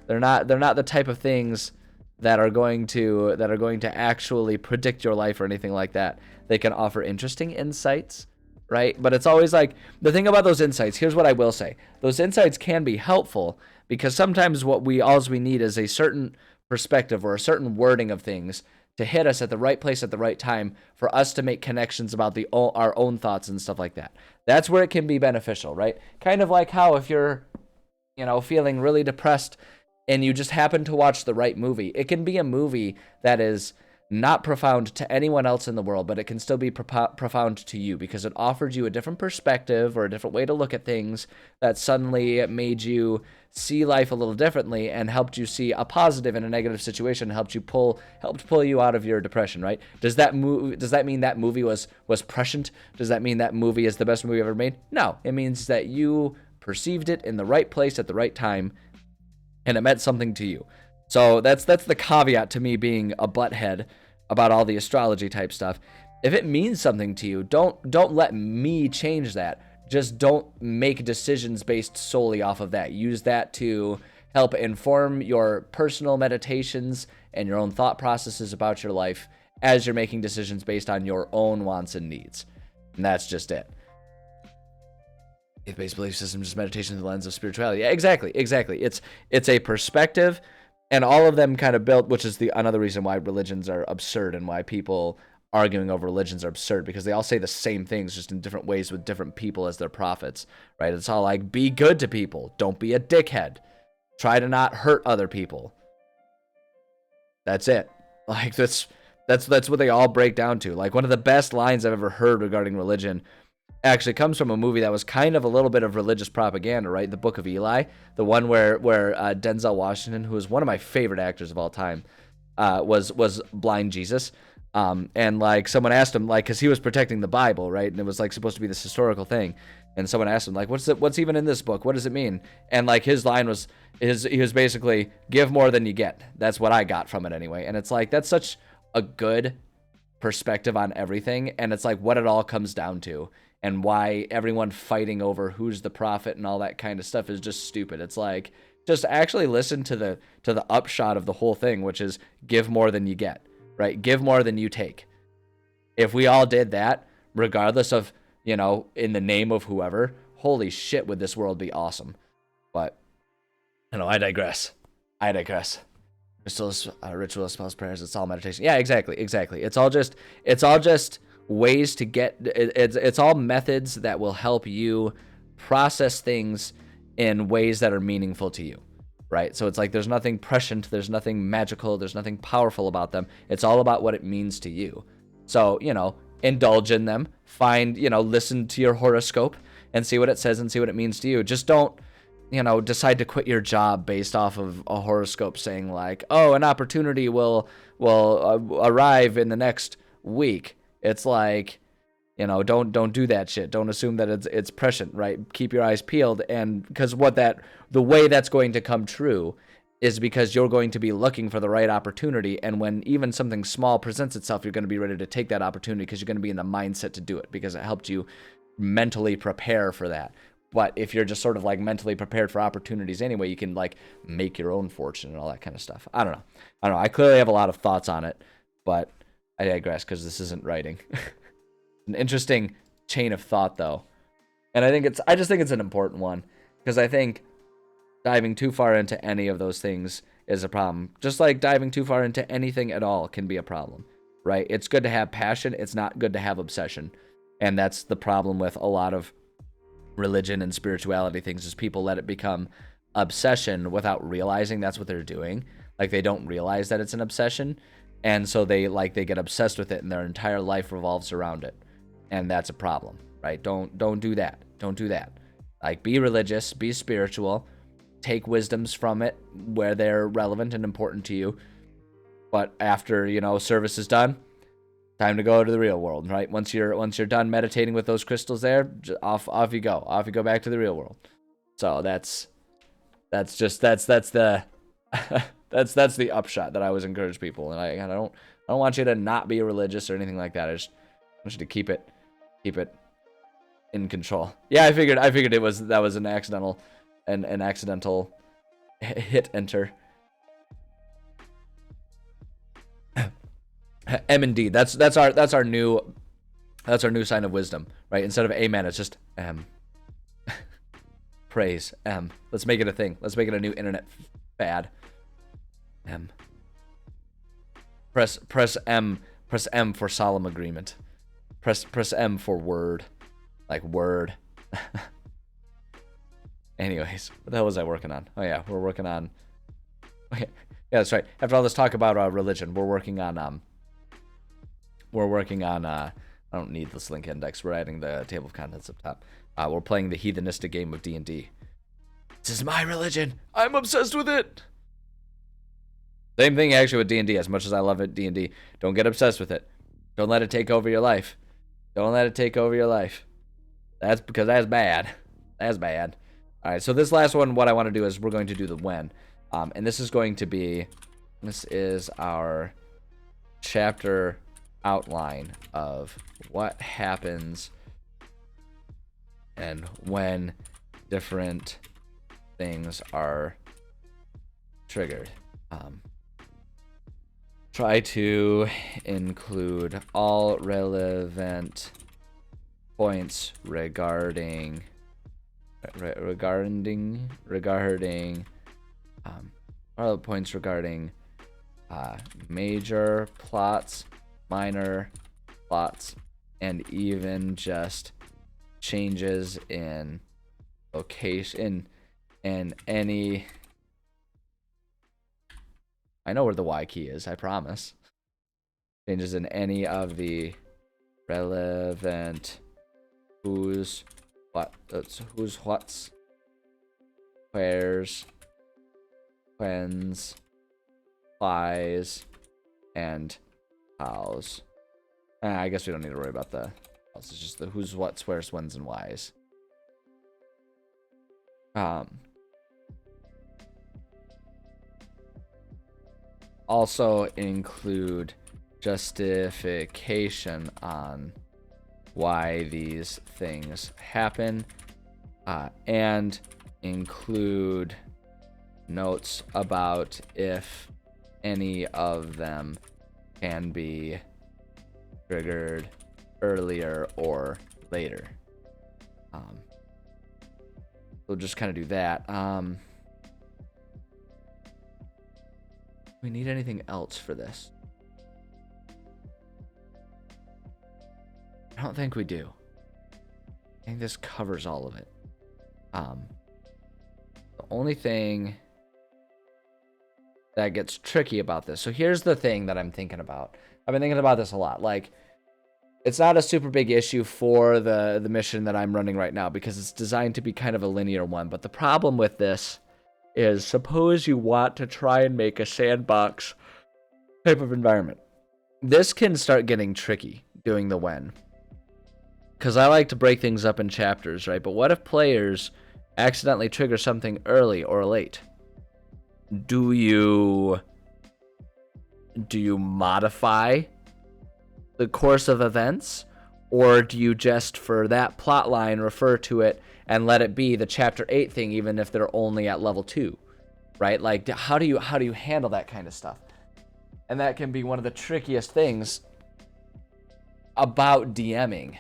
they're not the type of things that are going to actually predict your life or anything like that. They can offer interesting insights, right? But it's always like, the thing about those insights, here's what I will say. Those insights can be helpful because sometimes all we need is a certain perspective or a certain wording of things to hit us at the right place at the right time for us to make connections about our own thoughts and stuff like that. That's where it can be beneficial, right? Kind of like how if you're, feeling really depressed and you just happen to watch the right movie, it can be a movie that is not profound to anyone else in the world, but it can still be profound to you because it offered you a different perspective or a different way to look at things that suddenly made you see life a little differently and helped you see a positive in a negative situation, helped pull you out of your depression, right? Does that mean that movie was prescient? Does that mean that movie is the best movie ever made? No, it means that you perceived it in the right place at the right time and it meant something to you. So that's the caveat to me being a butthead about all the astrology type stuff. If it means something to you, don't let me change that. Just don't make decisions based solely off of that. Use that to help inform your personal meditations and your own thought processes about your life as you're making decisions based on your own wants and needs. And that's just it. Faith-based belief system, just meditation through the lens of spirituality. Yeah, exactly. It's a perspective. And all of them kind of built, which is another reason why religions are absurd and why people arguing over religions are absurd, because they all say the same things just in different ways with different people as their prophets, right? It's all like, be good to people. Don't be a dickhead. Try to not hurt other people. That's it. Like, that's what they all break down to. Like, one of the best lines I've ever heard regarding religion actually comes from a movie that was kind of a little bit of religious propaganda, right? The Book of Eli, the one where Denzel Washington, who is one of my favorite actors of all time, was blind Jesus. And like someone asked him, like, because he was protecting the Bible, right? And it was like supposed to be this historical thing. And someone asked him, like, what's even in this book? What does it mean? And like his line was, he was basically, give more than you get. That's what I got from it anyway. And it's like, that's such a good perspective on everything. And it's like what it all comes down to. And why everyone fighting over who's the prophet and all that kind of stuff is just stupid. It's like, just actually listen to the upshot of the whole thing, which is give more than you get, right? Give more than you take. If we all did that, regardless of, in the name of whoever, holy shit, would this world be awesome. But, I digress. Ritual, spells, prayers, it's all meditation. Yeah, exactly. It's all just ways to get, it's all methods that will help you process things in ways that are meaningful to you, right? So it's like there's nothing prescient, there's nothing magical, there's nothing powerful about them. It's all about what it means to you. So, indulge in them, listen to your horoscope and see what it says and see what it means to you. Just don't, decide to quit your job based off of a horoscope saying like, oh, an opportunity will arrive in the next week. It's like, don't do that shit. Don't assume that it's prescient, right? Keep your eyes peeled. And because the way that's going to come true is because you're going to be looking for the right opportunity. And when even something small presents itself, you're going to be ready to take that opportunity because you're going to be in the mindset to do it because it helped you mentally prepare for that. But if you're just sort of like mentally prepared for opportunities anyway, you can like make your own fortune and all that kind of stuff. I don't know. I clearly have a lot of thoughts on it, but I digress because this isn't writing. An interesting chain of thought, though. And I just think it's an important one because I think diving too far into any of those things is a problem. Just like diving too far into anything at all can be a problem, right? It's good to have passion. It's not good to have obsession. And that's the problem with a lot of religion and spirituality things is people let it become obsession without realizing that's what they're doing. Like they don't realize that it's an obsession. And so they get obsessed with it and their entire life revolves around it. And that's a problem, right? Don't do that. Don't do that. Like be religious, be spiritual, take wisdoms from it where they're relevant and important to you. But after, service is done, time to go to the real world, right? Once you're done meditating with those crystals there, off you go. Off you go back to the real world. So that's the that's the upshot that I always encourage people. And I don't want you to not be religious or anything like that. I just want you to keep it in control. Yeah, I figured that was an accidental hit enter. M and D. That's our new sign of wisdom, right? Instead of amen, it's just M. Praise M. Let's make it a thing. Let's make it a new internet fad. M. Press M. Press M for solemn agreement. Press M for word. Like word. Anyways, what the hell was I working on? Oh yeah, we're working on. Okay, yeah, that's right. After all this talk about religion, we're working on. I don't need this link index. We're adding the table of contents up top. We're playing the heathenistic game of D&D. This is my religion. I'm obsessed with it. Same thing actually with D&D. As much as I love it, D&D, don't get obsessed with it. Don't let it take over your life. Don't let it take over your life. That's because that's bad. That's bad. All right, so this last one, what I want to do is we're going to do the when. And this is our chapter outline of what happens and when different things are triggered. Try to include all relevant points regarding major plots, minor plots, and even just changes in location and any. I know where the Y key is, I promise. Changes in any of the relevant who's, what's, where's, when's, why's, and how's. I guess we don't need to worry about the how's. It's just the who's, what's, where's, when's, and why's. Also include justification on why these things happen, and include notes about if any of them can be triggered earlier or later. We'll just kind of do that. We need anything else for this? I don't think we do. I think this covers all of it. The only thing that gets tricky about this. So here's the thing that I'm thinking about. I've been thinking about this a lot. Like, it's not a super big issue for the mission that I'm running right now because it's designed to be kind of a linear one. But the problem with this is, suppose you want to try and make a sandbox type of environment. This can start getting tricky doing the when. Because I like to break things up in chapters, right? But what if players accidentally trigger something early or late? Do you modify the course of events? Or do you just, for that plot line, refer to it and let it be the chapter 8 thing, even if they're only at level 2, right? Like, how do you handle that kind of stuff? And that can be one of the trickiest things about DMing.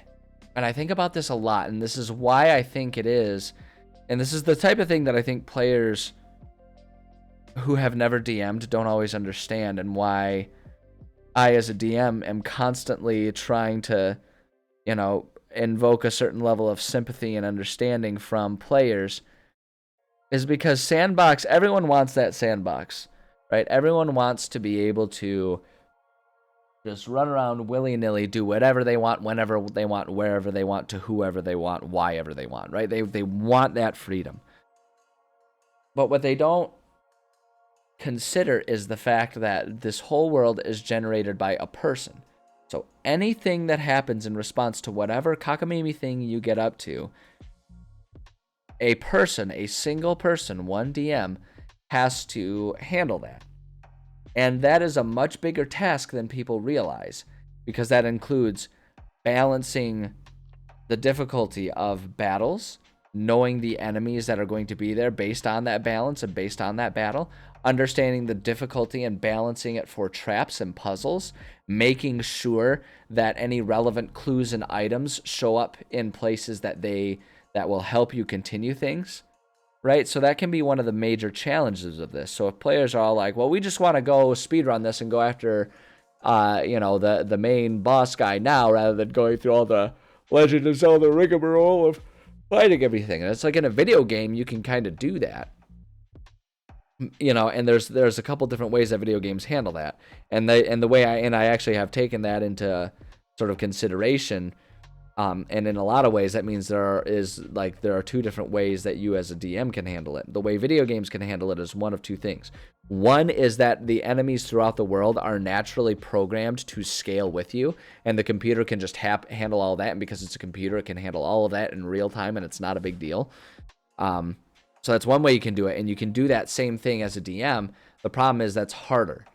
And I think about this a lot, and this is why I think it is, and this is the type of thing that I think players who have never DM'd don't always understand, and why I, as a DM, am constantly trying to, invoke a certain level of sympathy and understanding from players, is because sandbox, everyone wants that sandbox, right? Everyone wants to be able to just run around willy-nilly, do whatever they want, whenever they want, wherever they want, to whoever they want, why ever they want, right? They want that freedom. But what they don't consider is the fact that this whole world is generated by a person. So anything that happens in response to whatever cockamamie thing you get up to, a person, a single person, one DM, has to handle that. And that is a much bigger task than people realize, because that includes balancing the difficulty of battles, knowing the enemies that are going to be there based on that balance and based on that battle, understanding the difficulty and balancing it for traps and puzzles, making sure that any relevant clues and items show up in places that will help you continue things, right? So that can be one of the major challenges of this. So if players are all like, well, we just want to go speedrun this and go after the main boss guy now, rather than going through all the Legend of Zelda rigmarole of fighting everything. And it's like in a video game, you can kind of do that. And there's a couple different ways that video games handle that. And the way I actually have taken that into sort of consideration. And in a lot of ways, that means there are two different ways that you as a DM can handle it. The way video games can handle it is one of two things. One is that the enemies throughout the world are naturally programmed to scale with you, and the computer can just handle all that. And because it's a computer, it can handle all of that in real time, and it's not a big deal. So that's one way you can do it, and you can do that same thing as a DM. The problem is that's harder.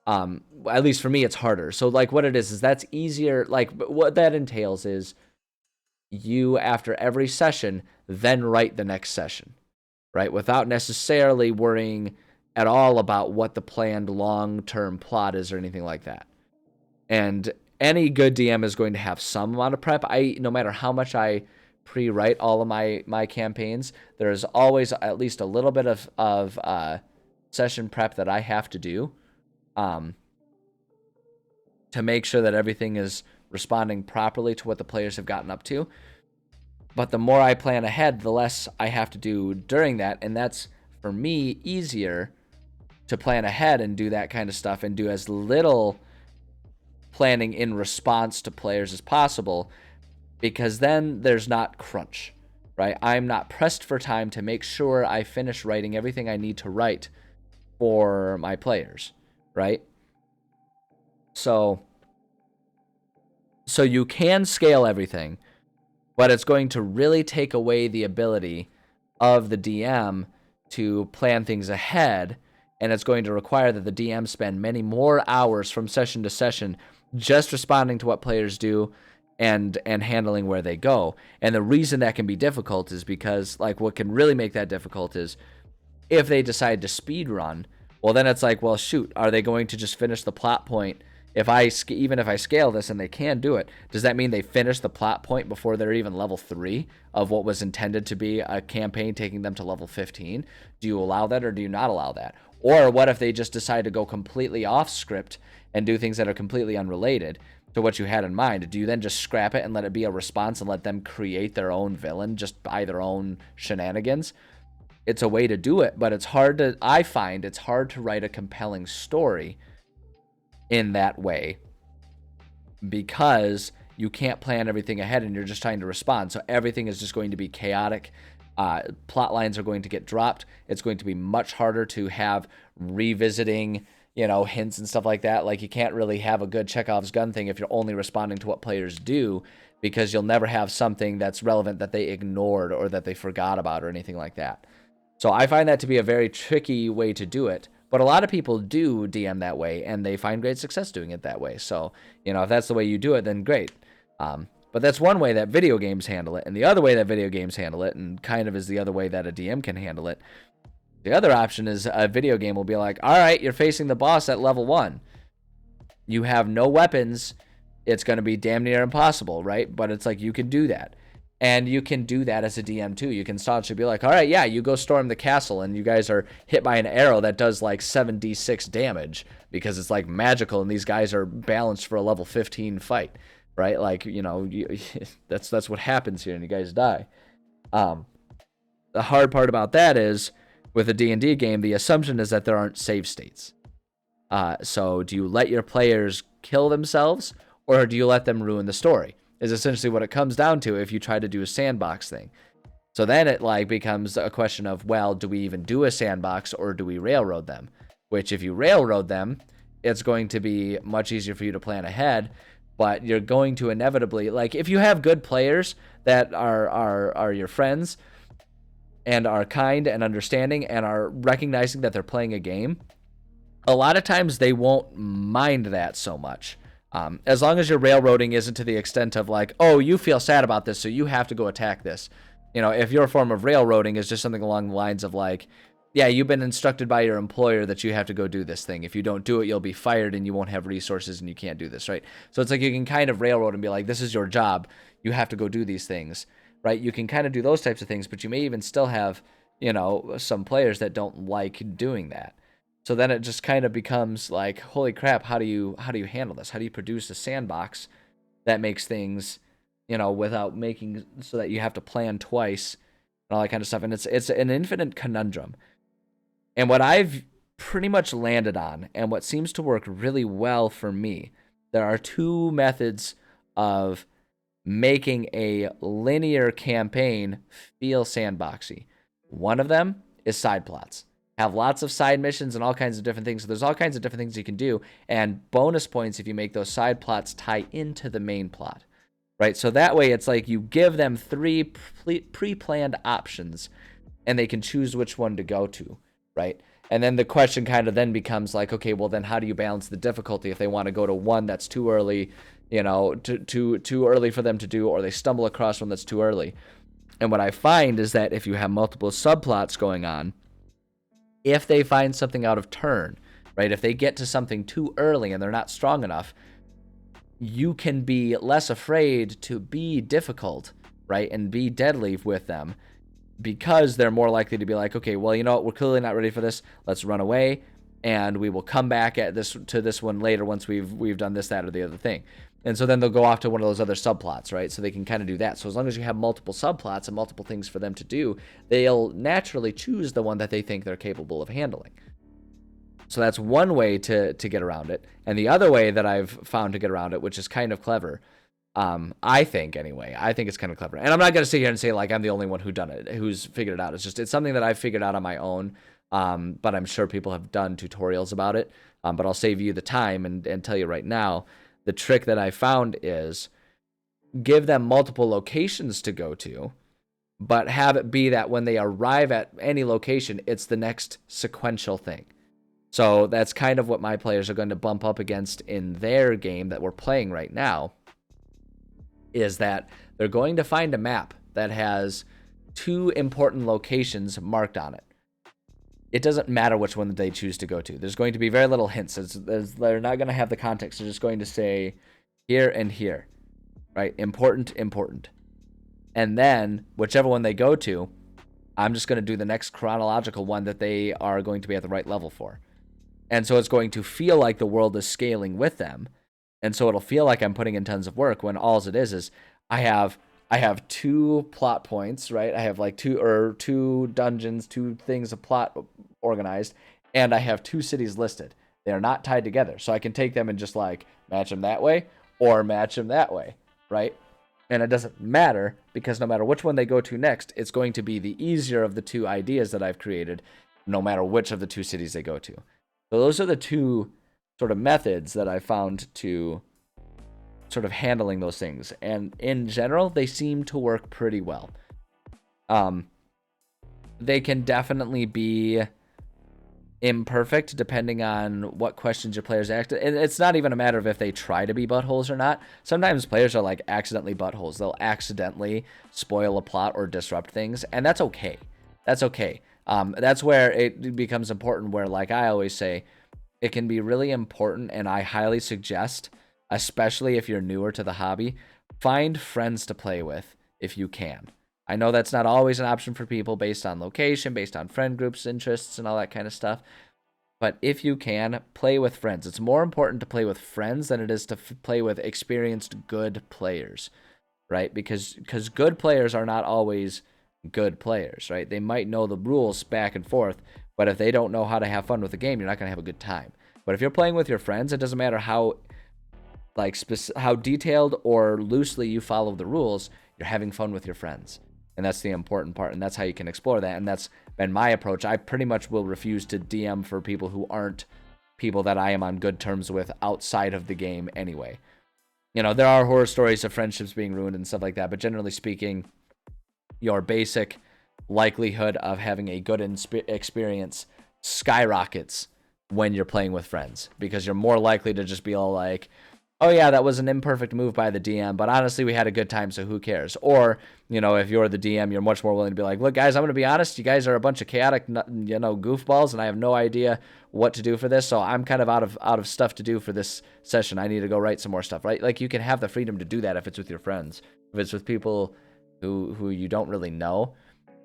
At least for me, it's harder. So like what it is that's easier. Like what that entails is you, after every session, then write the next session, right? Without necessarily worrying at all about what the planned long-term plot is or anything like that. And any good DM is going to have some amount of prep. No matter how much I pre-write all of my campaigns, there's always at least a little bit of session prep that I have to do to make sure that everything is responding properly to what the players have gotten up to. But the more I plan ahead, the less I have to do during that. And that's, for me, easier to plan ahead and do that kind of stuff and do as little planning in response to players as possible, because then there's not crunch, right? I'm not pressed for time to make sure I finish writing everything I need to write for my players, right? So you can scale everything, but it's going to really take away the ability of the DM to plan things ahead, and it's going to require that the DM spend many more hours from session to session just responding to what players do and handling where they go. And the reason that can be difficult is because, like, what can really make that difficult is if they decide to speed run, well, then it's like, well, shoot, are they going to just finish the plot point? Even if I scale this and they can do it, does that mean they finish the plot point before they're even level 3 of what was intended to be a campaign taking them to level 15? Do you allow that or do you not allow that? Or what if they just decide to go completely off script and do things that are completely unrelated to what you had in mind? Do you then just scrap it and let it be a response and let them create their own villain just by their own shenanigans? It's a way to do it, but I find it's hard to write a compelling story in that way because you can't plan everything ahead and you're just trying to respond. So everything is just going to be chaotic. Plot lines are going to get dropped. It's going to be much harder to have revisiting, hints and stuff like that. Like, you can't really have a good Chekhov's gun thing if you're only responding to what players do, because you'll never have something that's relevant that they ignored or that they forgot about or anything like that. So I find that to be a very tricky way to do it. But a lot of people do DM that way, and they find great success doing it that way. So, if that's the way you do it, then great. But that's one way that video games handle it. And the other way that video games handle it, and kind of is the other way that a DM can handle it, the other option is a video game will be like, all right, you're facing the boss at level 1. You have no weapons. It's going to be damn near impossible, right? But it's like, you can do that. And you can do that as a DM too. You can staunchly be like, all right, yeah, you go storm the castle and you guys are hit by an arrow that does like 7d6 damage because it's like magical and these guys are balanced for a level 15 fight, right? Like, that's what happens here and you guys die. The hard part about that is with a D&D game, the assumption is that there aren't save states. So do you let your players kill themselves or do you let them ruin the story? Is essentially what it comes down to if you try to do a sandbox thing. So then it becomes a question of, well, do we even do a sandbox or do we railroad them? Which if you railroad them, it's going to be much easier for you to plan ahead, but you're going to inevitably, if you have good players that are your friends and are kind and understanding and are recognizing that they're playing a game, a lot of times they won't mind that so much. As long as your railroading isn't to the extent of like, oh, you feel sad about this, so you have to go attack this. You know, if your form of railroading is just something along the lines of like, yeah, you've been instructed by your employer that you have to go do this thing. If you don't do it, you'll be fired and you won't have resources and you can't do this, right? So it's like you can kind of railroad and be like, this is your job. You have to go do these things, right? You can kind of do those types of things, but you may even still have, you know, some players that don't like doing that. So then it just kind of becomes like, holy crap, how do you handle this? How do you produce a sandbox that makes things, you know, without making so that you have to plan twice and all that kind of stuff? And it's an infinite conundrum. And what I've pretty much landed on, and what seems to work really well for me, there are two methods of making a linear campaign feel sandboxy. One of them is side plots. Have lots of side missions and all kinds of different things. So there's all kinds of different things you can do, and bonus points if you make those side plots tie into the main plot, right? So that way it's like you give them 3 pre-planned options, and they can choose which one to go to, right? And then the question kind of then becomes like, okay, well then how do you balance the difficulty if they want to go to one that's too early, you know, too early for them to do, or they stumble across one that's too early. And what I find is that if you have multiple subplots going on, if they find something out of turn, right? If they get to something too early and they're not strong enough, you can be less afraid to be difficult, right? And be deadly with them, because they're more likely to be like, okay, well, you know what? We're clearly not ready for this. Let's run away, and we will come back at this one later once we've done this, that, or the other thing. And so then they'll go off to one of those other subplots, right? So they can kind of do that. So as long as you have multiple subplots and multiple things for them to do, they'll naturally choose the one that they think they're capable of handling. So that's one way to get around it. And the other way that I've found to get around it, which is kind of clever, I think it's kind of clever. And I'm not going to sit here and say like I'm the only one who's figured it out. It's something that I've figured out on my own. But I'm sure people have done tutorials about it. But I'll save you the time and tell you right now. The trick that I found is give them multiple locations to go to, but have it be that when they arrive at any location, it's the next sequential thing. So that's kind of what my players are going to bump up against in their game that we're playing right now, is that they're going to find a map that has 2 important locations marked on it. It doesn't matter which one they choose to go to. There's going to be very little hints. They're not going to have the context. They're just going to say here and here, right? Important, important. And then whichever one they go to, I'm just going to do the next chronological one that they are going to be at the right level for. And so it's going to feel like the world is scaling with them. And so it'll feel like I'm putting in tons of work when all it is I have 2 plot points, right? I have like 2 dungeons, 2 things of plot organized, and I have 2 cities listed. They are not tied together. So I can take them and just like match them that way or match them that way, right? And it doesn't matter, because no matter which one they go to next, it's going to be the easier of the 2 ideas that I've created, no matter which of the 2 cities they go to. So those are the 2 sort of methods that I found to sort of handling those things. And in general, they seem to work pretty well. They can definitely be imperfect depending on what questions your players ask. And it's not even a matter of if they try to be buttholes or not. Sometimes players are like accidentally buttholes. They'll accidentally spoil a plot or disrupt things, and that's okay. That's okay. That's where it becomes important, where, like I always say, it can be really important, and I highly suggest, especially if you're newer to the hobby, find friends to play with if you can. I know that's not always an option for people based on location, based on friend groups, interests, and all that kind of stuff. But if you can, play with friends. It's more important to play with friends than it is to play with experienced good players, right? Because good players are not always good players, right? They might know the rules back and forth, but if they don't know how to have fun with the game, you're not going to have a good time. But if you're playing with your friends, it doesn't matter how how detailed or loosely you follow the rules, you're having fun with your friends. And that's the important part, and that's how you can explore that. And that's been my approach. I pretty much will refuse to DM for people who aren't people that I am on good terms with outside of the game anyway. You know, there are horror stories of friendships being ruined and stuff like that, but generally speaking, your basic likelihood of having a good experience skyrockets when you're playing with friends, because you're more likely to just be all like, oh yeah, that was an imperfect move by the DM, but honestly, we had a good time, so who cares? Or, you know, if you're the DM, you're much more willing to be like, look, guys, I'm going to be honest, you guys are a bunch of chaotic, you know, goofballs, and I have no idea what to do for this, so I'm kind of out of stuff to do for this session. I need to go write some more stuff, right? Like, you can have the freedom to do that if it's with your friends. If it's with people who you don't really know,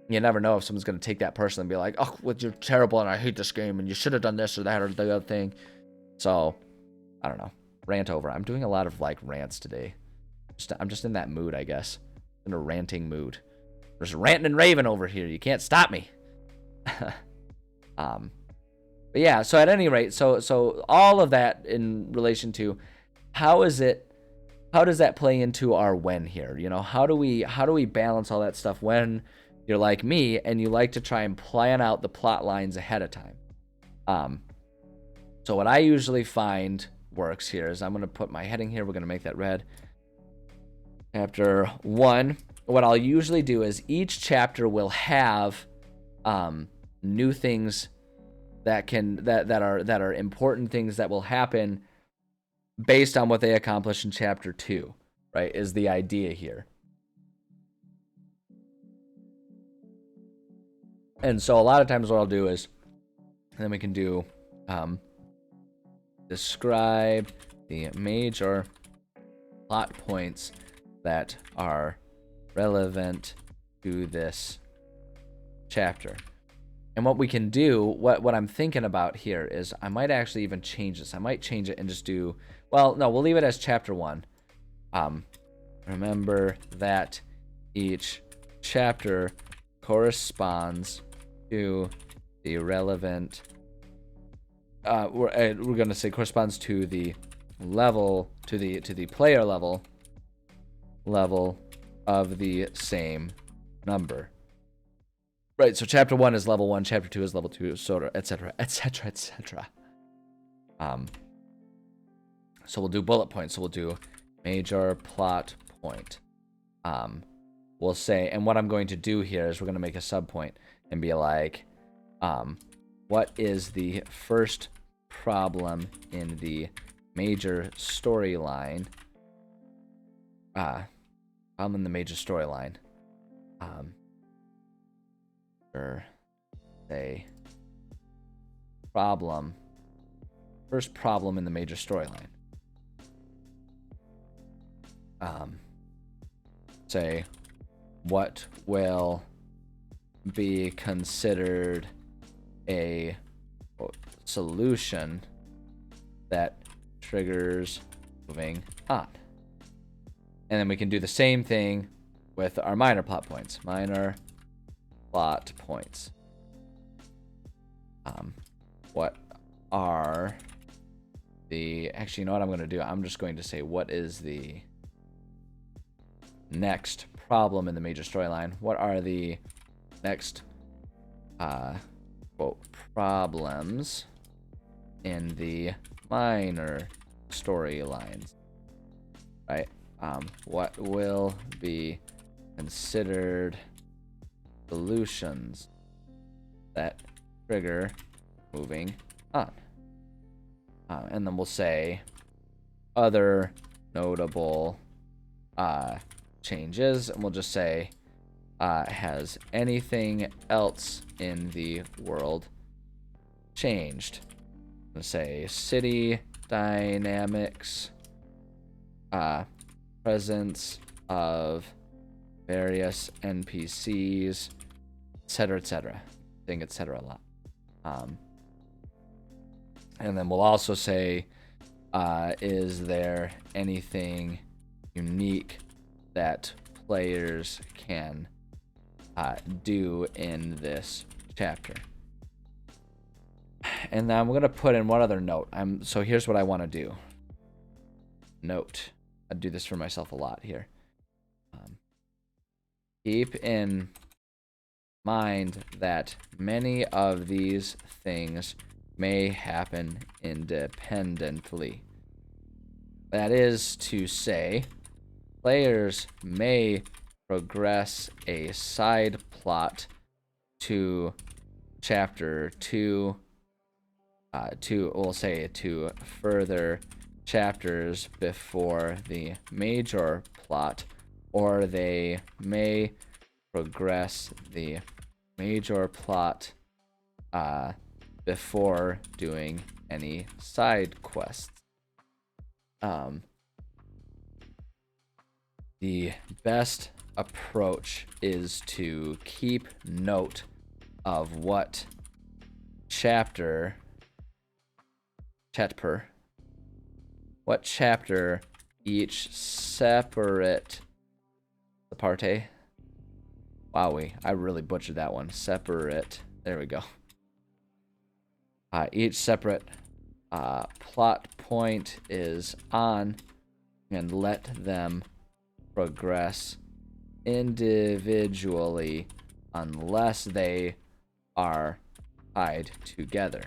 you never know if someone's going to take that person and be like, oh, well, you're terrible, and I hate this game, and you should have done this or that or the other thing. So, I don't know. Rant over. I'm doing a lot of like rants today. I'm just in that mood, I guess. In a ranting mood. There's ranting and raving over here. You can't stop me. But yeah, so at any rate, so all of that in relation to how does that play into our when here? You know, how do we balance all that stuff when you're like me and you like to try and plan out the plot lines ahead of time? So what I usually find works here is I'm going to put my heading here. We're going to make that red. Chapter 1. What I'll usually do is each chapter will have new things that are important things that will happen based on what they accomplish in chapter 2, right? Is the idea here. And so a lot of times what I'll do is then we can do describe the major plot points that are relevant to this chapter. And what we can do, what I'm thinking about here is I might actually even change this. I might change it and just do, well, no, we'll leave it as chapter 1. Remember that each chapter corresponds to the relevant we're going to say corresponds to the level, to the player level of the same number. Right, so chapter 1 is level 1, chapter 2 is level 2, so etc, etc, etc. So we'll do bullet points. So we'll do major plot point. We'll say, and what I'm going to do here is we're going to make a subpoint and be like, what is the first problem in the major storyline? Problem in the major storyline. Or say problem. First problem in the major storyline. Say what will be considered a solution that triggers moving on. And then we can do the same thing with our minor plot points. Minor plot points. What are the... Actually, you know what I'm going to do? I'm just going to say, what is the next problem in the major storyline? What are the next quote, problems in the minor storylines? Right? What will be considered solutions that trigger moving on? And then we'll say other notable changes, and we'll just say has anything else in the world changed? I'm gonna say city dynamics, presence of various NPCs, etc., etc. Saying etc. a lot. And then we'll also say, is there anything unique that players can do in this chapter? And then I'm going to put in one other note. So here's what I want to do. Note. I do this for myself a lot here. Keep in mind that many of these things may happen independently. That is to say, players may progress a side plot to chapter 2 we'll say to further chapters before the major plot, or they may progress the major plot before doing any side quests. The best approach is to keep note of what chapter each separate aparte. Wowie, I really butchered that one. Separate. There we go. Each separate plot point is on, and let them progress individually unless they are tied together.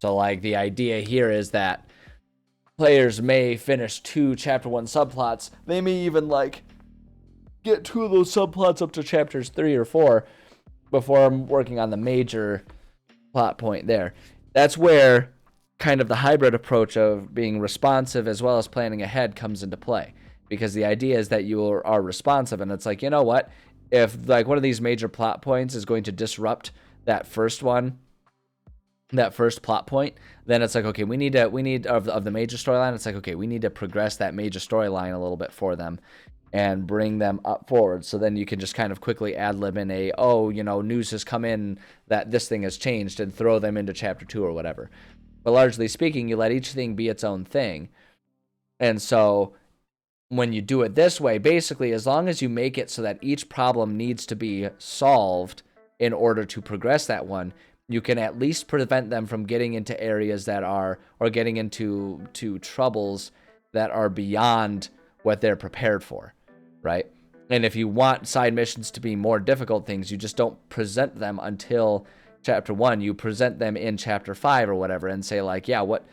So like the idea here is that players may finish 2 chapter 1 subplots. They may even like get 2 of those subplots up to chapters 3 or 4 before I'm working on the major plot point there. That's where kind of the hybrid approach of being responsive as well as planning ahead comes into play. Because the idea is that you are responsive, and it's like, you know what? If like one of these major plot points is going to disrupt that first one, that first plot point, then it's like, okay, we need of the major storyline, it's like, okay, we need to progress that major storyline a little bit for them and bring them up forward. So then you can just kind of quickly ad lib in a, oh, you know, news has come in that this thing has changed, and throw them into chapter 2 or whatever. But largely speaking, you let each thing be its own thing. And so when you do it this way, basically, as long as you make it so that each problem needs to be solved in order to progress that one, you can at least prevent them from getting into areas that are, or getting into troubles that are beyond what they're prepared for, right? And if you want side missions to be more difficult things, you just don't present them until chapter 1. You present them in chapter 5 or whatever, and say like, yeah, what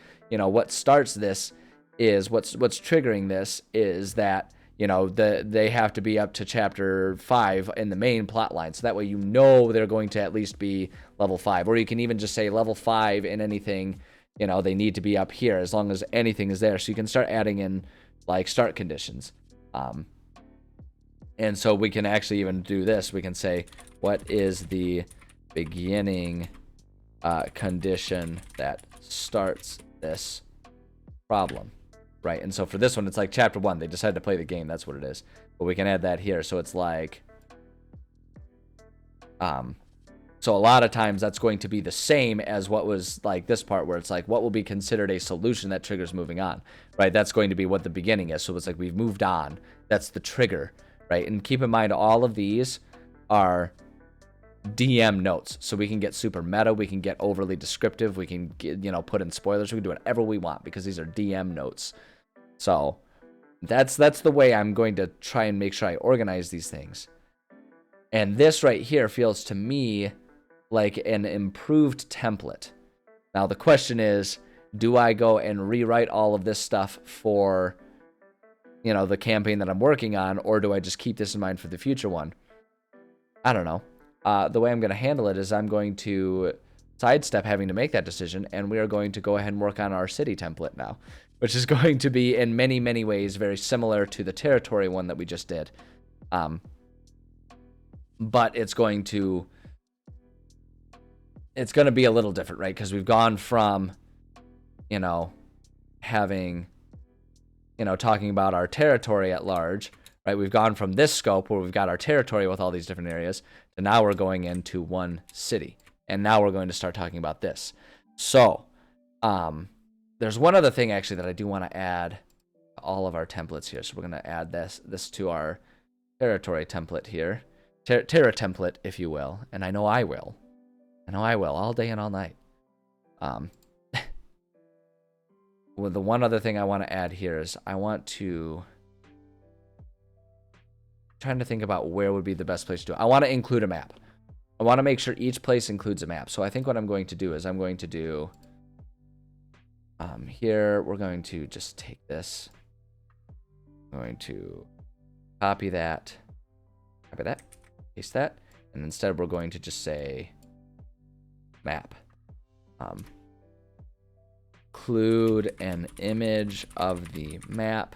starts this is what's triggering this is that, you know, they have to be up to chapter 5 in the main plot line. So that way, you know, they're going to at least be level 5, or you can even just say level 5 in anything, you know, they need to be up here as long as anything is there. So you can start adding in like start conditions. And so we can actually even do this. We can say, what is the beginning condition that starts this problem, right? And so for this one, it's like chapter 1. They decided to play the game. That's what it is. But we can add that here. So it's like, so a lot of times that's going to be the same as what was like this part where it's like, what will be considered a solution that triggers moving on, right? That's going to be what the beginning is. So it's like, we've moved on. That's the trigger, right? And keep in mind, all of these are DM notes. So we can get super meta. We can get overly descriptive. We can get, you know, put in spoilers. We can do whatever we want because these are DM notes. So that's the way I'm going to try and make sure I organize these things. And this right here feels to me like an improved template. Now the question is, do I go and rewrite all of this stuff for, you know, the campaign that I'm working on, or do I just keep this in mind for the future one? I don't know. The way I'm going to handle it is I'm going to sidestep having to make that decision, and we are going to go ahead and work on our city template now, which is going to be in many, many ways very similar to the territory one that we just did. But it's going to be a little different, right? Because we've gone from, you know, having, you know, talking about our territory at large, right? We've gone from this scope where we've got our territory with all these different areas to now we're going into one city. And now we're going to start talking about this. So, there's one other thing actually that I do want to add to all of our templates here. So we're going to add this to our territory template here. Terra template, if you will. And I know I will. All day and all night. Well, the one other thing I want to add here is I want to... trying to think about where would be the best place to do it. I want to include a map. I want to make sure each place includes a map. So I think what I'm going to do is I'm going to do... here, we're going to just take this. I'm going to copy that, paste that, and instead we're going to just say map. include an image of the map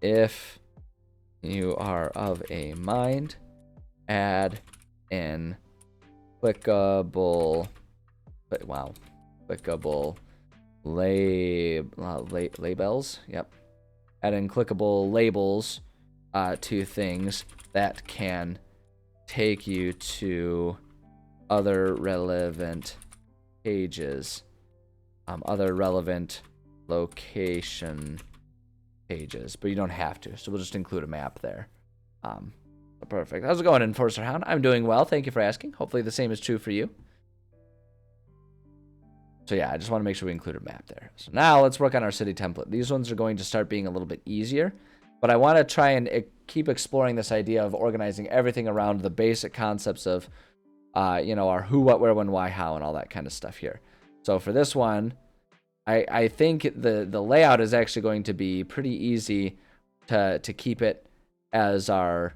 if you are of a mind. Add an clickable labels. Yep. Add in clickable labels to things that can take you to other relevant pages, other relevant location pages, but you don't have to. So we'll just include a map there. Perfect. How's it going, Enforcer Hound? I'm doing well. Thank you for asking. Hopefully the same is true for you. So yeah, I just want to make sure we include a map there. So now let's work on our city template. These ones are going to start being a little bit easier, but I want to try and keep exploring this idea of organizing everything around the basic concepts of, our who, what, where, when, why, how, and all that kind of stuff here. So for this one, I think the layout is actually going to be pretty easy to keep it as our,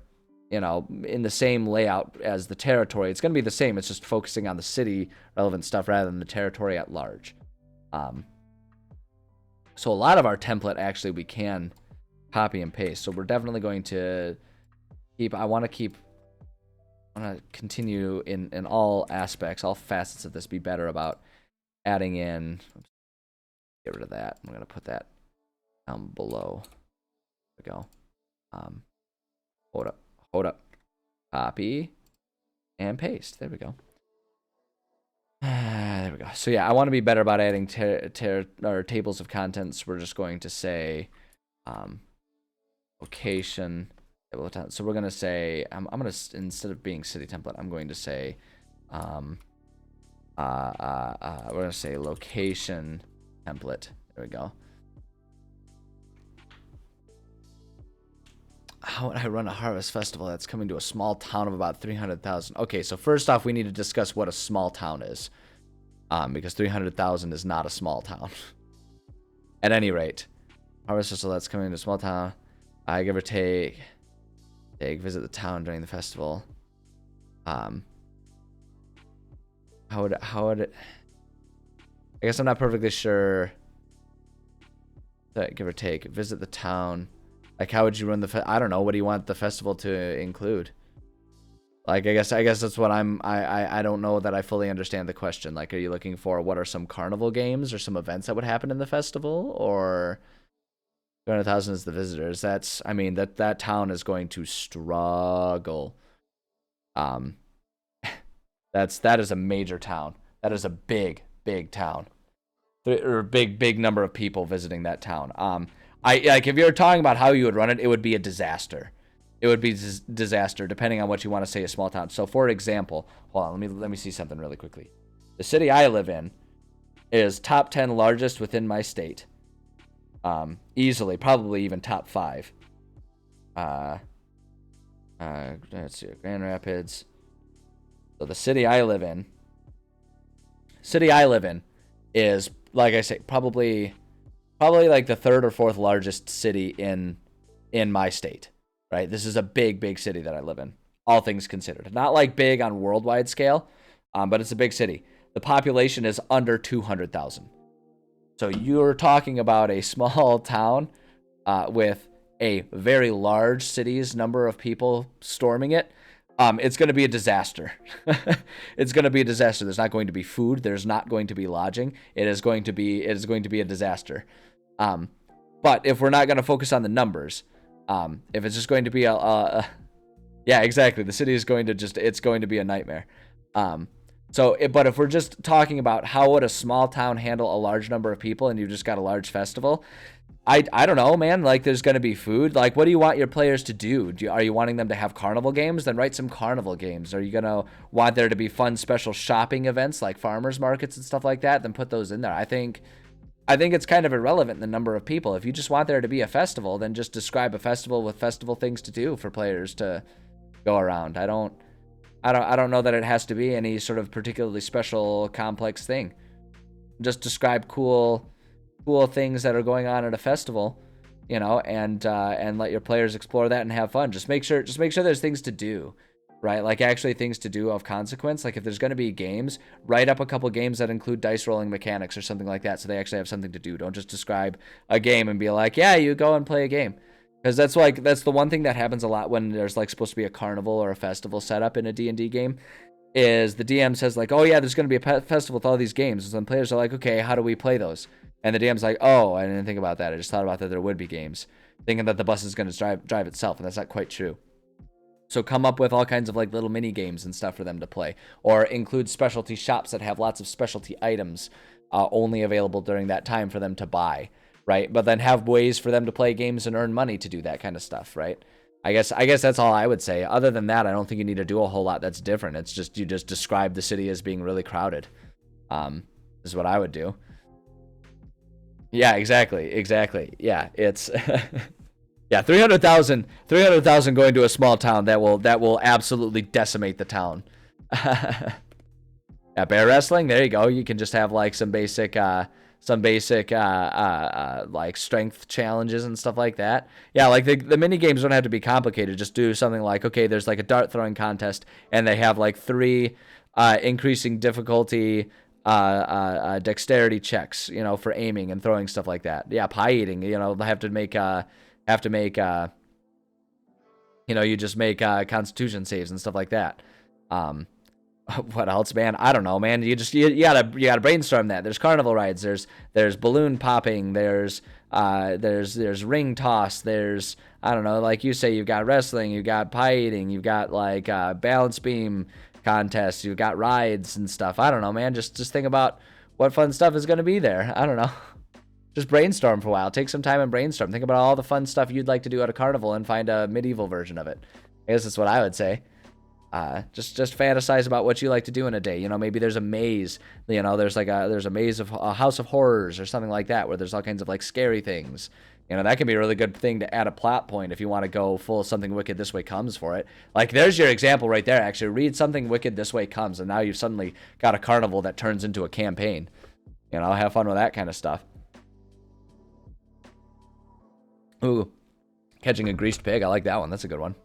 in the same layout as the territory. It's going to be the same. It's just focusing on the city relevant stuff rather than the territory at large. So a lot of our template actually we can copy and paste. So we're definitely going to I want to continue in all aspects, all facets of this, be better about adding in. Get rid of that. I'm going to put that down below. There we go. Hold up. Copy and paste. There we go. There we go. So yeah, I want to be better about adding tables of contents. We're just going to say location. So we're going to say, I'm going to, instead of being city template, I'm going to say, we're going to say location template. There we go. How would I run a harvest festival that's coming to a small town of about 300,000? Okay, so first off, we need to discuss what a small town is. Because 300,000 is not a small town. At any rate, harvest festival that's coming to a small town. I give or take, visit the town during the festival. How would it? I guess I'm not perfectly sure. Give or take, visit the town. Like, how would you run I don't know. What do you want the festival to include? Like, I guess that's what I don't know that I fully understand the question. Like, are you looking for what are some carnival games or some events that would happen in the festival, or 200,000 is the visitors? That town is going to struggle. That is a major town. That is a big town. Or big number of people visiting that town. Like, if you're talking about how you would run it, it would be a disaster. It would be disaster depending on what you want to say a small town. So for example, hold on, let me see something really quickly. The city I live in is top 10 largest within my state. Easily, probably even top 5. Let's see, Grand Rapids. So the city I live in is, like I say, probably like the 3rd or 4th largest city in my state, right? This is a big city that I live in, all things considered. Not like big on worldwide scale, but it's a big city. The population is under 200,000. So you're talking about a small town with a very large city's number of people storming it. It's going to be a disaster. It's going to be a disaster. There's not going to be food. There's not going to be lodging. It is going to be a disaster. But if we're not going to focus on the numbers, if it's just going to be yeah, exactly. The city is going to it's going to be a nightmare. But if we're just talking about how would a small town handle a large number of people and you've just got a large festival, I don't know, man. Like, there's going to be food. Like, what do you want your players to do? Are you wanting them to have carnival games? Then write some carnival games. Are you going to want there to be fun special shopping events like farmers markets and stuff like that? Then put those in there. I think it's kind of irrelevant, the number of people. If you just want there to be a festival, then just describe a festival with festival things to do for players to go around. I don't know that it has to be any sort of particularly special, complex thing. Just describe cool things that are going on at a festival, and let your players explore that and have fun. Just make sure there's things to do, right? Like actually things to do of consequence. Like if there's going to be games, write up a couple games that include dice rolling mechanics or something like that, so they actually have something to do. Don't just describe a game and be like, yeah, you go and play a game. Because that's the one thing that happens a lot when there's like supposed to be a carnival or a festival set up in a D&D game, is the DM says like, oh yeah, there's going to be a festival with all these games. And then players are like, okay, how do we play those? And the DM's like, oh, I didn't think about that. I just thought about that there would be games, thinking that the bus is going to drive itself, and that's not quite true. So come up with all kinds of like little mini games and stuff for them to play, or include specialty shops that have lots of specialty items only available during that time for them to buy, right? But then have ways for them to play games and earn money to do that kind of stuff, right? I guess that's all I would say. Other than that, I don't think you need to do a whole lot that's different. It's just you just describe the city as being really crowded. Is what I would do. Yeah, exactly. Yeah, it's yeah, 300,000 going to a small town that will absolutely decimate the town. Yeah, bear wrestling, there you go. You can just have like some basic like strength challenges and stuff like that. Yeah, like the mini games don't have to be complicated. Just do something like, okay, there's like a dart throwing contest, and they have like 3 increasing difficulty dexterity checks, you know, for aiming and throwing, stuff like that. Yeah, pie eating, you know, they have to make you know, you just make constitution saves and stuff like that. What else, man? I don't know, man. You gotta brainstorm that. There's carnival rides, there's balloon popping, there's ring toss, there's, I don't know, like you say, you've got wrestling, you've got pie eating, you've got like balance beam contests, you've got rides and stuff. I don't know, man. Just think about what fun stuff is gonna be there. I don't know. Just brainstorm for a while. Take some time and brainstorm. Think about all the fun stuff you'd like to do at a carnival and find a medieval version of it. I guess that's what I would say. Just fantasize about what you like to do in a day. You know, maybe there's a maze. You know, there's a maze of a house of horrors or something like that, where there's all kinds of like scary things. You know, that can be a really good thing to add a plot point if you want to go full Something Wicked This Way Comes for it. Like, there's your example right there, actually. Read Something Wicked This Way Comes, and now you've suddenly got a carnival that turns into a campaign. You know, have fun with that kind of stuff. Ooh, Catching a Greased Pig. I like that one. That's a good one.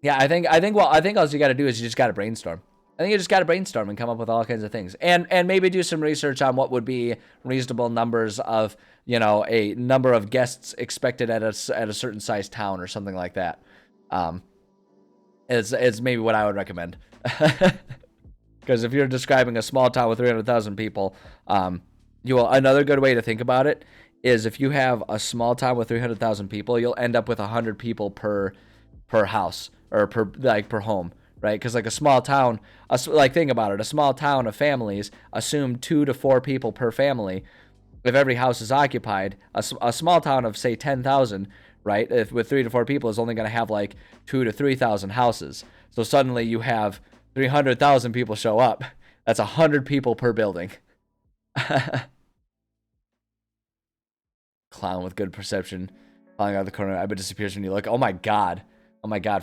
Yeah, I think all you got to do is you just got to brainstorm. I think you just got to brainstorm and come up with all kinds of things, and maybe do some research on what would be reasonable numbers of, you know, a number of guests expected at a certain size town or something like that. Is maybe what I would recommend. Because if you're describing a small town with 300,000 people, another good way to think about it is if you have a small town with 300,000 people, you'll end up with 100 people per house or per home, right? Because like a small town, think about it, a small town of families, assume 2 to 4 people per family. If every house is occupied, a small town of say 10,000, right, with 3 to 4 people is only going to have like 2 to 3,000 houses. So suddenly you have 300,000 people show up. That's 100 people per building. Clown with good perception, falling out of the corner. I bet disappears when you look. Oh my god,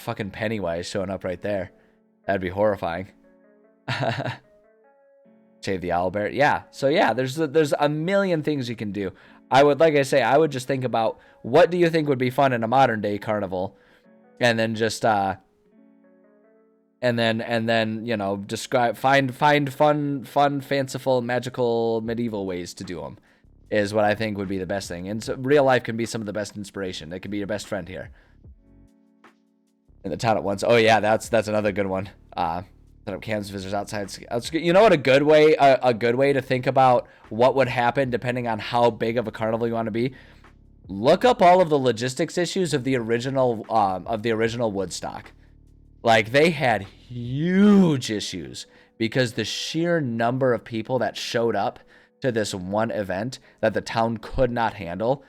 fucking Pennywise showing up right there. That'd be horrifying. Shave the owlbear. Yeah. So yeah, there's a million things you can do. I would just think about what do you think would be fun in a modern day carnival, and then just and then you know, find fun, fanciful, magical, medieval ways to do them. Is what I think would be the best thing. And so real life can be some of the best inspiration. It can be your best friend here. In the town at once. Oh yeah, that's another good one. Set up canvas visitors outside. You know what, a good way to think about what would happen depending on how big of a carnival you want to be? Look up all of the logistics issues of the original Woodstock. Like, they had huge issues because the sheer number of people that showed up to this one event that the town could not handle,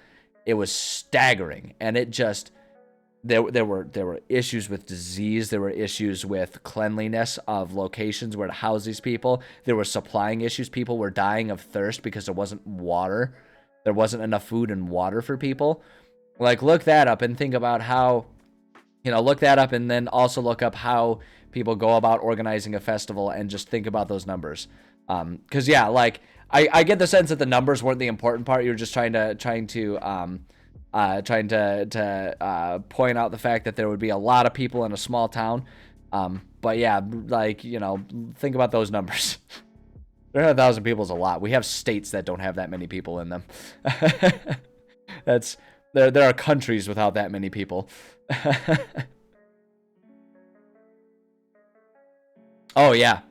it was staggering. And it just, there were issues with disease, there were issues with cleanliness of locations where to house these people, there were supplying issues, people were dying of thirst because there wasn't water, there wasn't enough food and water for people. Like, look that up and think about how, you know, look that up, and then also look up how people go about organizing a festival, and just think about those numbers. Because yeah, like, I get the sense that the numbers weren't the important part. You're just trying to trying to point out the fact that there would be a lot of people in a small town. But yeah, like, you know, think about those numbers. 300,000 people is a lot. We have states that don't have that many people in them. There are countries without that many people. Oh yeah.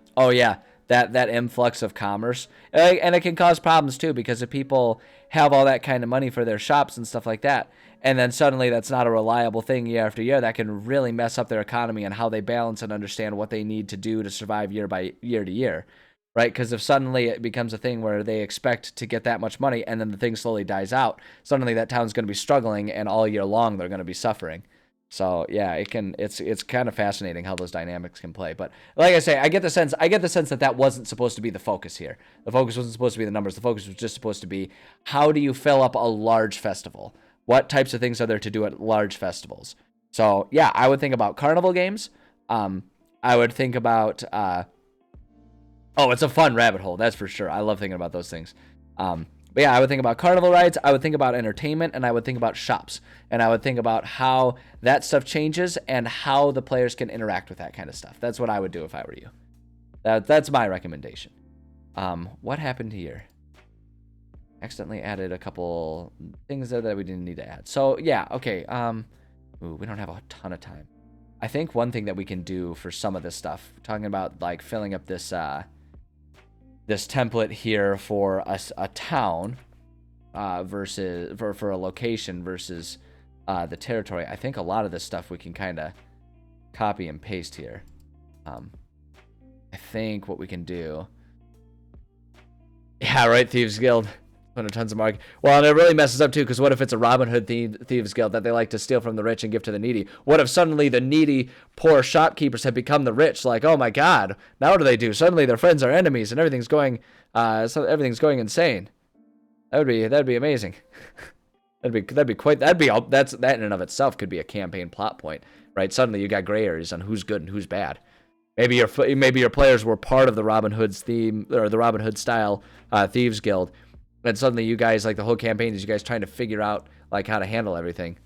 That influx of commerce, and it can cause problems too, because if people have all that kind of money for their shops and stuff like that, and then suddenly that's not a reliable thing year after year, that can really mess up their economy and how they balance and understand what they need to do to survive year to year, right? Because if suddenly it becomes a thing where they expect to get that much money and then the thing slowly dies out, suddenly that town's going to be struggling, and all year long they're going to be suffering. So yeah, it's kind of fascinating how those dynamics can play. But like I say, I get the sense that wasn't supposed to be the focus here. The focus wasn't supposed to be the numbers. The focus was just supposed to be, how do you fill up a large festival? What types of things are there to do at large festivals? So yeah, I would think about carnival games. I would think about it's a fun rabbit hole, that's for sure. I love thinking about those things. But yeah, I would think about carnival rides, I would think about entertainment, and I would think about shops. And I would think about how that stuff changes and how the players can interact with that kind of stuff. That's what I would do if I were you. That's my recommendation. What happened here? Accidentally added a couple things there that we didn't need to add. So yeah, okay. We don't have a ton of time. I think one thing that we can do for some of this stuff, talking about like filling up this this template here for a town versus for a location versus the territory. I think a lot of this stuff we can kind of copy and paste here. I think what we can do. Yeah, right, Thieves Guild. Tons of market. Well, and it really messes up too, because what if it's a Robin Hood Thieves Guild that they like to steal from the rich and give to the needy? What if suddenly the needy, poor shopkeepers have become the rich? Like, oh my God, now what do they do? Suddenly their friends are enemies, and everything's going insane. That'd be amazing. That in and of itself could be a campaign plot point, right? Suddenly you got gray areas on who's good and who's bad. Maybe your players were part of the Robin Hood's theme, or the Robin Hood style Thieves Guild. And suddenly you guys, like, the whole campaign is you guys trying to figure out, like, how to handle everything.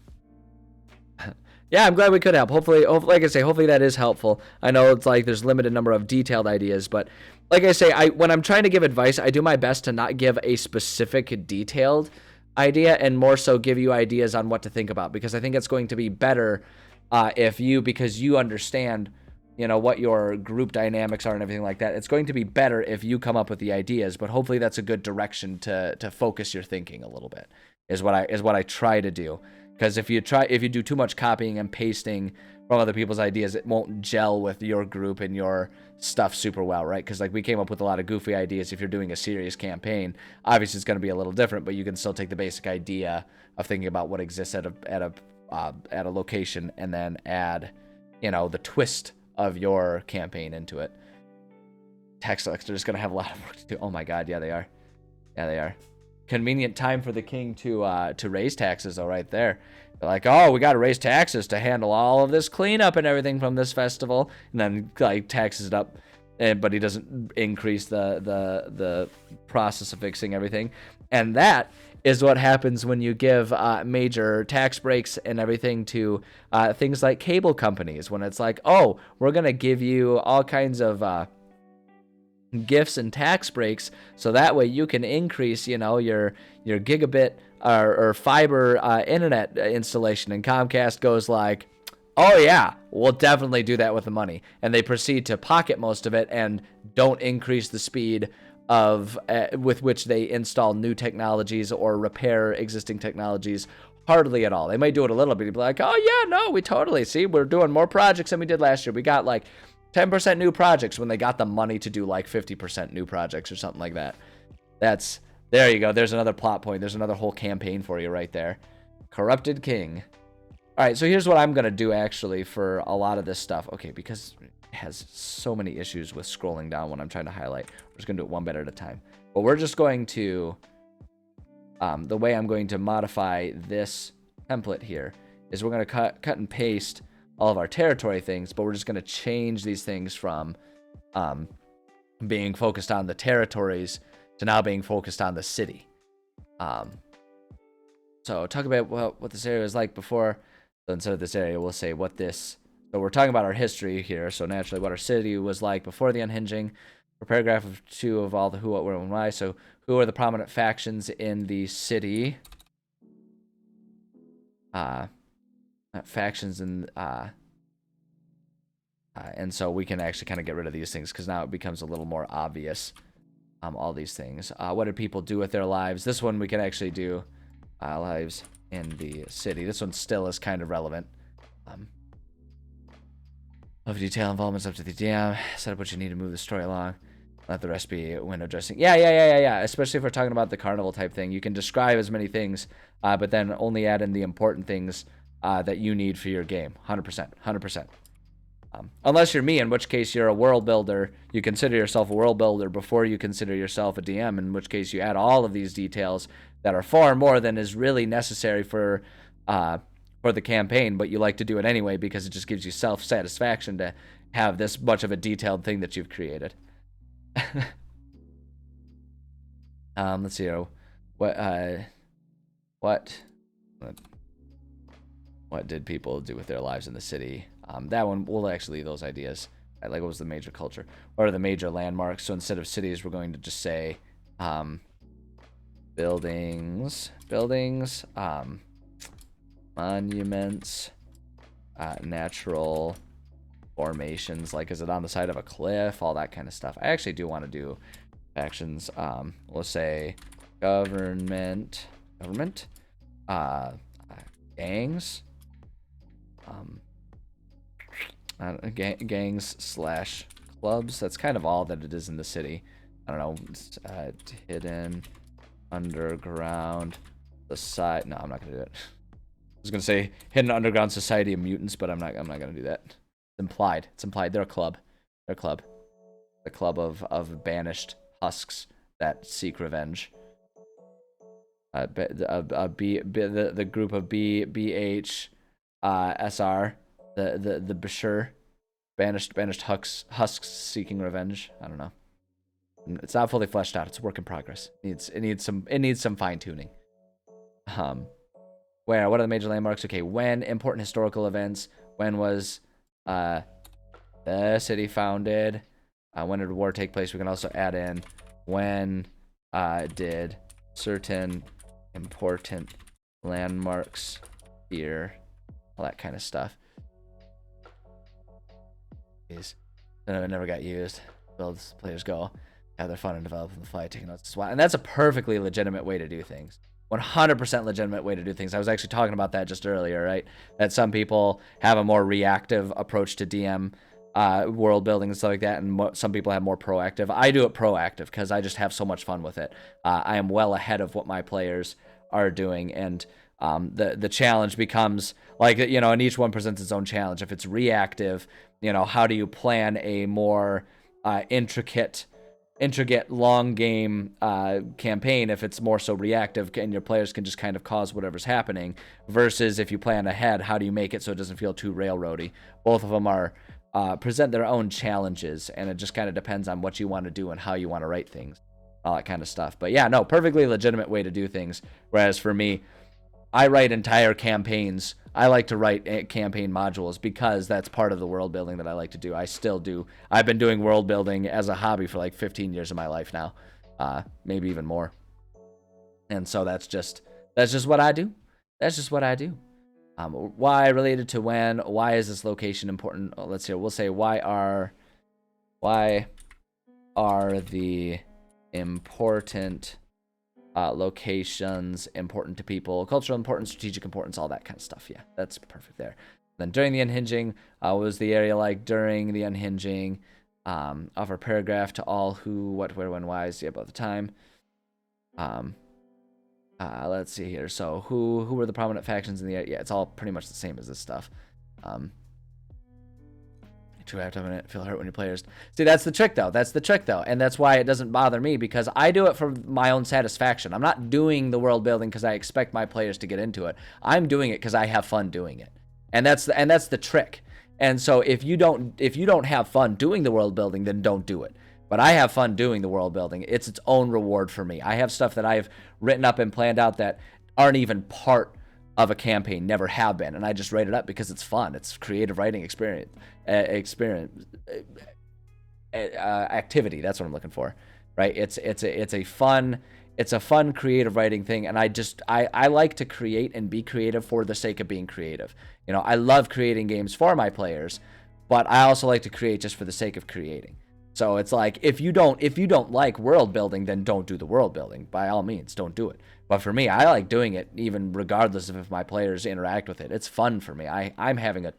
Yeah, I'm glad we could help. Hopefully, like I say, hopefully that is helpful. I know it's like there's limited number of detailed ideas, but like I say, when I'm trying to give advice, I do my best to not give a specific detailed idea, and more so give you ideas on what to think about, because I think it's going to be better because you understand, you know, what your group dynamics are and everything like that. It's going to be better if you come up with the ideas, but hopefully that's a good direction to focus your thinking a little bit, is what I try to do. Because if you do too much copying and pasting from other people's ideas, it won't gel with your group and your stuff super well, right? Because like we came up with a lot of goofy ideas. If you're doing a serious campaign, obviously it's going to be a little different, but you can still take the basic idea of thinking about what exists at a location, and then add, you know, the twist of your campaign into it. Tax collectors are going to have a lot of work to do. Oh my God, yeah, they are. Yeah, they are. Convenient time for the king to raise taxes, though, right there. They're like, oh, we got to raise taxes to handle all of this cleanup and everything from this festival, and then like taxes it up, but he doesn't increase the process of fixing everything. And that is what happens when you give major tax breaks and everything to things like cable companies, when it's like, oh, we're going to give you all kinds of gifts and tax breaks, so that way you can increase, you know, your gigabit or fiber internet installation. And Comcast goes like, oh yeah, we'll definitely do that with the money. And they proceed to pocket most of it and don't increase the speed of with which they install new technologies or repair existing technologies hardly at all. They might do it a little bit. You'd be like, oh yeah, no, we totally, see, we're doing more projects than we did last year. We got like 10% new projects, when they got the money to do like 50% new projects or something like that. There you go. There's another plot point. There's another whole campaign for you right there. Corrupted king. All right, so here's what I'm going to do actually for a lot of this stuff. Okay, because it has so many issues with scrolling down when I'm trying to highlight. We're just going to do it one bit at a time. But we're just going to, the way I'm going to modify this template here is we're going to cut and paste all of our territory things, but we're just going to change these things from being focused on the territories to now being focused on the city. So talk about what this area was like before. So instead of this area, we'll say what this. So we're talking about our history here. So naturally, what our city was like before the unhinging. For paragraph 2 of all the who, what, where, and why. So who are the prominent factions in the city? Factions in and so we can actually kind of get rid of these things because now it becomes a little more obvious. All these things. What did people do with their lives? This one we can actually do lives in the city. This one still is kind of relevant. Of detail involvements up to the DM. Set up what you need to move the story along. Let the rest be window dressing. Yeah. Especially if we're talking about the carnival type thing. You can describe as many things, but then only add in the important things that you need for your game. 100%. Unless you're me, in which case you're a world builder. You consider yourself a world builder before you consider yourself a DM, in which case you add all of these details that are far more than is really necessary for the campaign, but you like to do it anyway because it just gives you self-satisfaction to have this much of a detailed thing that you've created. Let's see here. What did people do with their lives in the city? That one, we'll actually leave those ideas. Like, what was the major culture? What are the major landmarks? So instead of cities, we're going to just say buildings, monuments, natural formations. Like, is it on the side of a cliff? All that kind of stuff. I actually do want to do factions. We'll say government, gangs, gangs slash clubs. That's kind of all that it is in the city. I don't know. Hidden underground society. No, I'm not gonna do it. I was gonna say hidden underground society of mutants, but I'm not gonna do that. It's implied. They're a club. The club of banished husks that seek revenge. The group of BH SR, the Bashir, banished husks seeking revenge. I don't know. It's not fully fleshed out. It's a work in progress. It needs some fine tuning. What are the major landmarks? Okay, when important historical events. When was the city founded? When did war take place? We can also add in when did certain important landmarks here, all that kind of stuff. It never got used. Builds, players go, have their fun and develop on the fly, taking notes as well. And that's a perfectly legitimate way to do things. 100% legitimate way to do things. I was actually talking about that just earlier, right? That some people have a more reactive approach to DM world building and stuff like that, and some people have more proactive. I do it proactive because I just have so much fun with it. I am well ahead of what my players are doing, and the challenge becomes like, and each one presents its own challenge. If it's reactive, how do you plan a more intricate long game campaign if it's more so reactive and your players can just kind of cause whatever's happening, versus if you plan ahead, how do you make it so it doesn't feel too railroady? Both of them are present their own challenges, and it just kind of depends on what you want to do and how you want to write things, all that kind of stuff. But yeah, no, perfectly legitimate way to do things. Whereas for me, I write entire campaigns. I like to write campaign modules because that's part of the world building that I like to do. I still do. I've been doing world building as a hobby for like 15 years of my life now, maybe even more. And so that's just what I do. That's just what I do. Why related to when? Why is this location important? Oh, let's see. We'll say why are the important locations important to people? Cultural importance, strategic importance, all that kind of stuff. Yeah, that's perfect there. Then during the unhinging, what was the area like during the unhinging? Offer paragraph to all who, what, where, when, why, see about the time. Let's see here. So who were the prominent factions in the area? Yeah, it's all pretty much the same as this stuff. True, I have to have it feel hurt when your players. See, that's the trick though. And that's why it doesn't bother me, because I do it for my own satisfaction. I'm not doing the world building because I expect my players to get into it. I'm doing it because I have fun doing it. And that's the trick. And so if you don't have fun doing the world building, then don't do it. But I have fun doing the world building. It's its own reward for me. I have stuff that I've written up and planned out that aren't even part of a campaign, never have been, and I just write it up because it's fun. It's creative writing activity. That's what I'm looking for, right? It's a fun creative writing thing, and I like to create and be creative for the sake of being creative. You know, I love creating games for my players, but I also like to create just for the sake of creating. So it's like, if you don't like world building, then don't do the world building. By all means, don't do it. But for me, I like doing it even regardless of if my players interact with it. It's fun for me. I'm having a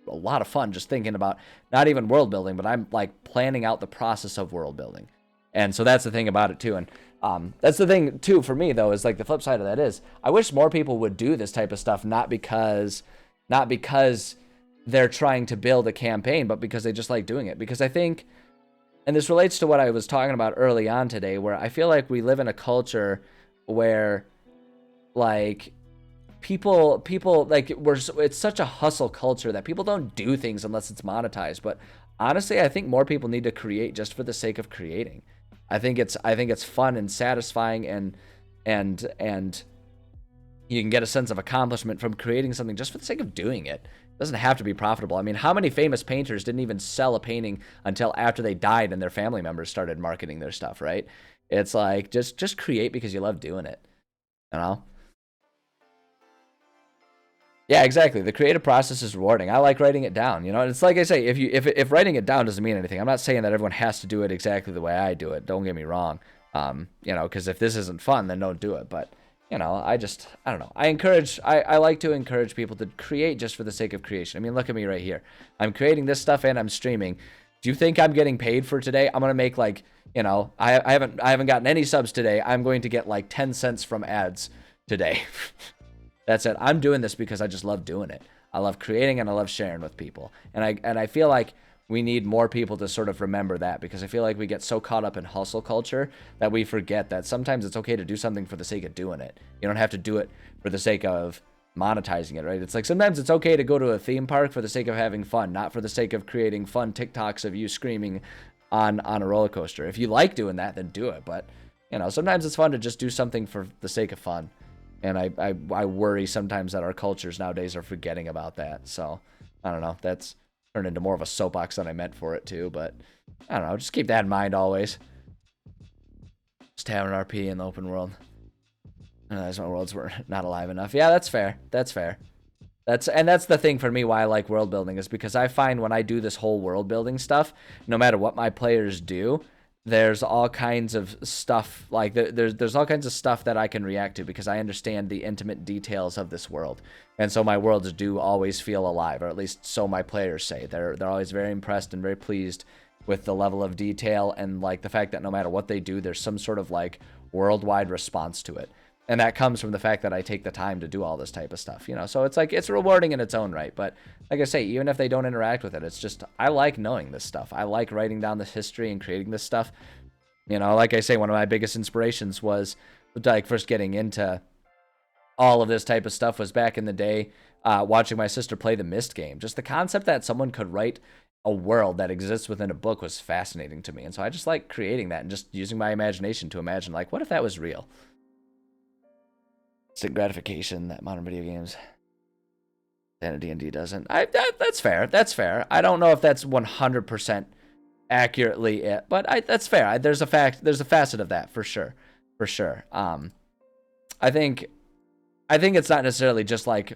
lot of fun just thinking about not even world building, but I'm like planning out the process of world building. And so that's the thing about it too. And that's the thing too for me though, is like the flip side of that is I wish more people would do this type of stuff, not because they're trying to build a campaign, but because they just like doing it. Because I think, and this relates to what I was talking about early on today, where I feel like we live in a culture where like people like it's such a hustle culture that people don't do things unless it's monetized. But honestly, I think more people need to create just for the sake of creating. I think it's fun and satisfying, and you can get a sense of accomplishment from creating something just for the sake of doing it. It doesn't have to be profitable. I mean, how many famous painters didn't even sell a painting until after they died and their family members started marketing their stuff, right? It's like, just create because you love doing it, you know? Yeah, exactly. The creative process is rewarding. I like writing it down, you know? And it's like I say, if writing it down doesn't mean anything, I'm not saying that everyone has to do it exactly the way I do it. Don't get me wrong. You know, because if this isn't fun, then don't do it. But, you know, I don't know. I like to encourage people to create just for the sake of creation. I mean, look at me right here. I'm creating this stuff and I'm streaming. Do you think I'm getting paid for today? I'm going to make like, you know, I haven't gotten any subs today. I'm going to get like 10 cents from ads today. That's it. I'm doing this because I just love doing it. I love creating and I love sharing with people. And I feel like we need more people to sort of remember that, because I feel like we get so caught up in hustle culture that we forget that sometimes it's okay to do something for the sake of doing it. You don't have to do it for the sake of monetizing it, right? It's like sometimes it's okay to go to a theme park for the sake of having fun, not for the sake of creating fun TikToks of you screaming on a roller coaster. If you like doing that, then do it. But, you know, sometimes it's fun to just do something for the sake of fun. And I worry sometimes that our cultures nowadays are forgetting about that. So, I don't know. That's turned into more of a soapbox than I meant for it to. But, I don't know. Just keep that in mind always. Just having an RP in the open world. I realize my worlds were not alive enough. Yeah, that's fair. That's fair. That's the thing for me why I like world building, is because I find when I do this whole world building stuff, no matter what my players do, there's all kinds of stuff, like there's all kinds of stuff that I can react to because I understand the intimate details of this world. And so my worlds do always feel alive, or at least so my players say. They're always very impressed and very pleased with the level of detail and like the fact that no matter what they do, there's some sort of like worldwide response to it. And that comes from the fact that I take the time to do all this type of stuff, you know? So it's like, it's rewarding in its own right. But like I say, even if they don't interact with it, it's just, I like knowing this stuff. I like writing down this history and creating this stuff. You know, like I say, one of my biggest inspirations was like first getting into all of this type of stuff was back in the day, watching my sister play the Myst game. Just the concept that someone could write a world that exists within a book was fascinating to me. And so I just like creating that and just using my imagination to imagine, like, what if that was real? Instant gratification that modern video games and D&D doesn't. That's fair. That's fair. I don't know if that's 100% accurately it, but that's fair. There's a facet of that for sure. For sure. I think it's not necessarily just like,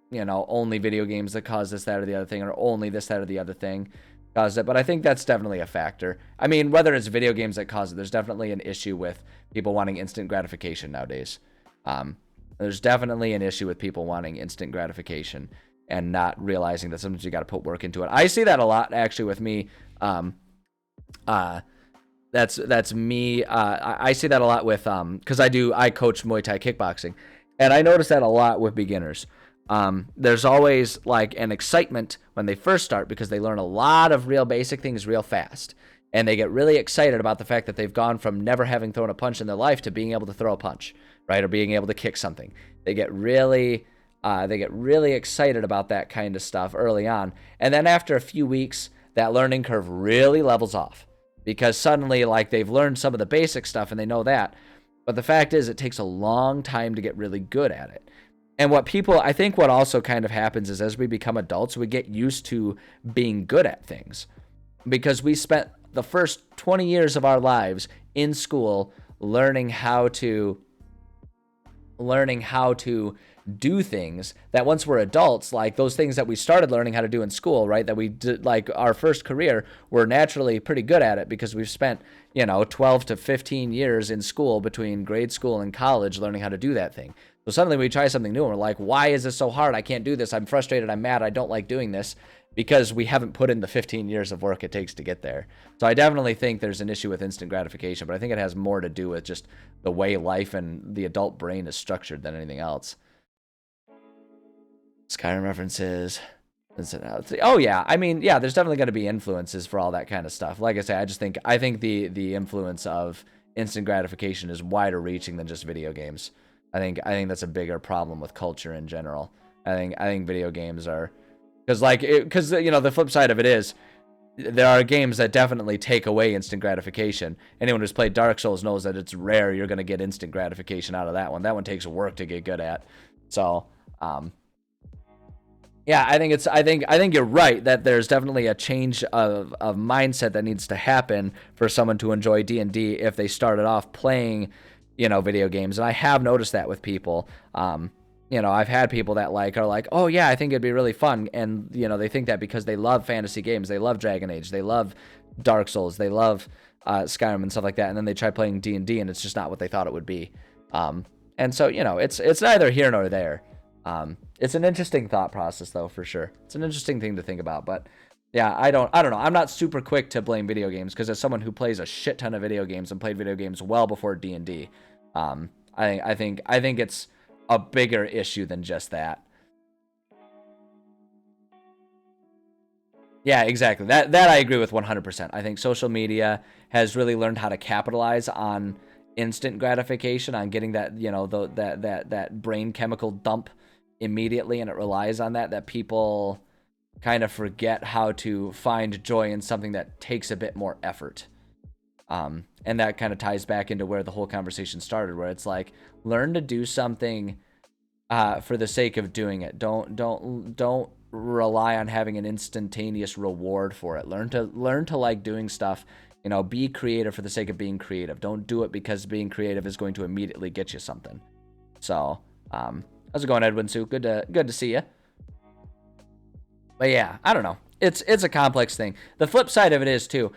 you know, only video games that cause this, that, or the other thing, or only this, that, or the other thing caused it, but I think that's definitely a factor. I mean, whether it's video games that cause it, there's definitely an issue with people wanting instant gratification nowadays. There's definitely an issue with people wanting instant gratification and not realizing that sometimes you got to put work into it. I see that a lot actually with me. That's me. I see that a lot with because I coach Muay Thai kickboxing, and I notice that a lot with beginners. There's always like an excitement when they first start because they learn a lot of real basic things real fast. And they get really excited about the fact that they've gone from never having thrown a punch in their life to being able to throw a punch, right? Or being able to kick something. They get really excited about that kind of stuff early on. And then after a few weeks, that learning curve really levels off because suddenly like they've learned some of the basic stuff and they know that. But the fact is, it takes a long time to get really good at it. And I think what also kind of happens is as we become adults, we get used to being good at things because we spent the first 20 years of our lives in school learning how to do things that once we're adults, like those things that we started learning how to do in school, right? That we did, like our first career, we're naturally pretty good at it because we've spent, 12 to 15 years in school between grade school and college learning how to do that thing. So suddenly we try something new and we're like, why is this so hard? I can't do this. I'm frustrated. I'm mad. I don't like doing this because we haven't put in the 15 years of work it takes to get there. So I definitely think there's an issue with instant gratification, but I think it has more to do with just the way life and the adult brain is structured than anything else. Skyrim references. Oh yeah, I mean, yeah, there's definitely going to be influences for all that kind of stuff. Like I say, I think the influence of instant gratification is wider reaching than just video games. I think that's a bigger problem with culture in general. I think video games are because the flip side of it is there are games that definitely take away instant gratification. Anyone who's played Dark Souls knows that it's rare you're going to get instant gratification out of that one. That one takes work to get good at. So, yeah, I think you're right that there's definitely a change of mindset that needs to happen for someone to enjoy D&D if they started off playing, video games. And I have noticed that with people. I've had people that are like, oh yeah, I think it'd be really fun. And, they think that because they love fantasy games, they love Dragon Age, they love Dark Souls, they love Skyrim and stuff like that. And then they try playing D&D and it's just not what they thought it would be. And so, it's neither here nor there. It's an interesting thought process, though, for sure. It's an interesting thing to think about, but yeah, I don't know. I'm not super quick to blame video games because as someone who plays a shit ton of video games and played video games well before D&D, I think it's a bigger issue than just that. Yeah, exactly. That I agree with 100%. I think social media has really learned how to capitalize on instant gratification, on getting that, that brain chemical dump immediately, and it relies on that people kind of forget how to find joy in something that takes a bit more effort. And that kind of ties back into where the whole conversation started, where it's like, learn to do something for the sake of doing it. Don't rely on having an instantaneous reward for it. Learn to like doing stuff. Be creative for the sake of being creative. Don't do it because being creative is going to immediately get you something. So, how's it going, Edwin Sue? Good to see you. But yeah, I don't know. It's a complex thing. The flip side of it is too,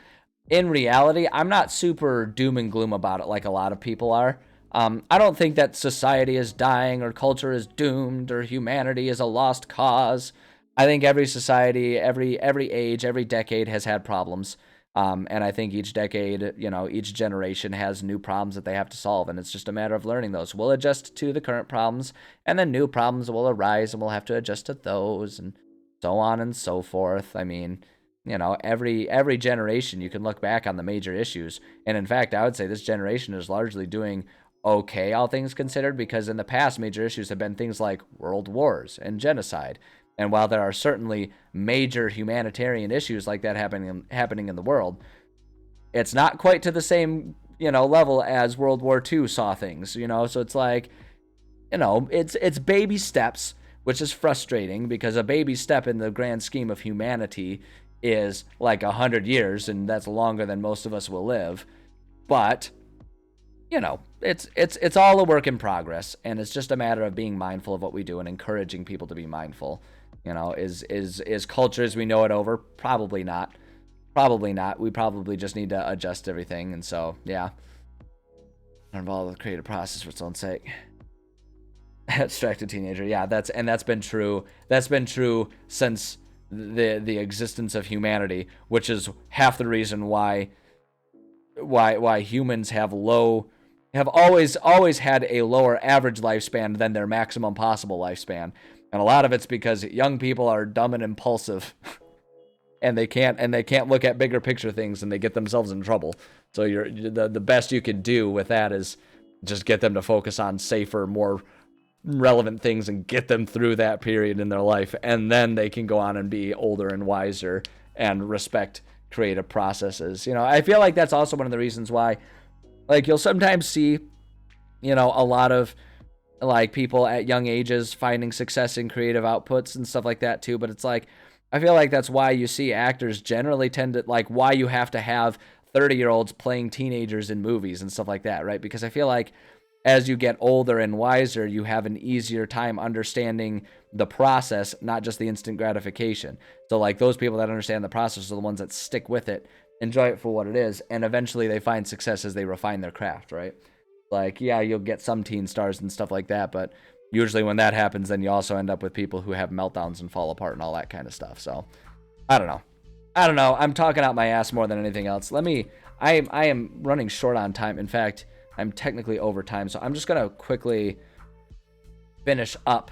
in reality, I'm not super doom and gloom about it like a lot of people are. I don't think that society is dying or culture is doomed or humanity is a lost cause. I think every society, every age, every decade has had problems. And I think each decade, each generation has new problems that they have to solve, and it's just a matter of learning those. We'll adjust to the current problems, and then new problems will arise, and we'll have to adjust to those, and so on and so forth. I mean, every generation you can look back on the major issues, and in fact, I would say this generation is largely doing okay, all things considered, because in the past, major issues have been things like world wars and genocide. And while there are certainly major humanitarian issues like that happening in the world, it's not quite to the same, level as World War II saw things, So it's like, it's baby steps, which is frustrating because a baby step in the grand scheme of humanity is like 100 years, and that's longer than most of us will live. But, it's all a work in progress, and it's just a matter of being mindful of what we do and encouraging people to be mindful. Is culture as we know it over? Probably not. We probably just need to adjust everything. And so, yeah. Involve the creative process for its own sake. Abstracted teenager. Yeah, that's been true. That's been true since the existence of humanity, which is half the reason why humans have always had a lower average lifespan than their maximum possible lifespan. And a lot of it's because young people are dumb and impulsive, and they can't look at bigger picture things, and they get themselves in trouble. So the best you can do with that is just get them to focus on safer, more relevant things and get them through that period in their life, and then they can go on and be older and wiser and respect creative processes. I feel like that's also one of the reasons why, like, you'll sometimes see you know, a lot of like people at young ages finding success in creative outputs and stuff like that too. But it's like, I feel like that's why you see actors generally tend to, like, why you have to have 30-year-olds playing teenagers in movies and stuff like that, right? Because I feel like as you get older and wiser, you have an easier time understanding the process, not just the instant gratification. So like those people that understand the process are the ones that stick with it, enjoy it for what it is, and eventually they find success as they refine their craft, right? Like, yeah, you'll get some teen stars and stuff like that, but usually when that happens, then you also end up with people who have meltdowns and fall apart and all that kind of stuff. So, I don't know. I'm talking out my ass more than anything else. I am running short on time. In fact, I'm technically over time, so I'm just going to quickly finish up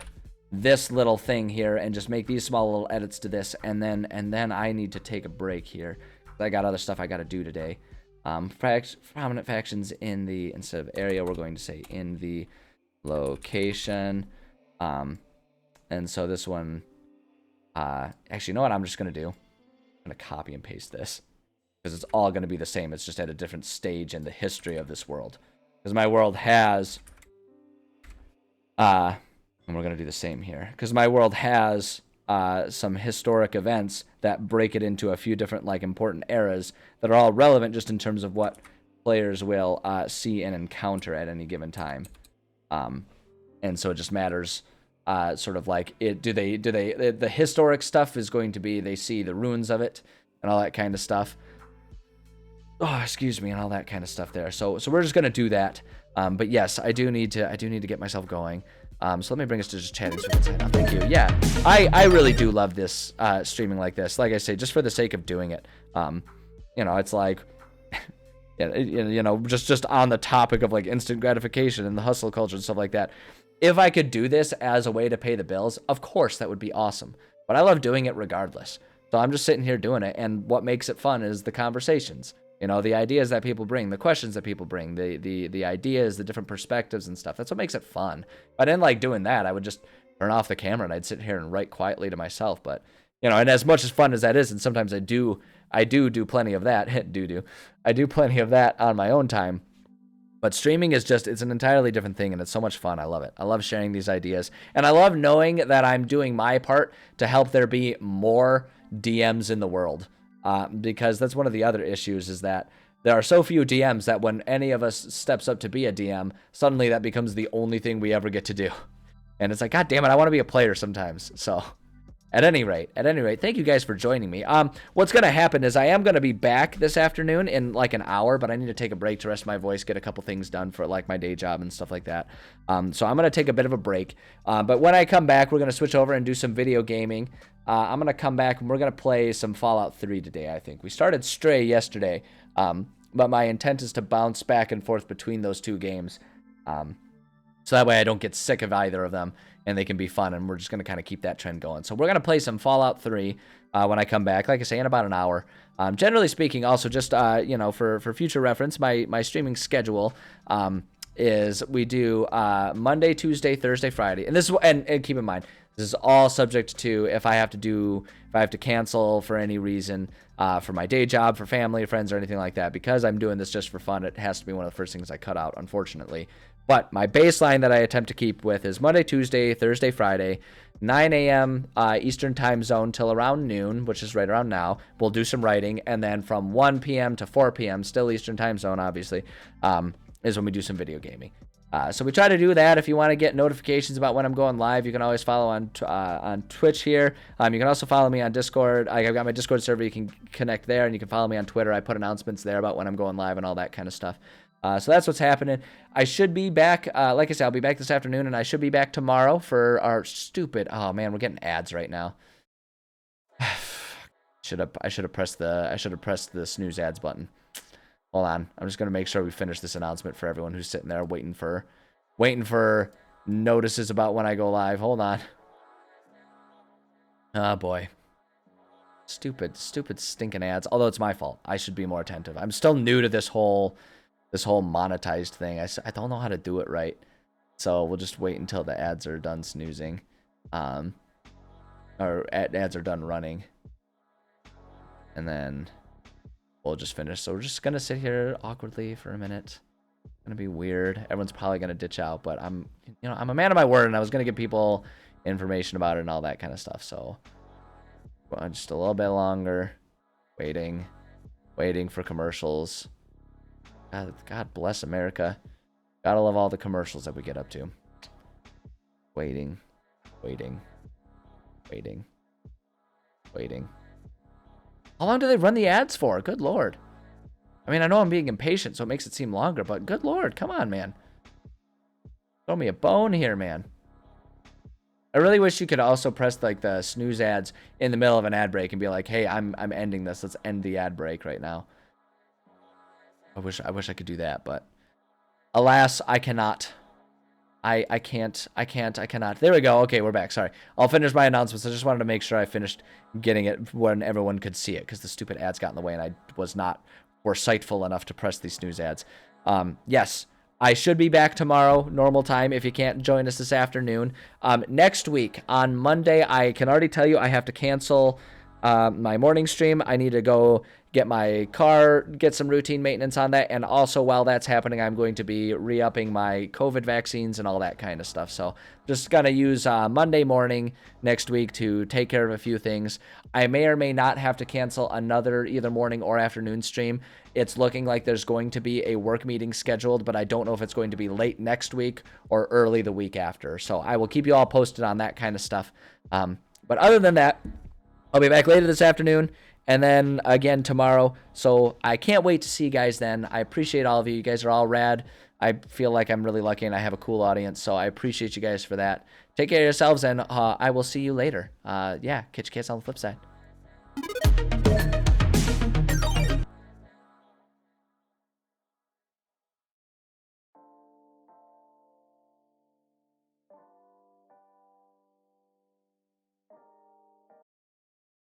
this little thing here and just make these small little edits to this, and then I need to take a break here. I got other stuff I got to do today. Prominent factions in the, instead of area, we're going to say in the location. And so this one, actually, you know what I'm just going to do? I'm going to copy and paste this because it's all going to be the same. It's just at a different stage in the history of this world. Because my world has, and we're going to do the same here, because my world has some historic events that break it into a few different, like, important eras that are all relevant just in terms of what players will see and encounter at any given time. And so it just matters, sort of like, the historic stuff is going to be, they see the ruins of it and all that kind of stuff. Oh, excuse me, and all that kind of stuff there. So we're just gonna do that. But yes, I do need to get myself going. So let me bring us to just chatting. Thank you. Yeah, I really do love this streaming like this. Like I say, just for the sake of doing it. You know, it's like, you know, just on the topic of like instant gratification and the hustle culture and stuff like that. If I could do this as a way to pay the bills, of course that would be awesome. But I love doing it regardless. So I'm just sitting here doing it, and what makes it fun is the conversations. You know, the ideas that people bring, the questions that people bring, the ideas, the different perspectives and stuff. That's what makes it fun. If I didn't like doing that, I would just turn off the camera and I'd sit here and write quietly to myself. But, you know, and as much as fun as that is, and sometimes I do plenty of that. I do plenty of that on my own time. But streaming is just, it's an entirely different thing, and it's so much fun. I love it. I love sharing these ideas. And I love knowing that I'm doing my part to help there be more DMs in the world. Because that's one of the other issues, is that there are so few DMs that when any of us steps up to be a DM, suddenly that becomes the only thing we ever get to do. And it's like, God damn it, I want to be a player sometimes. So at any rate, thank you guys for joining me. What's going to happen is I am going to be back this afternoon in like an hour, but I need to take a break to rest my voice, get a couple things done for like my day job and stuff like that. So I'm going to take a bit of a break. But when I come back, we're going to switch over and do some video gaming. I'm going to come back and we're going to play some Fallout 3 today, I think. We started Stray yesterday, but my intent is to bounce back and forth between those two games. So that way I don't get sick of either of them, and they can be fun, and we're just going to kind of keep that trend going. So we're going to play some Fallout 3 when I come back, like I say, in about an hour. Generally speaking, also just, you know, for future reference, my streaming schedule is we do Monday, Tuesday, Thursday, Friday. And this is, and keep in mind, this is all subject to if I have to cancel for any reason, for my day job, for family, friends, or anything like that. Because I'm doing this just for fun, it has to be one of the first things I cut out, unfortunately. But my baseline that I attempt to keep with is Monday, Tuesday, Thursday, Friday, 9 a.m. Eastern time zone till around noon, which is right around now. We'll do some writing, and then from 1 p.m. to 4 p.m., still Eastern time zone, obviously, is when we do some video gaming. So we try to do that. If you want to get notifications about when I'm going live, you can always follow on Twitch here. You can also follow me on Discord. I've got my Discord server. You can connect there, and you can follow me on Twitter. I put announcements there about when I'm going live and all that kind of stuff. So that's what's happening. I should be back, like I said, I'll be back this afternoon, and I should be back tomorrow for our stupid, oh man, we're getting ads right now. I should have pressed the snooze ads button. Hold on. I'm just going to make sure we finish this announcement for everyone who's sitting there waiting for notices about when I go live. Hold on. Oh boy. Stupid stinking ads. Although it's my fault. I should be more attentive. I'm still new to this whole monetized thing. I don't know how to do it right. So we'll just wait until the ads are done snoozing. Or ads are done running. And then we'll just finish. So we're just going to sit here awkwardly for a minute. gonna be weird. Everyone's probably gonna ditch out, but I'm a man of my word, and I was gonna give people information about it and all that kind of stuff. So just a little bit longer, waiting for commercials. God bless America. Gotta love all the commercials that we get up to. Waiting. How long do they run the ads for? Good Lord. I mean, I know I'm being impatient, so it makes it seem longer, but good Lord, come on, man. Throw me a bone here, man. I really wish you could also press like the snooze ads in the middle of an ad break and be like, "Hey, I'm ending this. Let's end the ad break right now." I wish I could do that, but alas, I cannot. I cannot. There we go. Okay, we're back. Sorry. I'll finish my announcements. I just wanted to make sure I finished getting it when everyone could see it, because the stupid ads got in the way and I was not foresightful enough to press these snooze ads. Yes, I should be back tomorrow, normal time, if you can't join us this afternoon. Next week, on Monday, I can already tell you I have to cancel my morning stream. I need to go get my car, get some routine maintenance on that, and also while that's happening, I'm going to be re-upping my COVID vaccines and all that kind of stuff. So just gonna use Monday morning next week to take care of a few things. I may or may not have to cancel another either morning or afternoon stream. It's looking like there's going to be a work meeting scheduled, but I don't know if it's going to be late next week or early the week after. So I will keep you all posted on that kind of stuff. But other than that, I'll be back later this afternoon and then again tomorrow. So I can't wait to see you guys then. I appreciate all of you. You guys are all rad. I feel like I'm really lucky and I have a cool audience. So I appreciate you guys for that. Take care of yourselves, and I will see you later. Yeah, catch you guys on the flip side.